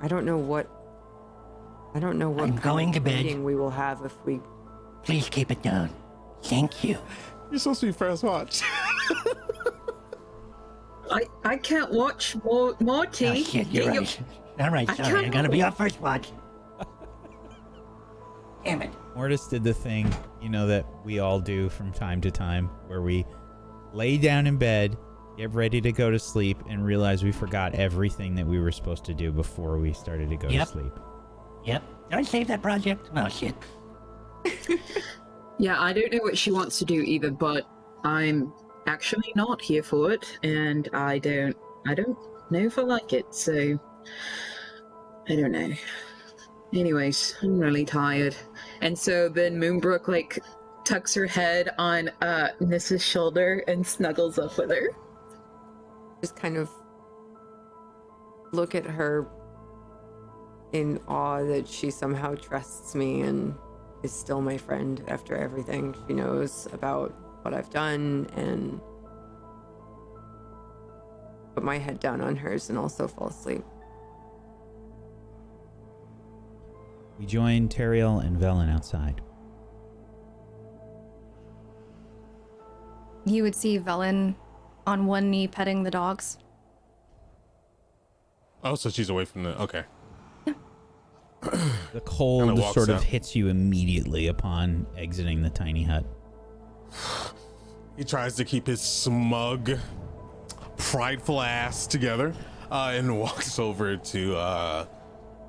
I don't know what I'm kind going of to bed. meeting we will have if we Please keep it down. Thank you. You're supposed to be first watch. I can't watch Morty. Oh, shit, you're Get your- right. All right, I sorry. I can't- gotta be off first watch. Damn it. Mortis did the thing, that we all do from time to time, where we lay down in bed, get ready to go to sleep, and realize we forgot everything that we were supposed to do before we started to go to Yep. sleep. Yep. Did I save that project? Oh, shit. Yeah, I don't know what she wants to do either, but I'm actually not here for it, and I don't know if I like it, so I don't know. Anyways, I'm really tired. And so then Moonbrook tucks her head on Nissa's shoulder and snuggles up with her. just kind of look at her in awe that she somehow trusts me and is still my friend after everything she knows about what I've done, and put my head down on hers and also fall asleep. We join Teriel and Velen outside. You would see Velen on one knee petting the dogs. Oh, so she's away from the. Okay. The cold Kinda walks sort of out. hits you immediately upon exiting the tiny hut. He tries to keep his smug, prideful ass together, and walks over to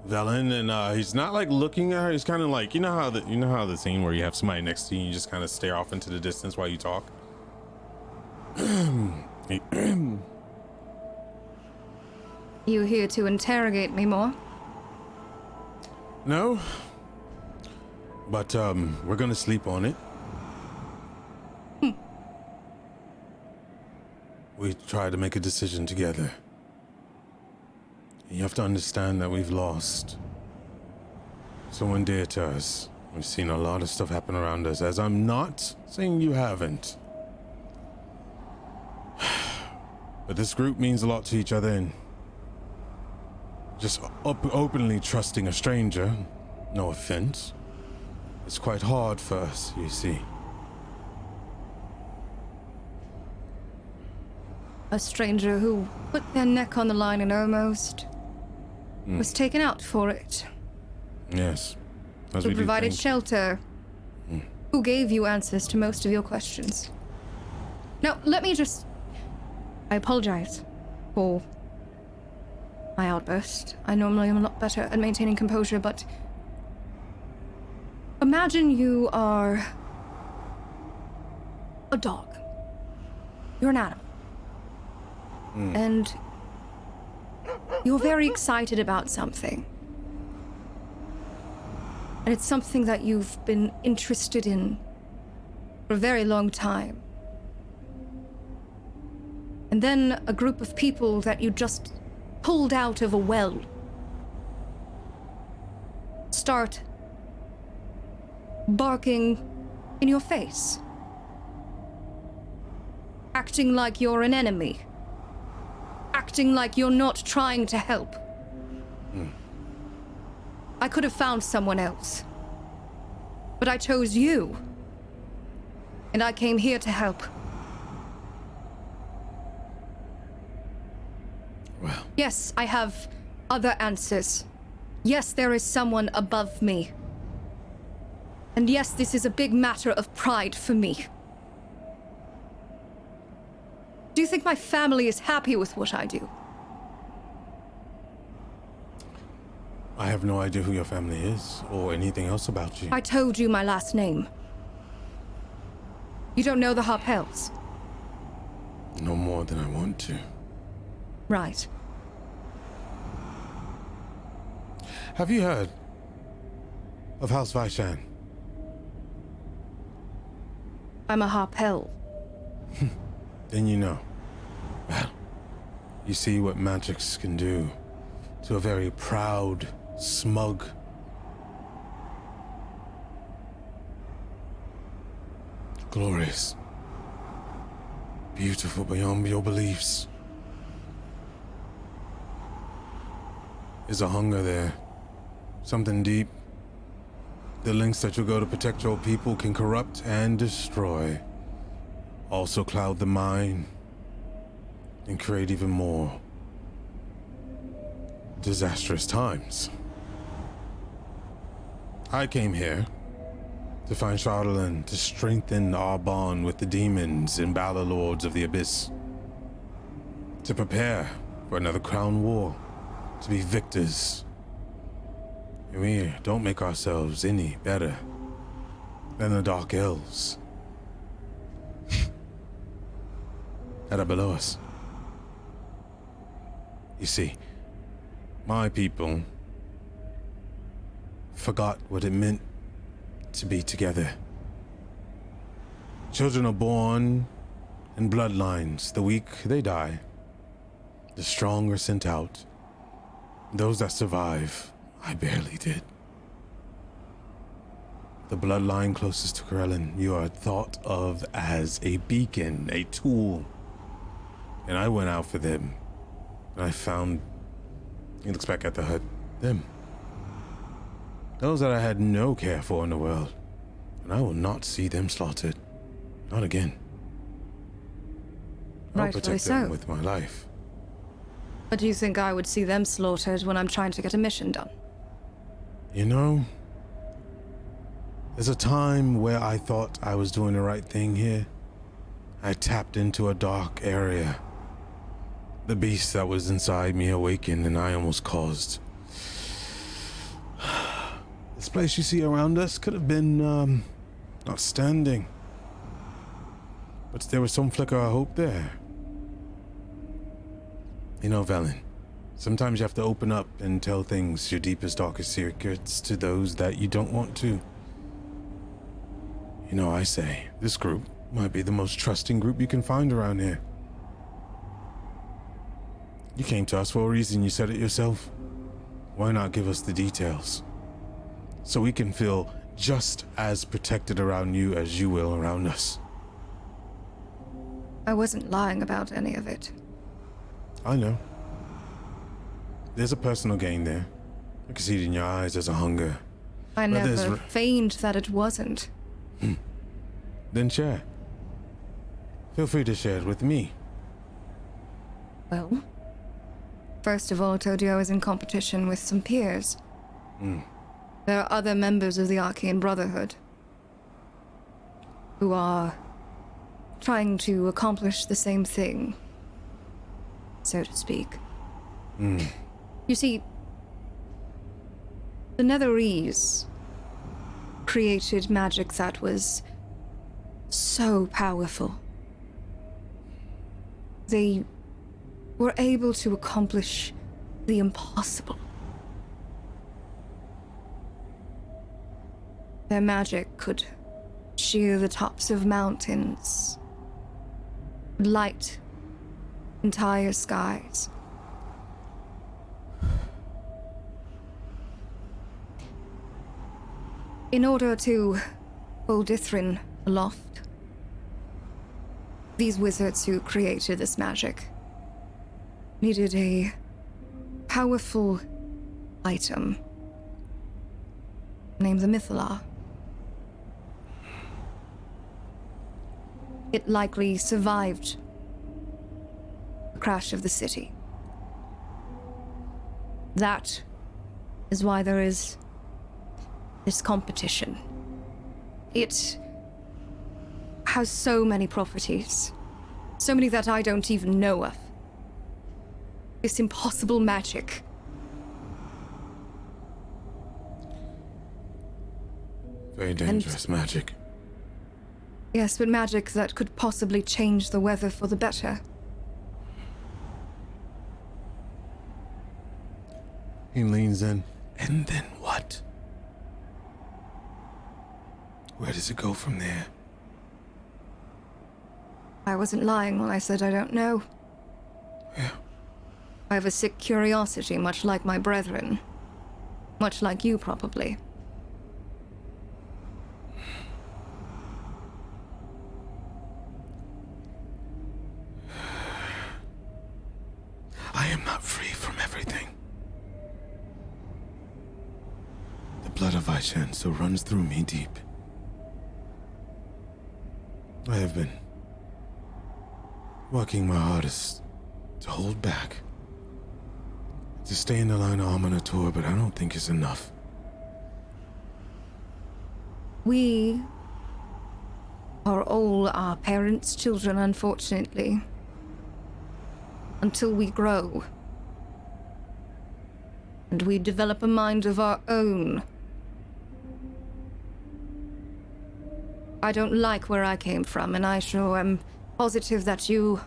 Velen, and he's not looking at her. He's kind of like, you know how the scene where you have somebody next to you, and you just kind of stare off into the distance while you talk. You here to interrogate me more? No, but we're gonna sleep on it. We tried to make a decision together. You have to understand that we've lost someone dear to us. We've seen a lot of stuff happen around us, as I'm not saying you haven't. But this group means a lot to each other, and just openly trusting a stranger, no offense, it's quite hard for us, you see. A stranger who put their neck on the line and almost was taken out for it. Yes. As Who we do provided things. shelter. Who gave you answers to most of your questions. Now, I apologize for my outburst. I normally am a lot better at maintaining composure, but imagine you are a dog. You're an animal. And you're very excited about something. And it's something that you've been interested in for a very long time. And then a group of people that you just pulled out of a well start barking in your face. Acting like you're an enemy. Acting like you're not trying to help. I could have found someone else. But I chose you. And I came here to help. Well, Yes, I have other answers. Yes, there is someone above me. And yes, this is a big matter of pride for me. Do you think my family is happy with what I do? I have no idea who your family is or anything else about you. I told you my last name. You don't know the Harpels? No more than I want to. Right. Have you heard of House Vaishan? I'm a Harpel. Then you know. Well, you see what magics can do to a very proud, smug, glorious, beautiful beyond your beliefs. There's a hunger there. Something deep. The lengths that you go to protect your people can corrupt and destroy. Also cloud the mind and create even more disastrous times. I came here to find Charlatan to strengthen our bond with the demons and Battle Lords of the Abyss. To prepare for another crown war. To be victors. And we don't make ourselves any better than the Dark Elves that are below us. You see, my people forgot what it meant to be together. Children are born in bloodlines. The weak, they die. The strong are sent out. Those that survive, I barely did. The bloodline closest to Corellin, you are thought of as a beacon, a tool. And I went out for them. And I found, he looks back at the hut, them. Those that I had no care for in the world. And I will not see them slaughtered. Not again. I'll Rightfully protect them so. with my life. But do you think I would see them slaughtered when I'm trying to get a mission done? You know, there's a time where I thought I was doing the right thing here. I tapped into a dark area. The beast that was inside me awakened and I almost caused. This place you see around us could have been, outstanding. But there was some flicker of hope there. You know, Velen, sometimes you have to open up and tell things, your deepest, darkest secrets, to those that you don't want to. You know, I say, this group might be the most trusting group you can find around here. You came to us for a reason, you said it yourself. Why not give us the details? So we can feel just as protected around you as you will around us. I wasn't lying about any of it. I know. There's a personal gain there. I can see it in your eyes, there's a hunger. I But there's never feigned that it wasn't. Then share. Feel free to share it with me. Well, first of all, I told you I was in competition with some peers. There are other members of the Archean Brotherhood who are trying to accomplish the same thing, so to speak. You see, the Netherese created magic that was so powerful. They were able to accomplish the impossible. Their magic could shear the tops of mountains, light entire skies. In order to hold Ithrin aloft, these wizards who created this magic needed a powerful item named the Mythala. It likely survived the crash of the city. That is why there is this competition. It has so many properties, so many that I don't even know of. This impossible magic. Very dangerous magic. Yes, but magic that could possibly change the weather for the better. He leans in. And then what? Where does it go from there? I wasn't lying when I said I don't know. Yeah. I have a sick curiosity, much like my brethren. Much like you, probably. I am not free from everything. The blood of Aishan still runs through me deep. I have been working my hardest to hold back, to stay in the line of Aminator, but I don't think it's enough. We are all our parents' children, unfortunately. Until we grow. And we develop a mind of our own. I don't like where I came from, and I sure am positive that you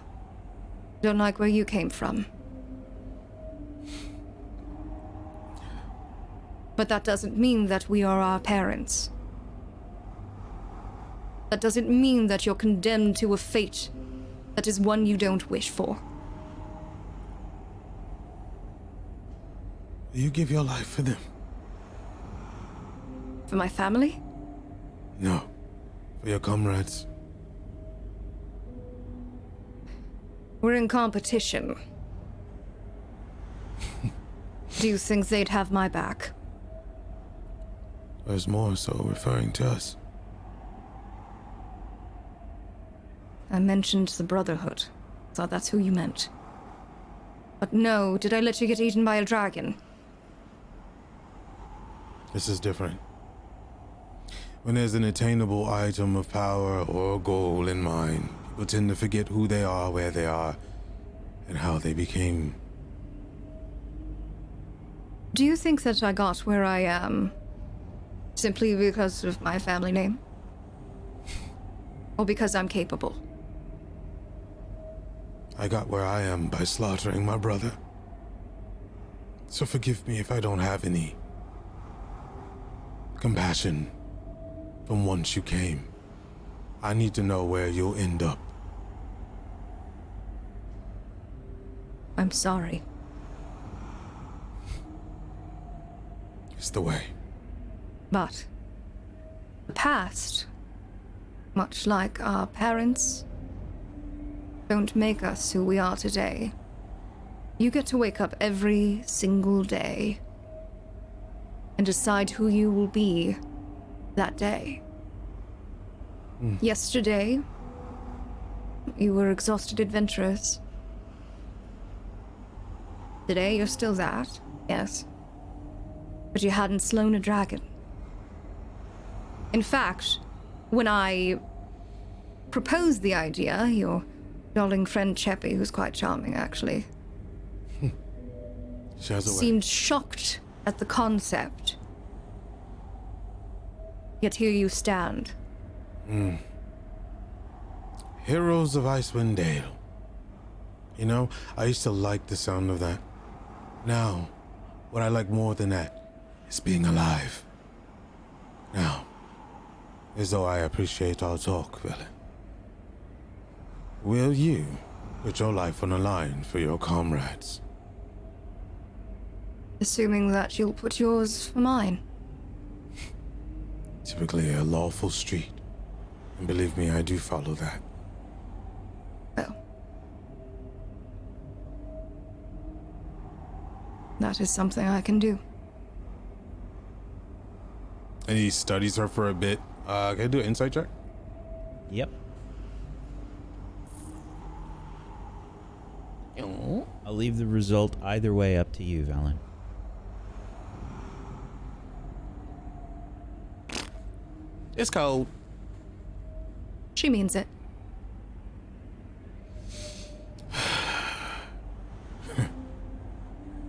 don't like where you came from. But that doesn't mean that we are our parents. That doesn't mean that you're condemned to a fate that is one you don't wish for. You give your life for them? For my family? No. For your comrades. We're in competition. Do you think they'd have my back? There's more so referring to us. I mentioned the Brotherhood. Thought that's who you meant. But no, did I let you get eaten by a dragon? This is different. When there's an attainable item of power or a goal in mind, people tend to forget who they are, where they are, and how they became. Do you think that I got where I am simply because of my family name? Or because I'm capable? I got where I am by slaughtering my brother. So forgive me if I don't have any compassion from whence you came. I need to know where you'll end up. I'm sorry. It's the way. But the past, much like our parents, don't make us who we are today. You get to wake up every single day and decide who you will be that day. Yesterday, you were exhausted adventurers. Today, you're still that, yes. But you hadn't slain a dragon. In fact, when I proposed the idea, your darling friend Cheppy, who's quite charming actually, seemed shocked at the concept. Yet here you stand. Heroes of Icewind Dale. You know, I used to like the sound of that. Now, what I like more than that is being alive. Now, as though I appreciate our talk, Velen. Will you put your life on the line for your comrades? Assuming that you'll put yours for mine. Typically a lawful street. And believe me, I do follow that. Well. That is something I can do. And he studies her for a bit. Can I do an insight check? Yep. I'll leave the result either way up to you, Velen. It's cold. She means it.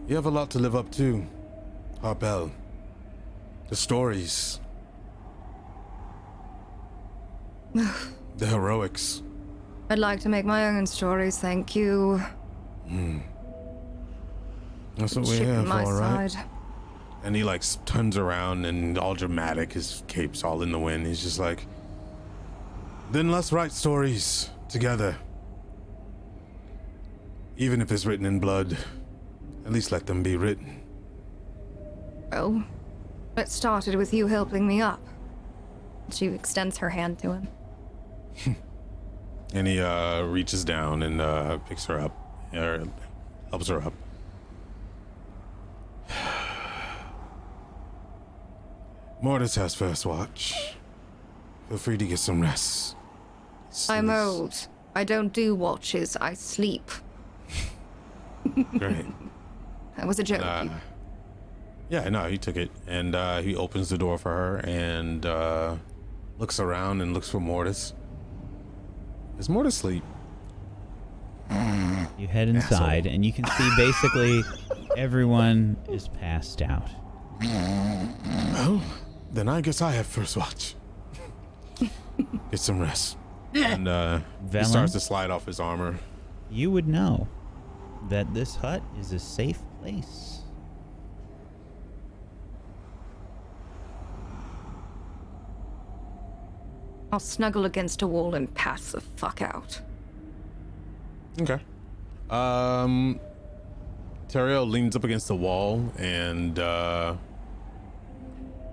You have a lot to live up to, Harpel. The stories. The heroics. I'd like to make my own stories, thank you. That's what we're Ship here my for, right? side. And he like turns around and all dramatic, his cape's all in the wind. He's just like, then let's write stories together. Even if it's written in blood, at least let them be written. Well, it started with you helping me up. She extends her hand to him. And he reaches down and picks her up, or helps her up. Mortis has first watch. Feel free to get some rest. I'm old. I don't do watches, I sleep. Great. That was a joke. Yeah, no, he took it. And he opens the door for her and looks around and looks for Mortis. Is Mortis asleep? You head inside, and you can see basically everyone is passed out. Well, then I guess I have first watch. Get some rest. And he Velen? starts to slide off his armor. You would know that this hut is a safe place. I'll snuggle against a wall and pass the fuck out. Okay. Teriel leans up against the wall and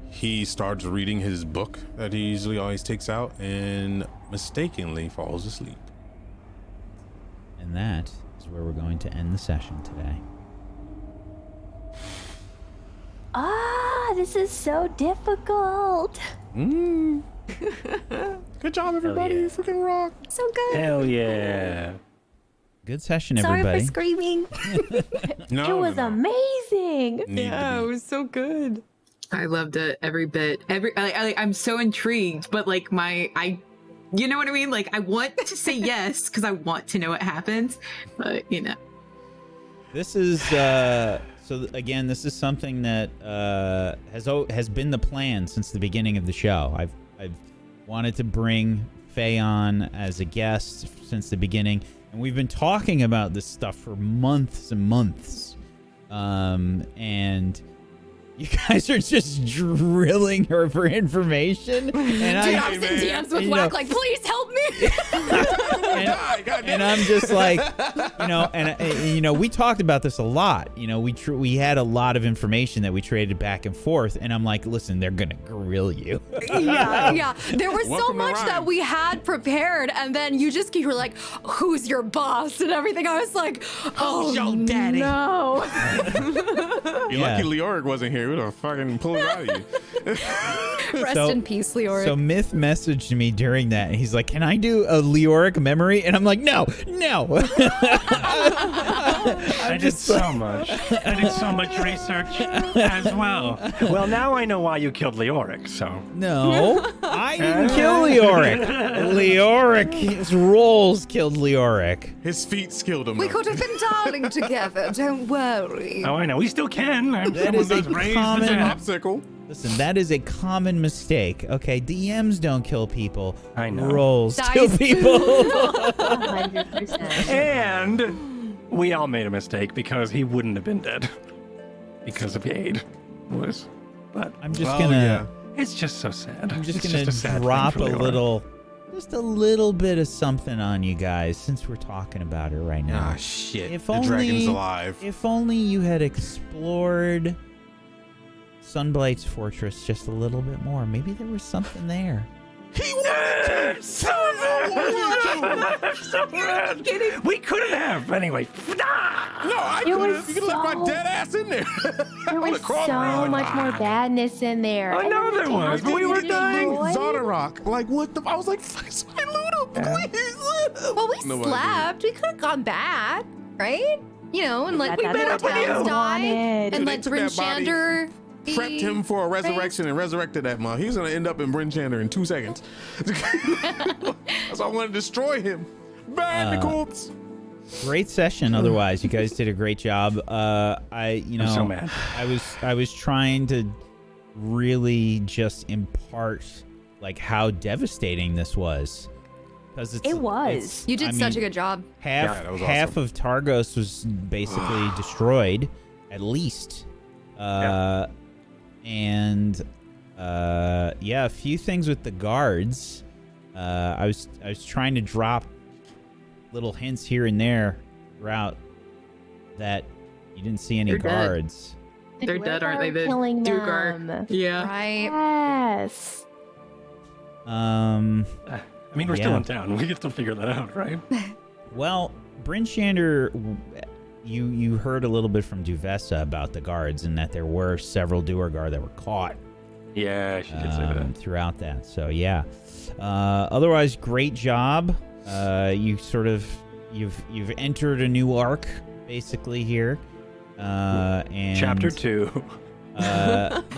he starts reading his book that he usually always takes out and mistakenly falls asleep. And that is where we're going to end the session today. This is so difficult. Good job, everybody. You freaking rock. So good. Hell yeah. Good session, Sorry everybody. for screaming. No, It was amazing. Yeah, it was so good. I loved it every bit. I'm so intrigued, but like you know what I mean? Like I want to say yes because I want to know what happens, but you know. This is so again. This is something that has been the plan since the beginning of the show. I've wanted to bring Faye on as a guest since the beginning, and we've been talking about this stuff for months and months. And you guys are just drilling her for information. And I was in DMs with Whack, like, please help me. and I'm just like, we talked about this a lot. We had a lot of information that we traded back and forth, and I'm like, listen, they're gonna grill you. Yeah. There was Welcome so to much Rime. that we had prepared, and then you were like, who's your boss and everything. I was like, oh, your daddy? No. You're lucky Leoric wasn't here. We would have fucking pulled it out of you. Rest in peace, Leoric. So Myth messaged me during that, and he's like, can I do a Leoric memory? And I'm like, no. I did so much. I did so much research as well. Well, now I know why you killed Leoric, so. No, I didn't kill Leoric. Leoric's rolls killed Leoric. His feet skilled him. We though. could have been darling together, don't worry. Oh, I know. We still can. I'm That someone is a that's raised common- the dead. Popsicle. Listen, that is a common mistake. Okay, DMs don't kill people. I know. Rolls Dice. kill people. 100%. And we all made a mistake because he wouldn't have been dead because of Yade was. But I'm just gonna. it's just so sad. I'm just It's gonna a sad drop thing a for Leora. little, just a little bit of something on you guys since we're talking about it right now. Ah, shit. If the only, dragon's alive. If only you had explored Sunblight's fortress just a little bit more. Maybe there was something there. He wanted to. So bad. We couldn't have. Anyway. No, I It could was have. You could have left my so- dead ass in there. There was so much more badness in there. I And know then the there was, town but we were was dying. destroyed. Zodarok. Like, what the? I was like, somebody loot him, please. Well, we No, I slept. We could have gone back, right? You know, and let That's the what I towns die, wanted. and They let took Bryn that body, Shander be Prepped him for a resurrection and resurrected that mom. He's gonna end up in Bryn Shander in 2 seconds. That's why I want to destroy him. Bandicoots. Great session. Otherwise, you guys did a great job. I'm so mad. I was trying to really just impart like how devastating this was, because It was. You did such a good job. Half Yeah, that was half awesome. of Targos was basically destroyed, at least. And a few things with the guards. I was trying to drop little hints here and there throughout that you didn't see any They're dead. guards. They're dead, aren't they? The Killing Dugar. them. Yeah. Right. Yes. I mean, we're still Yeah. in town. We can still figure that out, right? Well, Bryn Shander, you heard a little bit from Duvessa about the guards and that there were several Duergar that were caught Yeah, she did say that. throughout that. So yeah. Otherwise, great job. You've entered a new arc basically here. And Chapter 2.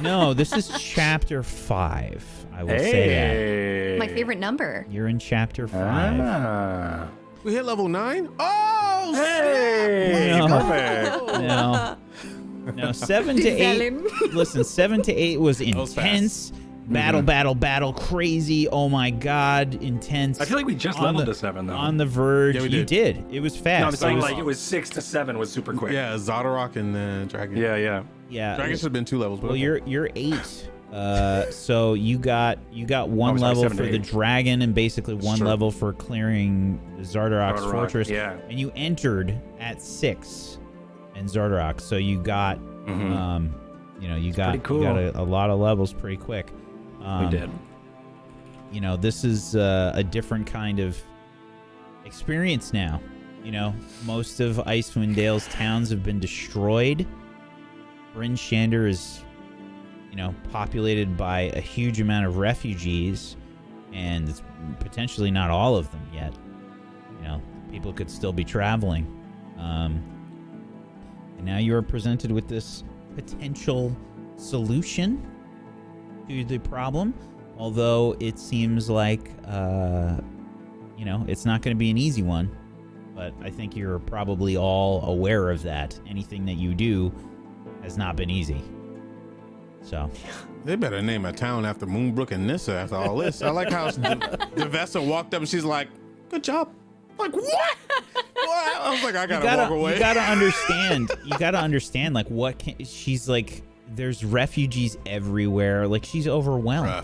No, this is chapter 5. I will say My favorite number. that. You're in chapter 5. Ah. We hit level 9. Oh, Hey, No. perfect. No, 7 to 8. Listen, 7 to 8 was was intense. Battle, crazy. Oh my god, intense. I feel like we just leveled to 7, though. On the verge. Yeah, we you did. did. It was fast. No, I'm saying It was- like it was 6 to 7 was super quick. Yeah, Zodarok and Dragon. Yeah. yeah. Dragon should have been 2 levels. But Well, you're 8. So you got one sorry, level 7 for to the 8. dragon and basically one Sure. level for clearing Zardarok's Zardarok, fortress. yeah. And you entered at 6 in Zardarok. So you got you got pretty cool. you got a lot of levels pretty quick. We did. You know, this is a different kind of experience now. You know, most of Icewind Dale's towns have been destroyed. Bryn Shander is, populated by a huge amount of refugees, and it's potentially not all of them yet. People could still be traveling. And now you are presented with this potential solution to the problem, although it seems like it's not going to be an easy one. But I think you're probably all aware of that. Anything that you do has not been easy. So they better name a town after Moonbrook and Nissa after all this. I like how Devessa walked up and she's like, "Good job." Like, what? What? I was like, I gotta walk away. You gotta understand. Like, she's like, there's refugees everywhere. Like, she's overwhelmed.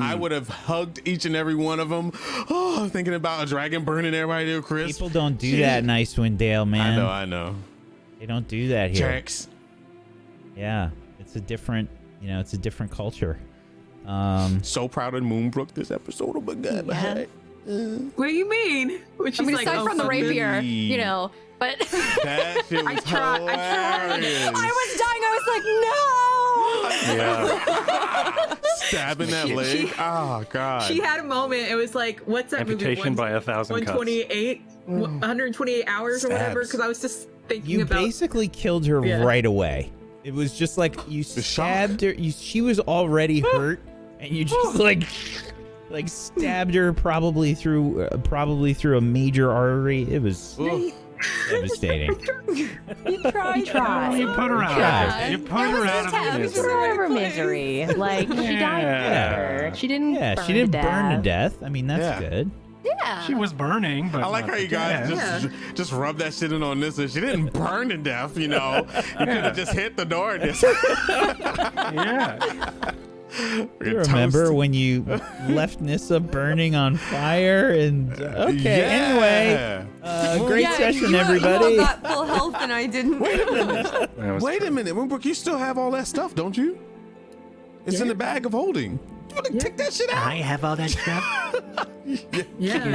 I would have hugged each and every one of them. Oh, thinking about a dragon burning everybody to a crisp. People don't do that in Icewind Dale, man. I know. They don't do that here. Jerks. Yeah, it's a different culture. So proud of Moonbrook this episode. Oh my god. Yeah. What do you mean? Which I mean, is like, aside from the fuck this. rapier, but That shit was hilarious. I was dying. I was like, no. Stabbing that leg. Oh god. She had a moment. It was like, what's that Amputation movie? by 1,000 cuts. 128 hours or whatever. Because I was just thinking You about. basically killed her right away. It was just like you stabbed her. She was already hurt, and you just like stabbed her probably through a major artery. It was devastating. You tried. You put her out. Yeah. You put her out of her You misery. put her out of her misery. Like, she died there. She didn't. Yeah, she didn't burn to death. I mean, that's good. Yeah. She was burning, but I like how you guys just rub that shit in on Nissa. She didn't burn to death, you know. You could have just hit the door. Yeah. You remember when you left Nissa burning on fire? And anyway, great session, everybody. You all got full health and I didn't. Wait a minute, Moonbrook, you still have all that stuff, don't you? It's in the bag of holding. You want to take that shit out? I have all that stuff. Yeah. I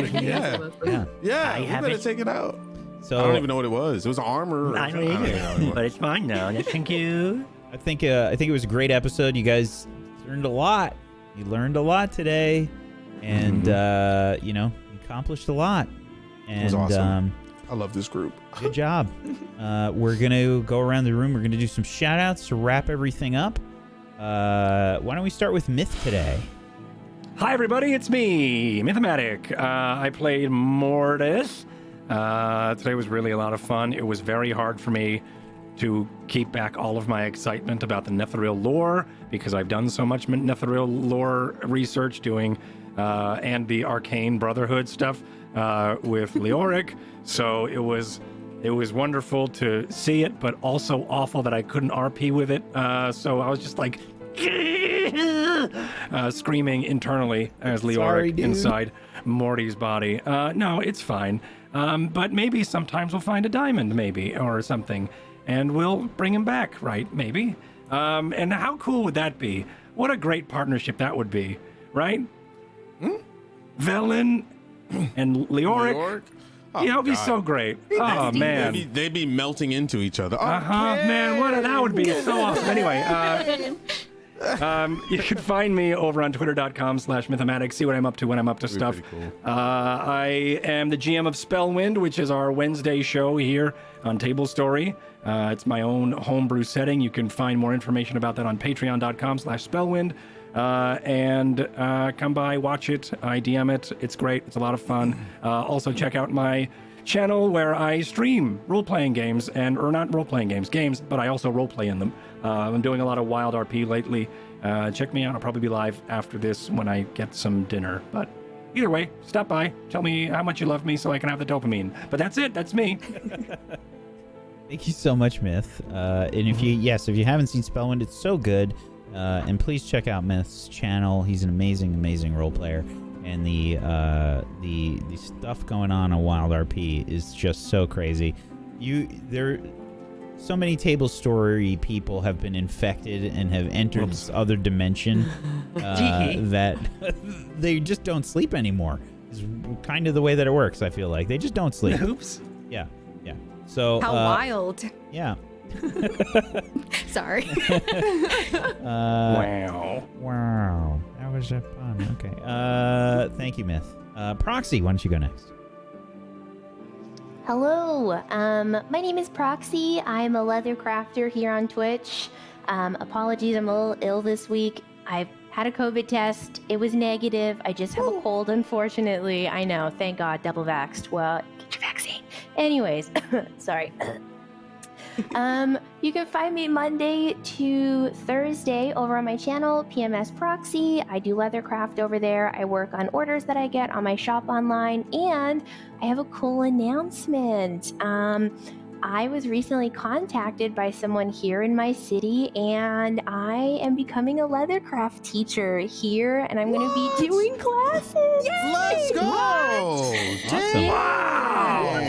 You have better it. take it out. So I don't even know what it was. It was armor. I don't either, but it's mine now. Thank you. I think it was a great episode. You guys learned a lot. You learned a lot today, and you accomplished a lot. And It was awesome. I love this group. Good job. We're gonna go around the room. We're gonna do some shout outs to wrap everything up. Why don't we start with Myth today? Hi, everybody. It's me, Mythomatic. I played Mortis. Today was really a lot of fun. It was very hard for me to keep back all of my excitement about the Netheril lore because I've done so much Netheril lore research doing and the Arcane Brotherhood stuff with Leoric. So it was wonderful to see it, but also awful that I couldn't RP with it. So I was just like screaming internally as Leoric inside Morty's body. No, it's fine. But maybe sometimes we'll find a diamond, maybe, or something, and we'll bring him back, right? Maybe. And how cool would that be? What a great partnership that would be, right? Velen and Leoric. Oh, It'd be so great. Oh, man. They'd be melting into each other. Man, that would be so awesome. Anyway, you can find me over on twitter.com/mythomatic. See what I'm up to when I'm up to stuff. Cool. I am the GM of Spellwind, which is our Wednesday show here on Table Story. It's my own homebrew setting. You can find more information about that on patreon.com/Spellwind. And come by, watch it. I DM it. It's great. It's a lot of fun. Also, check out my channel where I stream role-playing games, or not role-playing games, but I also role-play in them. I'm doing a lot of Wild RP lately. Check me out. I'll probably be live after this when I get some dinner. But either way, stop by. Tell me how much you love me so I can have the dopamine. But that's it. That's me. Thank you so much, Myth. And if you haven't seen Spellwind, it's so good. And please check out Myth's channel. He's an amazing role player, and the stuff going on Wild RP is just so crazy. So many Table Story people have been infected and have entered this other dimension that they just don't sleep anymore. It's kind of the way that it works. I feel like they just don't sleep. Oops. Yeah. So How wild. Yeah. Sorry. Wow. That was fun. Okay. Thank you, Myth. Proxy, why don't you go next? Hello, my name is Proxy. I'm a leather crafter here on Twitch. Apologies, I'm a little ill this week. I've had a COVID test. It was negative. I just have a cold, unfortunately. I know, thank God, double vaxxed. Well, get your vaccine. Anyways, sorry. You can find me Monday to Thursday over on my channel, PMS Proxy. I do leathercraft over there. I work on orders that I get on my shop online, and I have a cool announcement. I was recently contacted by someone here in my city, and I am becoming a leathercraft teacher here, and I'm going to be doing classes. Yay! Let's go! Awesome. Wow!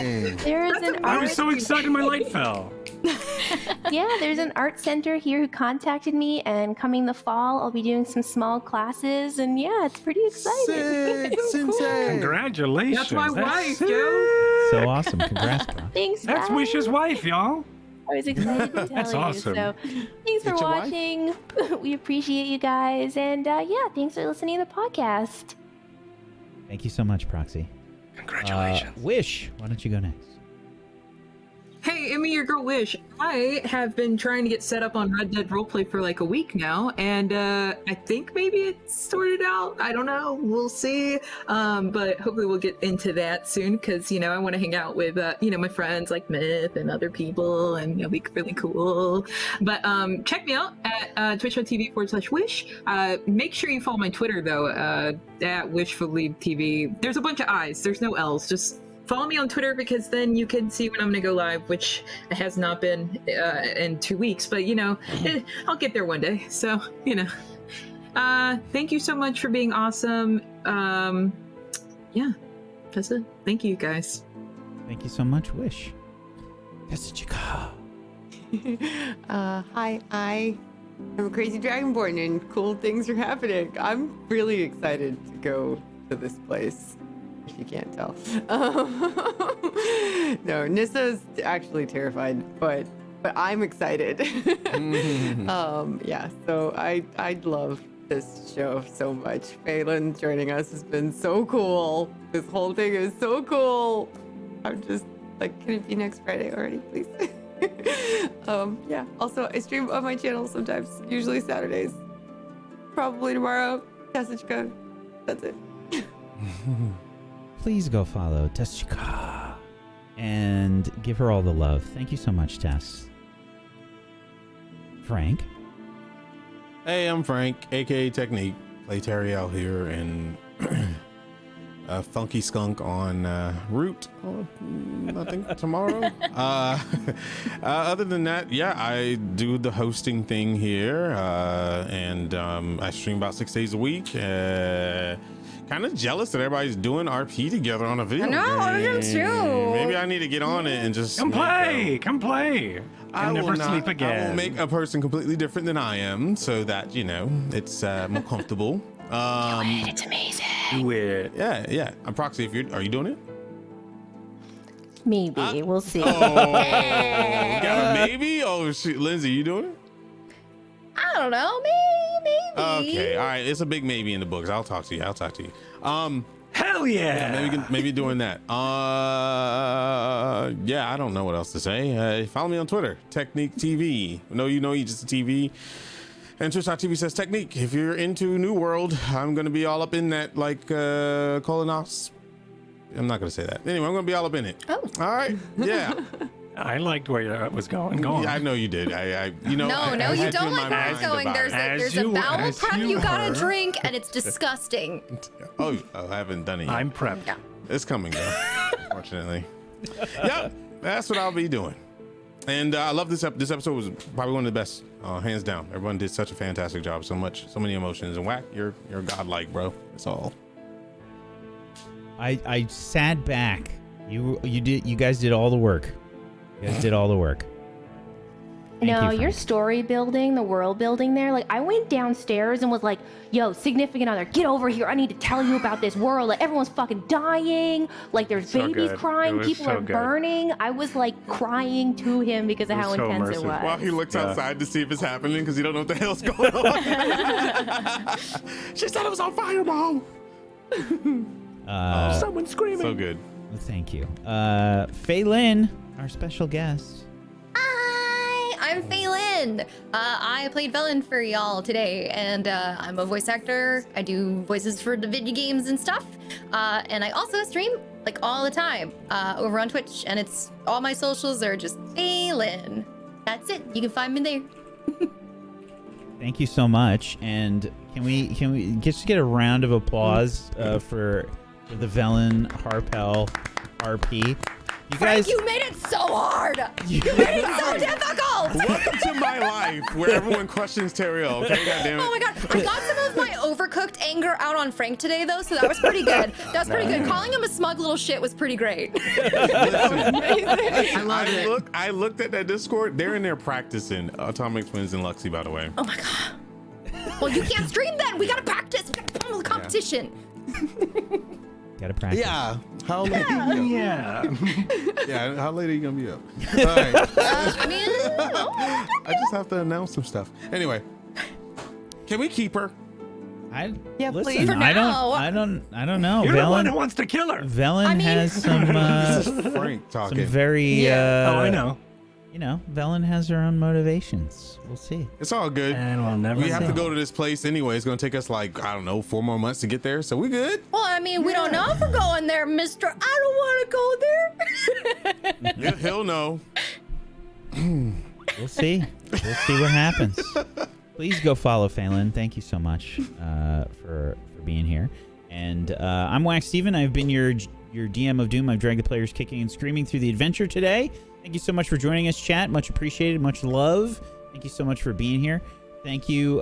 I was so excited my light fell. Yeah, there's an art center here who contacted me, and coming the fall, I'll be doing some small classes, and yeah, it's pretty exciting. Congratulations. That's my wife, sick. yo. So awesome. Congrats, bro. Thanks, That's guys. Wish's wife, y'all. I was excited to tell That's you. awesome. So, thanks for It's your wife? watching. We appreciate you guys, and yeah, thanks for listening to the podcast. Thank you so much, Proxy. Congratulations. Wish, why don't you go next? Hey, Emmy, your girl Wish. I have been trying to get set up on Red Dead Roleplay for like a week now, and I think maybe it's sorted out. I don't know. We'll see. But hopefully we'll get into that soon, because, I want to hang out with, my friends like Myth and other people, and it'll be really cool. But check me out at twitch.tv/wish. Make sure you follow my Twitter, though, at wishfullytv. There's a bunch of I's. There's no L's. Just follow me on Twitter, because then you can see when I'm going to go live, which has not been in 2 weeks, but I'll get there one day. So, thank you so much for being awesome. Yeah, that's it. Thank you, guys. Thank you so much, Wish. Jessica. Hi, I am a crazy dragonborn and cool things are happening. I'm really excited to go to this place. If you can't tell. No, Nissa's actually terrified, but I'm excited. Yeah, so I love this show so much. Velen joining us has been so cool. This whole thing is so cool. I'm just like, can it be next Friday already, please? Yeah, also I stream on my channel sometimes, usually Saturdays. Probably tomorrow. Jessica, that's it. Please go follow Jessica and give her all the love. Thank you so much, Tess. Frank? Hey, I'm Frank, aka Technique. Play Terry out here, and Funky Skunk on Root. I think tomorrow. Other than that, yeah, I do the hosting thing here, and I stream about 6 days a week. Kind of jealous that everybody's doing RP together on a video game. I am too. Maybe I need to get on it and just Come play. I never will sleep not, again. I will make a person completely different than I am, so that it's more comfortable. It's amazing. Do it. Yeah. Proxy, are you doing it? Maybe. We'll see. Oh, got a maybe? Oh, shoot. Lindsay, you doing it? I don't know, maybe. Okay, all right. It's a big maybe in the books. I'll talk to you. Hell yeah. Maybe doing that. Yeah, I don't know what else to say. Follow me on Twitter, Technique TV. No, you just a TV. And Twitch.tv says Technique. If you're into New World, I'm gonna be all up in that, like colonoscopy. I'm not gonna say that. Anyway, I'm gonna be all up in it. Oh. All right. Yeah. I liked where it was going. Go on. Yeah, I know you did. No, I you don't had like in my where it's mind going. about There's it. a bowel as prep you you gotta were. drink, and it's disgusting. Oh, I haven't done it yet. I'm prepped. Yeah. It's coming though, fortunately. Yep, that's what I'll be doing. And I love this this episode. Was probably one of the best, hands down. Everyone did such a fantastic job. So many emotions. And Whack, you're godlike, bro. That's all. I sat back. You guys did all the work. You guys did all the work. Thank you, No, Frank. your story building, the world building there, like I went downstairs and was like, yo, significant other, get over here. I need to tell you about this world. Like everyone's fucking dying. Like there's So babies good. crying. It was People so are good. burning. I was like crying to him because of It was how so intense immersive. it was. While he looks outside to see if it's happening because he don't know what the hell's going on. She said it was on fire, Mom. Someone screaming. So good. Thank you. Phelan, our special guest. Hi, I'm Velen. I played Velen for y'all today, and I'm a voice actor. I do voices for the video games and stuff. And I also stream like all the time over on Twitch, and it's all my socials are just Velen. That's it. You can find me there. Thank you so much. And can we just get a round of applause for the Velen Harpel RP? You Frank, guys, you made it so hard. You made it so difficult. Welcome to my life where everyone questions Terriel. Okay, goddamn it. Oh my god, I got some of my overcooked anger out on Frank today, though, so that was pretty good. That was pretty good. Calling him a smug little shit was pretty great. I looked at that Discord. They're in there practicing Atomic Twins and Luxie, by the way. Oh my god. Well, you can't stream then. We gotta practice. We gotta pummel the competition. gotta practice. Yeah. How late? Yeah. Yeah. How late are you gonna be up? All right. I I just have to announce some stuff. Anyway, can we keep her? Yeah, listen, please. For I now. don't know. You're the one Velen, who wants to kill her. Velen has some This is Frank some talking. very Oh, I know. You know, Velen has her own motivations. We'll see. It's all good. And we'll never We have to know. go to this place anyway. It's gonna take us like, I don't know, 4 more months to get there. So we good. Well, I mean, we don't know if we're going there, mister. I don't want to go there. He'll know. We'll see. We'll see what happens. Please go follow Phelan. Thank you so much for being here. And I'm Wax Steven. I've been your DM of Doom. I've dragged the players kicking and screaming through the adventure today. Thank you so much for joining us, chat. Much appreciated. Much love. Thank you so much for being here. Thank you.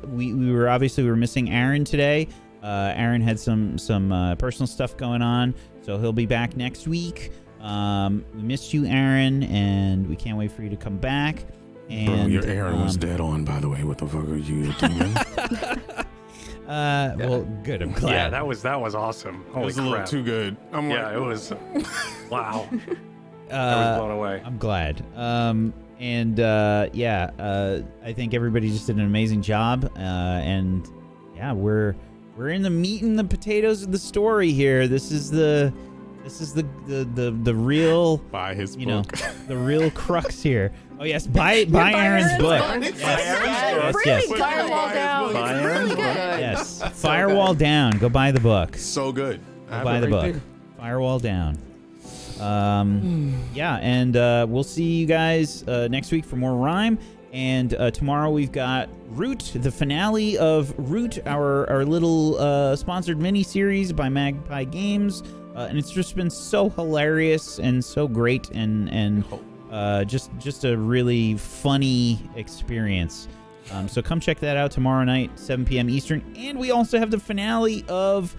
We were missing Aaron today. Aaron had some personal stuff going on, so he'll be back next week. We missed you, Aaron, and we can't wait for you to come back. And Bro, your Aaron was dead on, by the way. What the fuck are you doing? Well, good. I'm glad. Yeah, that was awesome. It Holy was a crap. little too good. I'm like, Yeah, it was. Wow. I was blown away. I'm glad. I think everybody just did an amazing job. And yeah, we're in the meat and the potatoes of the story here. This is the real, buy his you book. know, the real crux here. Oh yes, buy Aaron's book. Yes. Firewall down. Buy It's Aaron's really book. good. Yes. Firewall down. Go buy the book. So good. Go buy the book. Firewall down. Yeah, and we'll see you guys next week for more Rime. And tomorrow we've got Root, the finale of Root, our little sponsored mini-series by Magpie Games. And it's just been so hilarious and so great and just a really funny experience. So come check that out tomorrow night, 7 p.m. Eastern. And we also have the finale of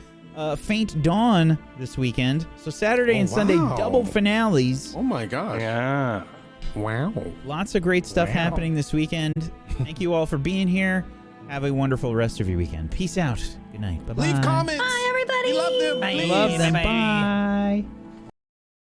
Faint Dawn this weekend. So Saturday and Sunday, double finales. Oh my gosh. Yeah. Wow. Lots of great stuff happening this weekend. Thank you all for being here. Have a wonderful rest of your weekend. Peace out. Good night. Bye-bye. Leave comments. Bye, everybody. We love them. I Please. love them. Bye.